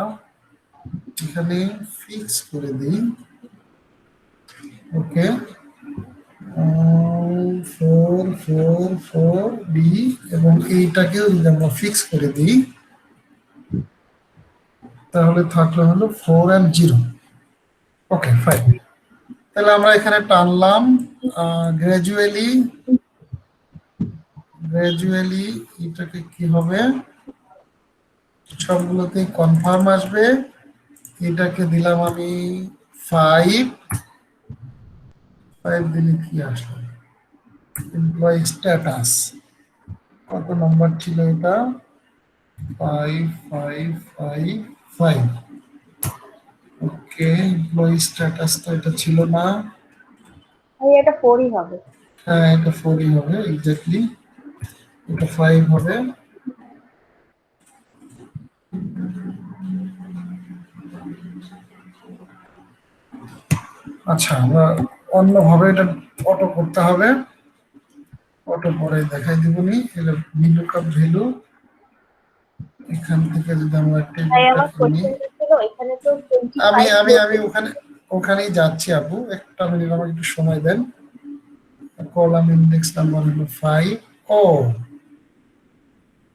এখানে ফিক্স করে দিই, ওকে 444 ডি, এবং এইটাকেও যদি আমরা ফিক্স করে দিই তাহলে থাকলো হলো 4 and 0। Okay fine. তাহলে আমরা এখানে টানলাম গ্র্যাজুয়ালি এটাকে কি হবে, সবগুলোতে কনফার্ম আসবে। এটাকে দিলাম আমি 5 দিলে কি আসলো, এমপ্লয়ি স্ট্যাটাস কত নাম্বার ছিল এটা, 5555। ওকে এমপ্লয়ি স্ট্যাটাসটা এটা ছিল না, এটা 4ই হবে। হ্যাঁ এটা 4ই হবে, এক্স্যাক্টলি এটা 5 হবে। আচ্ছা, আমরা অন্যভাবে এটা অটো করতে হবে। অটো পরে দেখাই দিবনি। এটা VLOOKUP ভ্যালু, এখান থেকে যদি আমরা ভাই টেবিলটা আমার নিই, কোশ্চেন ছিল এখানে তো আমি 25 আমি রো আমি ওখানেই যাচ্ছি আপু, একটা মিনিট আমাকে একটু সময় দেন। কলাম ইন্ডেক্স নাম্বার হলো 5। ও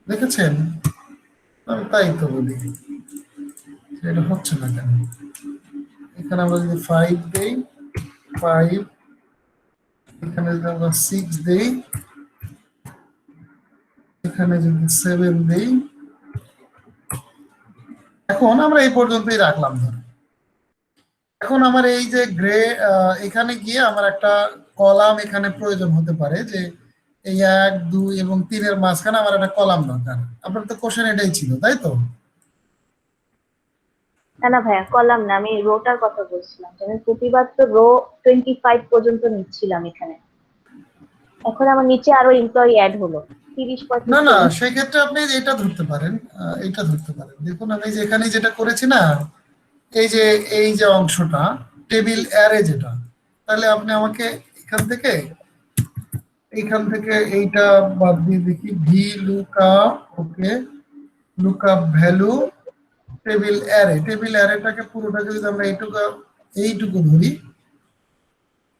দেখেছেন, আমি তাই তো বলি এটা হচ্ছে না কেন। এখানে আমরা যদি 5 দেই, 5, এখানে যদি আমরা 6 দেই, এখানে যদি 7 দেই, এখন আমরা এই পর্যন্তই রাখলাম ধরো। এখন আমার এই যে গ্রে, এখানে গিয়ে আমার একটা কলাম এখানে প্রয়োজন হতে পারে, যে এই 1, 2 এবং 3 এর মাঝখানে আমার একটা কলাম দরকার। আপনার তো কোশ্চেন এটাই ছিল, তাই তো? না না ভাইয়া, কলাম না, আমি রোটার কথা বলছিলাম। যে আমি প্রতিবার তো রো 25 পর্যন্ত নিচ্ছিলাম এখানে, এখন আমার নিচে আরো এমপ্লয়ি অ্যাড হলো 30, না 35, না, 40। সেক্ষেত্রে আপনি এটা ধরতে পারেন, এটা ধরতে পারেন। দেখুন আমি যে এখানে যেটা করেছি না, এই যে অংশটা টেবিল অ্যারে যেটা, তাহলে আপনি আমাকে এখান থেকে এইটা বাদ দিয়ে দেখি, VLOOKUP, ওকে, লুকআপ ভ্যালু টেবিল অ্যারেটাকে পুরোটাকে যদি আমরা এইটুকু ধরি,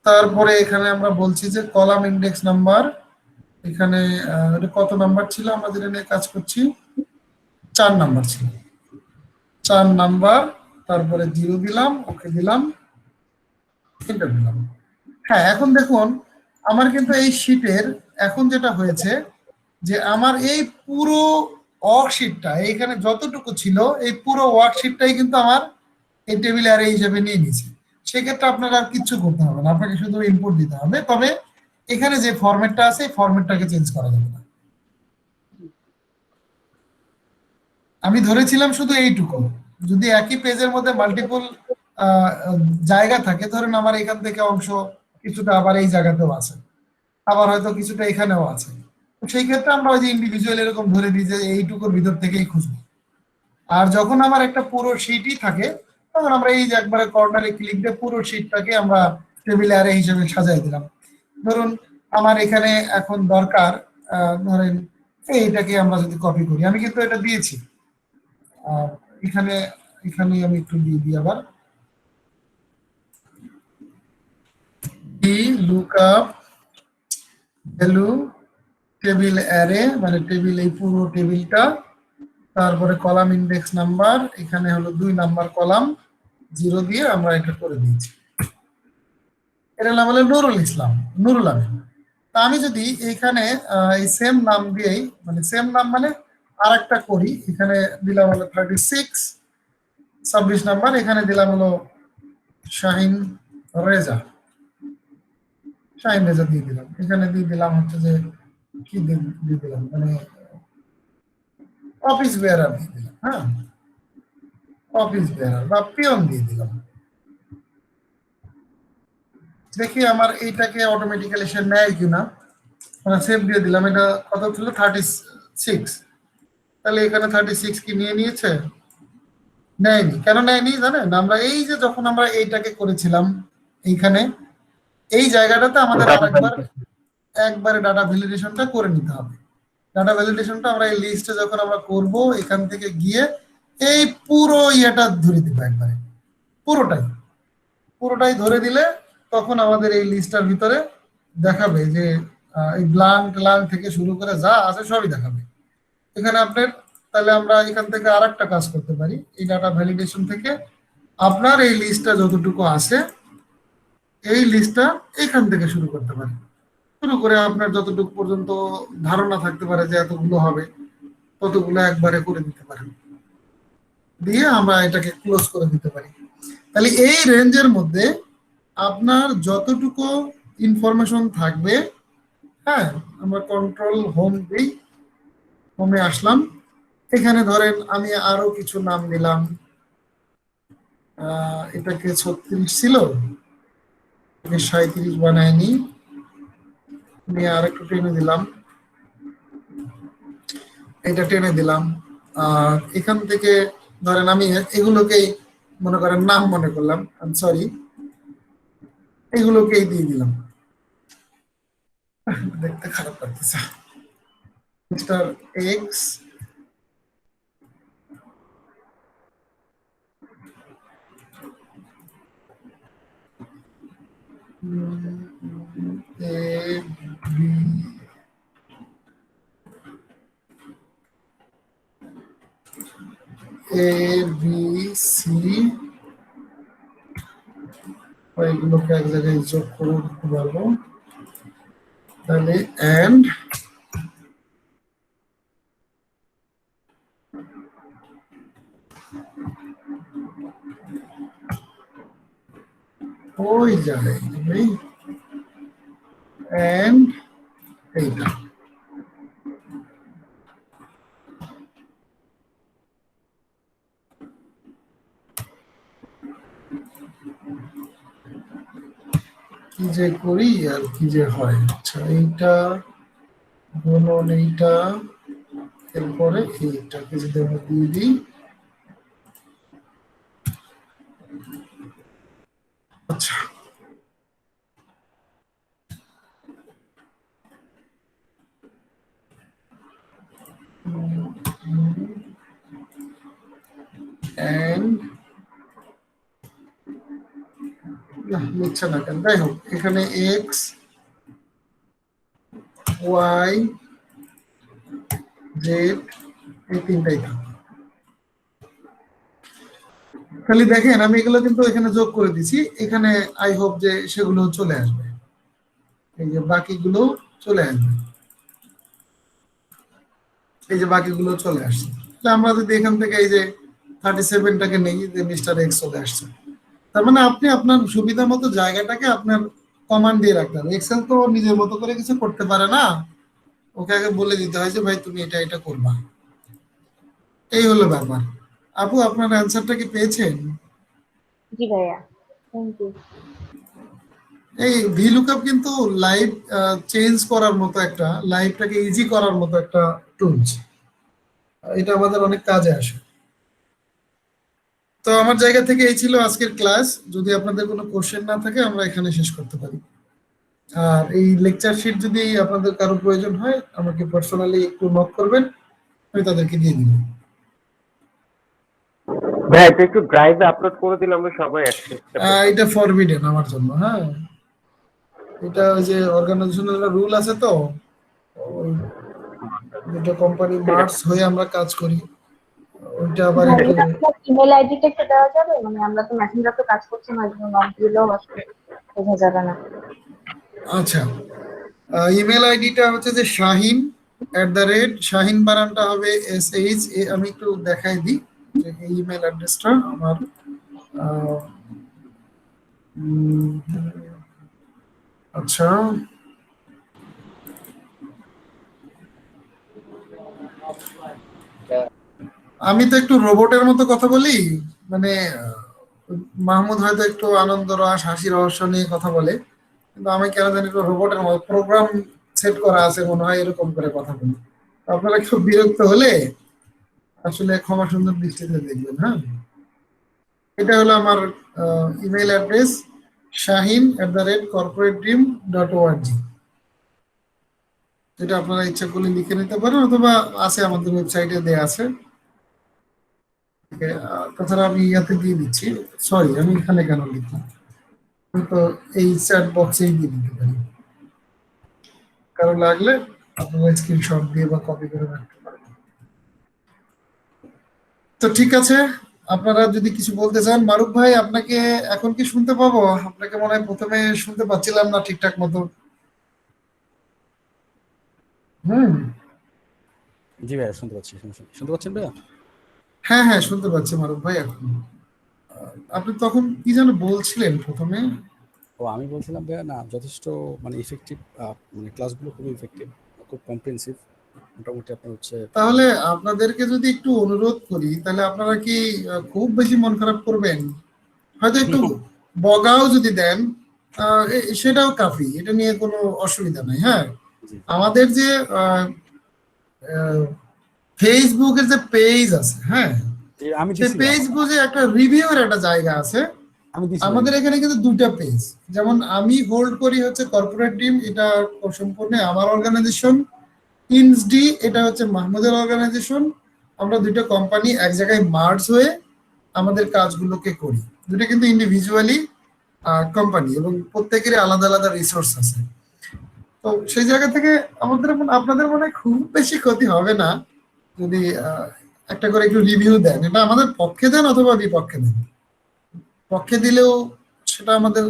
তারপরে এখানে আমরা বলছি যে কলাম ইন্ডেক্স নাম্বার, এখানে এটা কত নাম্বার ছিল আমরা যেটা নিয়ে কাজ করছি, 4 নাম্বার ছিল, 4 নাম্বার, তারপরে 0 দিলাম, ওকে দিলাম, এন্টার দিলাম। হ্যাঁ, এখন দেখুন আমার কিন্তু এই শীটের এখন যেটা হয়েছে, যে আমার এই পুরো ওয়ার্কশিটটা এখানে যতটুকু ছিল, এই পুরো ওয়ার্কশিটটাই কিন্তু আমার এই টেবিল অ্যারে হিসেবে নিয়ে নিয়েছে। সেক্ষেত্রে আপনার আর কিচ্ছু করতে হবে না, আপনাকে শুধু ইনপুট দিতে হবে। তবে এখানে যে ফরম্যাটটা আছে এই ফরম্যাটটাকে চেঞ্জ করা যাবে না। আমি ধরেছিলাম শুধু এইটুকু, যদি একই পেজের মধ্যে মাল্টিপল জায়গা থাকে, ধরেন আমার এখান থেকে অংশ কিছুটা আবার এই জায়গাতেও আছে, আবার হয়তো কিছুটা এখানেও আছে, সেই ক্ষেত্রে আমরা ওই যে ইন্ডিভিজুয়াল এরকম ধরে দিই যে এইটুকুর ভিতর থেকেই খুঁজবো। আর যখন আমার একটা পুরো শিটই থাকে, তখন আমরা এই যে একবারে কর্নারে ক্লিক দিয়ে পুরো শিটটাকে আমরা টেবিল অ্যারে হিসেবে সাজাই দিলাম। ধরুন আমার এখানে এখন দরকার, ধরেন এইটাকে আমরা যদি কপি করি, আমি কিন্তু এটা দিয়েছি এখানে, আমি একটু দিয়ে দিই আবার, VLOOKUP ভ্যালু টেবিল অ্যারে, মানে টেবিল এই পুরো টেবিলটা, তারপরে কলাম ইন্ডেক্স নাম্বার, এখানে হলো 2 নাম্বার কলাম, 0 দিয়ে আমরা এটা করে দিয়েছি। এর নাম হলো নুরুল আমিন। তা আমি যদি এখানে এই সেম নাম দিয়েই, মানে সেম নাম মানে আর একটা করি, এখানে দিলাম হলো 36, 26 নাম্বার, এখানে দিলাম হলো শাহিন রেজা দিয়ে দিলাম, এখানে দিয়ে দিলাম হচ্ছে যে কি দিয়ে দিলাম, মানে অফিস বেয়ারার দিয়ে দিলাম, হ্যাঁ, অফিস বেয়ারার বা পিয়ন দিয়ে দিলাম। দেখি আমার এইটাকে অটোমেটিক্যালি সে নেয় কিনা, মানে সেভ দিয়ে দিলাম। এটা কত ছিল, 36, তাহলে এখানে 36 কি নিয়ে নিয়েছে? নেয়নি। কেন নেয়নি জানেন? আমরা এই যে যখন আমরা এইটাকে করেছিলাম, এইখানে এই জায়গাটাতে আমাদের একবারে ডাটা ভ্যালিডেশনটা করে নিতে হবে। ডাটা ভ্যালিডেশনটা আমরা এই লিস্টে যখন আমরা করব, এখান থেকে গিয়ে এই পুরো ইয়েটা ধরে দিব, একবারে পুরোটাই ধরে দিলে তখন আমাদের এই লিস্টটার ভিতরে দেখাবে যে এই ব্লাঙ্ক থেকে শুরু করে যা আছে সবই দেখাবে এখানে আপনার। তাহলে আমরা এখান থেকে আরেকটা কাজ করতে পারি, এই ডাটা ভ্যালিডেশন থেকে আপনার এই লিস্টটা যতটুকু আছে, এই লিস্টটা এখান থেকে শুরু করতে পারি, শুরু করে আপনার যতটুকু পর্যন্ত ধারণা থাকতে পারে যে এতগুলো হবে, ততগুলো একবারে করে দিতে পারেন, দিয়ে আমরা এটাকে ক্লোজ করে দিতে পারি। তাহলে এই রেঞ্জের মধ্যে আপনার যতটুকু ইনফরমেশন থাকবে, হ্যাঁ, আমরা কন্ট্রোল হোম দিই, হোমে আসলাম, এখানে ধরেন আমি আরো কিছু নাম দিলাম, এটাকে 36 ছিল, 37 বানায়নি, নিয়ে আর একটু টেনে দিলাম, এটা টেনে দিলাম। আর এখান থেকে ধরেন আমি এগুলোকেই মনে করেন নাম মনে করলাম, সরি, এইগুলোকেই দিয়ে দিলাম। দেখতে খারাপ লাগতেছে। Mister x A B C এগুলোকে এক জায়গায় যোগ করে দিতে পারবো, তাহলে এন্ড ওই জায়গায় এন্ড এইটা। কি যে করি আর কি যে হয়। আচ্ছা এইটা গুণন এইটা, এরপরে এইটাকে যদি আমরা দিয়ে দিই, আচ্ছা এন্ড না মিথ্যা না কেন, যাই হোক এখানে এক্স ওয়াই জেড এই তিনটাই থাকবে। খালি দেখেন আমি এগুলো কিন্তু এখানে যোগ করে দিছি, এখানে আই হোপ যে সেগুলো চলে আসবে, এই যে বাকিগুলো চলে আসবে, এই যে বাকিগুলো চলে আসছে। তাহলে আমরা যদি এখান থেকে এই যে 37টাকে নেই, যে মিস্টার এক্স চলে আসছে, তার মানে আপনি আপনার সুবিধা মতো জায়গাটাকে আপনার কমান্ড দিয়ে রাখতে হবে। এক্সেল তো নিজের মতো করে কিছু করতে পারে না, ওকে আগে বলে দিতে হয় যে ভাই তুমি এটা এটা করবা। এই হলো ব্যাপার। আপু আপনার অ্যান্সারটা কি পেয়েছেন? জি ভাইয়া, থ্যাংক ইউ। এই ভিলুকআপ কিন্তু লাইভ চেঞ্জ করার মতো একটা, লাইভটাকে ইজি করার মতো একটা টুলস, এটা আমাদের অনেক কাজে আসে। তো আমার জায়গা থেকে এই ছিল আজকের ক্লাস। যদি আপনাদের কোনো কোশ্চেন না থাকে আমরা এখানে শেষ করতে পারি। আর এই লেকচার শিট যদি আপনাদের কারো প্রয়োজন হয় আমাকে পার্সোনালি একটু নক করবেন, আমি তাদেরকে দিয়ে দিব। ভাই এটা একটু ড্রাইভে আপলোড করে দিলে আমরা সবাই অ্যাক্সেস করতে পারি। এটা ফরবিডেন আমার জন্য, হ্যাঁ এটা ওই যে অর্গানাইজেশনাল রুল আছে, তো ওই দুটো কোম্পানি মার্জ হয়ে আমরা কাজ করি, ওইটা আবার একটু। ইমেল আইডিটা একটু দেওয়া যাবে? মানে আমরা তো মেসেঞ্জার তো কাজ করছি না, নক দিলেও আসলে বোঝা যাবে না। আচ্ছা ইমেল আইডিটা হচ্ছে যে শাহিন @ শাহিন, বানানটা হবে SH। আমি একটু দেখাই দিই যে এই ইমেল অ্যাড্রেসটা আমার আচ্ছা আমি তো একটু রোবটের মতো কথা বলি, মানে মাহমুদ হয়তো একটু আনন্দ রস হাসি রহস্য নিয়ে কথা বলে, কিন্তু আমি কেন জানি একটু রোবটের মতো প্রোগ্রাম সেট করা আছে মনে হয় এরকম করে কথা বলি। আপনারা খুব বিরক্ত হলে আসলে ক্ষমা সুন্দর দৃষ্টিতে দেখবেন। হ্যাঁ এটা হলো আমার ইমেল অ্যাড্রেস shahin@corporatedream.org, যেটা আপনারা ইচ্ছা করলে লিখে নিতে পারেন, অথবা আছে আমাদের ওয়েবসাইটে দেয়া আছে। তাছাড়া আমি ইয়াতে দিয়ে দিচ্ছি, সরি আমি এখানে কেন লিখলাম, তো এই চ্যাট বক্সেই দিয়ে দিতে পারি, কারো লাগলে আপনারা স্ক্রিনশট দিয়ে বা কপি করে রাখতে পারেন। তো ঠিক আছে, আপনারা যদি কিছু বলতে চান। মারুফ ভাই আপনাকে এখন কি শুনতে পাবো? আপনাকে মনে হয় প্রথমে শুনতে পাচ্ছিলাম না ঠিকঠাক মতো। জি ভাইয়া শুনতে পাচ্ছি, শুনতে পাচ্ছেন ভাইয়া? হ্যাঁ হ্যাঁ শুনতে পাচ্ছি মারুফ ভাই এখন। আপনি তখন কি যেন বলছিলেন প্রথমে? ও আমি বলছিলাম ভাইয়া না যথেষ্ট মানে ইফেক্টিভ, মানে ক্লাসগুলো খুবই ইফেক্টিভ, খুব কম্প্রিহেনসিভ মোটামুটি। আপনার হচ্ছে তাহলে আপনাদেরকে যদি একটু অনুরোধ করি, তাহলে আপনারা কি খুব বেশি মন খারাপ করবেন? হয়তো একটু বগাও যদি দেন সেটাও কাফি, এটা নিয়ে কোনো অসুবিধা নাই। হ্যাঁ আমাদের যে ফেসবুকের যে পেজ আছে, হ্যাঁ আমি সেই পেজ বুঝে একটা রিভিউর একটা জায়গা আছে, আমি দিছি ভাই। আমাদের এখানে কিন্তু দুটা পেজ, যেমন আমি হোল্ড করি হচ্ছে কর্পোরেট টিম, এটা সম্পূর্ণ আমার অর্গানাইজেশন। ইনসডি এটা হচ্ছে মাহমুদের অর্গানাইজেশন। আমরা দুটো কোম্পানি এক জায়গায় মার্জ হয়ে আমাদের কাজগুলোকে করি। দুটো কিন্তু ইন্ডিভিজুয়ালি কোম্পানি এবং প্রত্যেকেরই আলাদা আলাদা রিসোর্স আছে। তো সেই জায়গা থেকে আপনাদের মনে হয় খুব বেশি ক্ষতি হবে না যদি একটা করে একটু রিভিউ দেন। এটা আমাদের পক্ষে দেন অথবা বিপক্ষে দেন। পক্ষে দিলেও সেটা আমাদের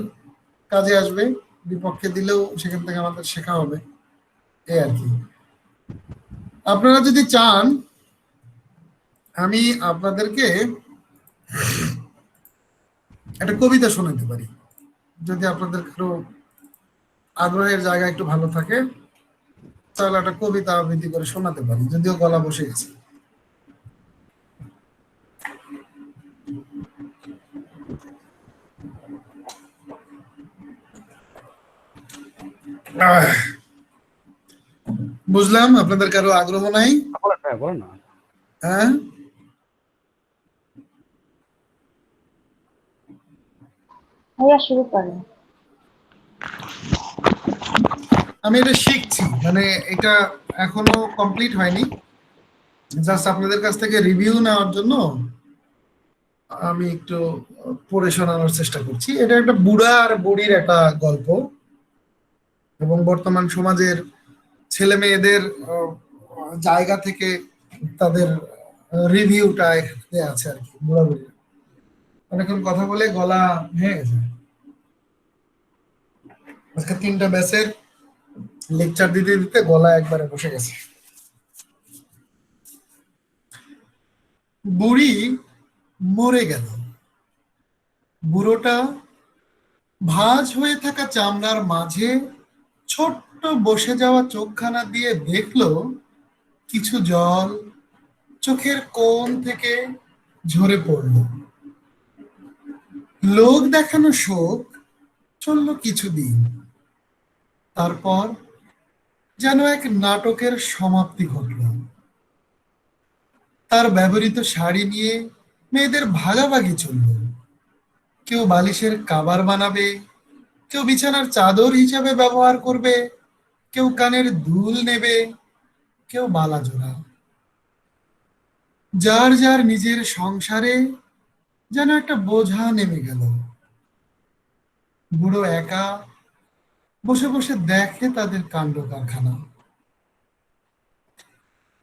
কাজে আসবে, বিপক্ষে দিলেও সেখান থেকে আমাদের শেখা হবে, এই আর কি। আপনারা যদি চান আমি আপনাদেরকে একটা কবিতা শোনাতে পারি, যদি আপনাদের কারো আগ্রহের জায়গা একটু ভালো থাকে তাহলে একটা কবিতা আবৃত্তি করে শোনাতে পারি, যদিও গলা বসে গেছে। বুঝলাম আপনাদের কারো আগ্রহ নাই। হ্যাঁ বলো না। হ্যাঁ, ভাইয়া শুরু করেন। আমি এটা শিখছি, মানে এটা এখনো কমপ্লিট হয়নি, জাস্ট আপনাদের কাছ থেকে রিভিউ নেওয়ার জন্য আমি একটু পড়ে শোনানোর চেষ্টা করছি। এটা একটা বুড়া আর বুড়ির একটা গল্প এবং বর্তমান সমাজের ছেলে মেয়েদের জায়গা থেকে তাদের রিভিউটা এখানে আছে আর কি। বুড়া বুড়ি অনেকক্ষণ কথা বলে গলা ভেঙে গেছে। আজকে 3টা ব্যাচের লেকচার দিতে দিতে গলা একবারে বসে গেছে। বুড়ি মরে গেল। বুড়োটা ভাঁজ হয়ে থাকা চামড়ার মাঝে ছোট্ট বসে যাওয়া চোখখানা দিয়ে দেখলো কিছু জল চোখের কোণ থেকে ঝরে পড়ল। লোক দেখানো শোক চলল কিছুদিন, তারপর যেন এক নাটকের সমাপ্তি ঘটল। তার ব্যবহৃত শাড়ি নিয়ে মেয়েদের ভাগাভাগি চলল। কেউ বালিশের কাবার বানাবে, কেউ বিছানার চাদর হিসেবে ব্যবহার করবে, কেউ কানের দুল নেবে, কেউ বালা জোড়া। যার যার নিজের সংসারে যেন একটা বোঝা নেমে গেল। বুড়ো একা বসে বসে দেখে তাদের কাণ্ড কারখানা।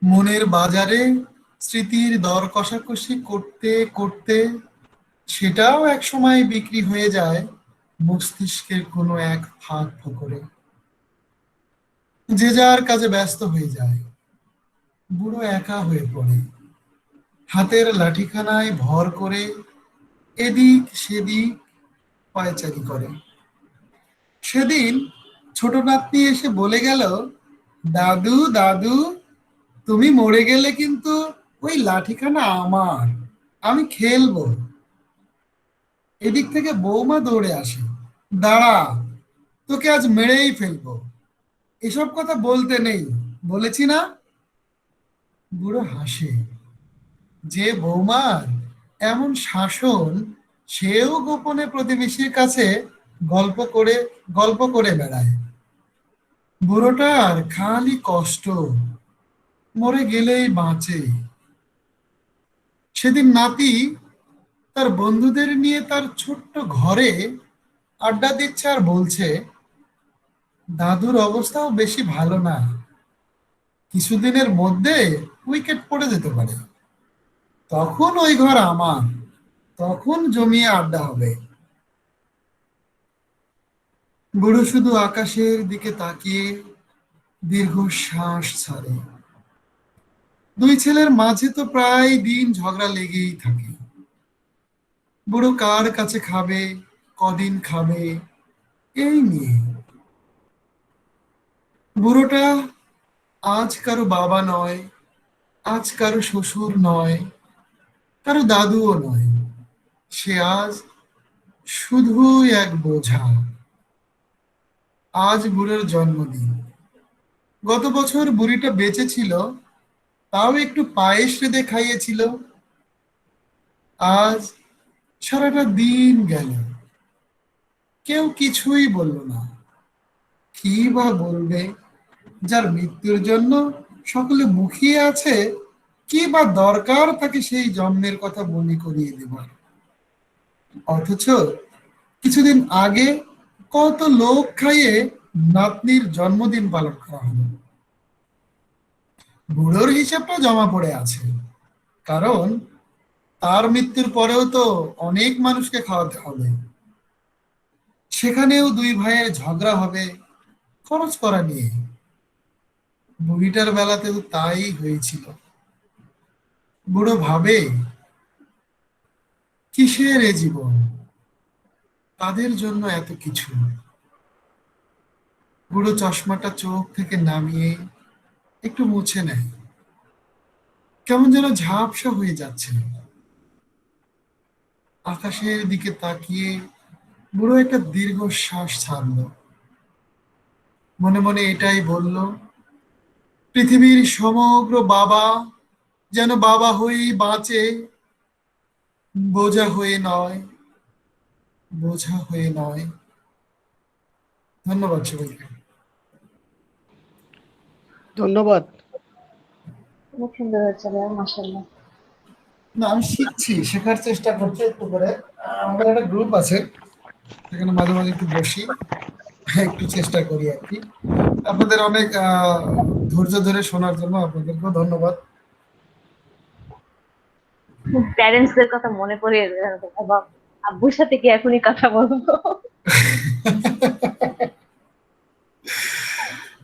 মনের বাজারে স্মৃতির দর কষাকষি করতে করতে সেটাও এক সময় বিক্রি হয়ে যায় মস্তিষ্কের কোনো এক ফাঁক ফোকরে। যে যার কাজে ব্যস্ত হয়ে যায়। বুড়ো একা হয়ে পড়ে, হাতের লাঠিখানায় ভর করে এদিক সেদিক পায়চারি করে। সেদিন ছোট নাতনি এসে বলে গেল, দাদু দাদু তুমি মরে গেলে কিন্তু ওই লাঠিখানা আমার, আমি খেলবো। এদিক থেকে বৌমা দৌড়ে আসে, দাঁড়া তোকে আজ মেরেই ফেলবো, এসব কথা বলতে নেই, বলেছি না। বুড়ো হাসে, যে বৌমার এমন শাসন সেও গোপনে প্রতিবেশীর কাছে গল্প করে বেড়ায়। বুড়োটার খালি কষ্ট, মরে গেলেই বাঁচে। সেদিন নাতি তার বন্ধুদের নিয়ে তার ছোট্ট ঘরে আড্ডা দিচ্ছে আর বলছে, দাদুর অবস্থাও বেশি ভালো না, কিছুদিনের মধ্যে উইকেট পড়ে যেতে পারে, তখন ওই ঘর আমার, তখন জমিয়ে আড্ডা হবে। বুড়ো শুধু আকাশের দিকে তাকিয়ে দীর্ঘশ্বাস ছাড়ে। দুই ছেলের মাঝে তো প্রায় দিন ঝগড়া লেগেই থাকে। বুড়ো কার কাছে খাবে, কদিন খাবে, এই নিয়ে। বুড়োটা আজ কারো বাবা নয়, আজ কারো শ্বশুর নয়, কারো দাদুও নয়, সে আজ শুধুই এক বোঝা। আজ বুড়োর জন্মদিন। গত বছর বুড়িটা বেঁচে ছিল, তাও একটু পায়েস রেঁধে খাইয়েছিল। আজ সারাটা দিন গেল, কেউ কিছুই বলল না। কি বা বলবে? যার মৃত্যুর জন্য সকলে মুখিয়ে আছে, কি বা দরকার তাকে সেই জন্মের কথা মনে করিয়ে দেবার? অথচ কিছুদিন আগে কত লোক খাইয়ে নাতনির জন্মদিন পালন করা হলো। বুড়োর হিসাবটা জমা পড়ে আছে, কারণ তার মৃত্যুর পরেও তো অনেক মানুষকে খাওয়াতে হবে। সেখানেও দুই ভাইয়ের ঝগড়া হবে খরচ করা নিয়ে। বুড়িটার বেলাতেও তাই হয়েছিল। বুড়ো ভাবে, কিসের এ জীবন, তাদের জন্য এত কিছু। বুড়ো চশমাটা চোখ থেকে নামিয়ে একটু মুছে নেয়, কেমন যেন ঝাপসা হয়ে যাচ্ছে। আকাশের দিকে তাকিয়ে বুড়ো একটা দীর্ঘশ্বাস ছাড়ল। মনে মনে এটাই বলল, পৃথিবীর সমগ্র বাবা যেন বাবা হয়েই বাঁচে, বোঝা হয়ে নয়, বোঝা হয়ে নয়। ধন্যবাদ সবাইকে। ধন্যবাদ। খুব সুন্দর হয়েছে ভাইয়া, মাশাআল্লাহ। না, আমি শিখছি, শেখার চেষ্টা করছি একটু করে। আমাদের একটা গ্রুপ আছে, সেখানে মাঝে মাঝে একটু বসি, একটু চেষ্টা করি আর কি। আপনাদের অনেক ধৈর্য ধরে শোনার জন্য আপনাদেরকেও ধন্যবাদ। প্যারেন্টসদের কথা মনে পড়ে বাবা, আব্বুর সাথে কি এখনই কথা বলবো?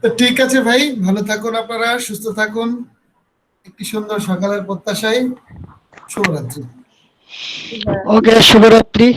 তো ঠিক আছে ভাই, ভালো থাকুন, আপনারা সুস্থ থাকুন। একটি সুন্দর সকালের প্রত্যাশায় শুভরাত্রি। ওকে, শুভরাত্রি।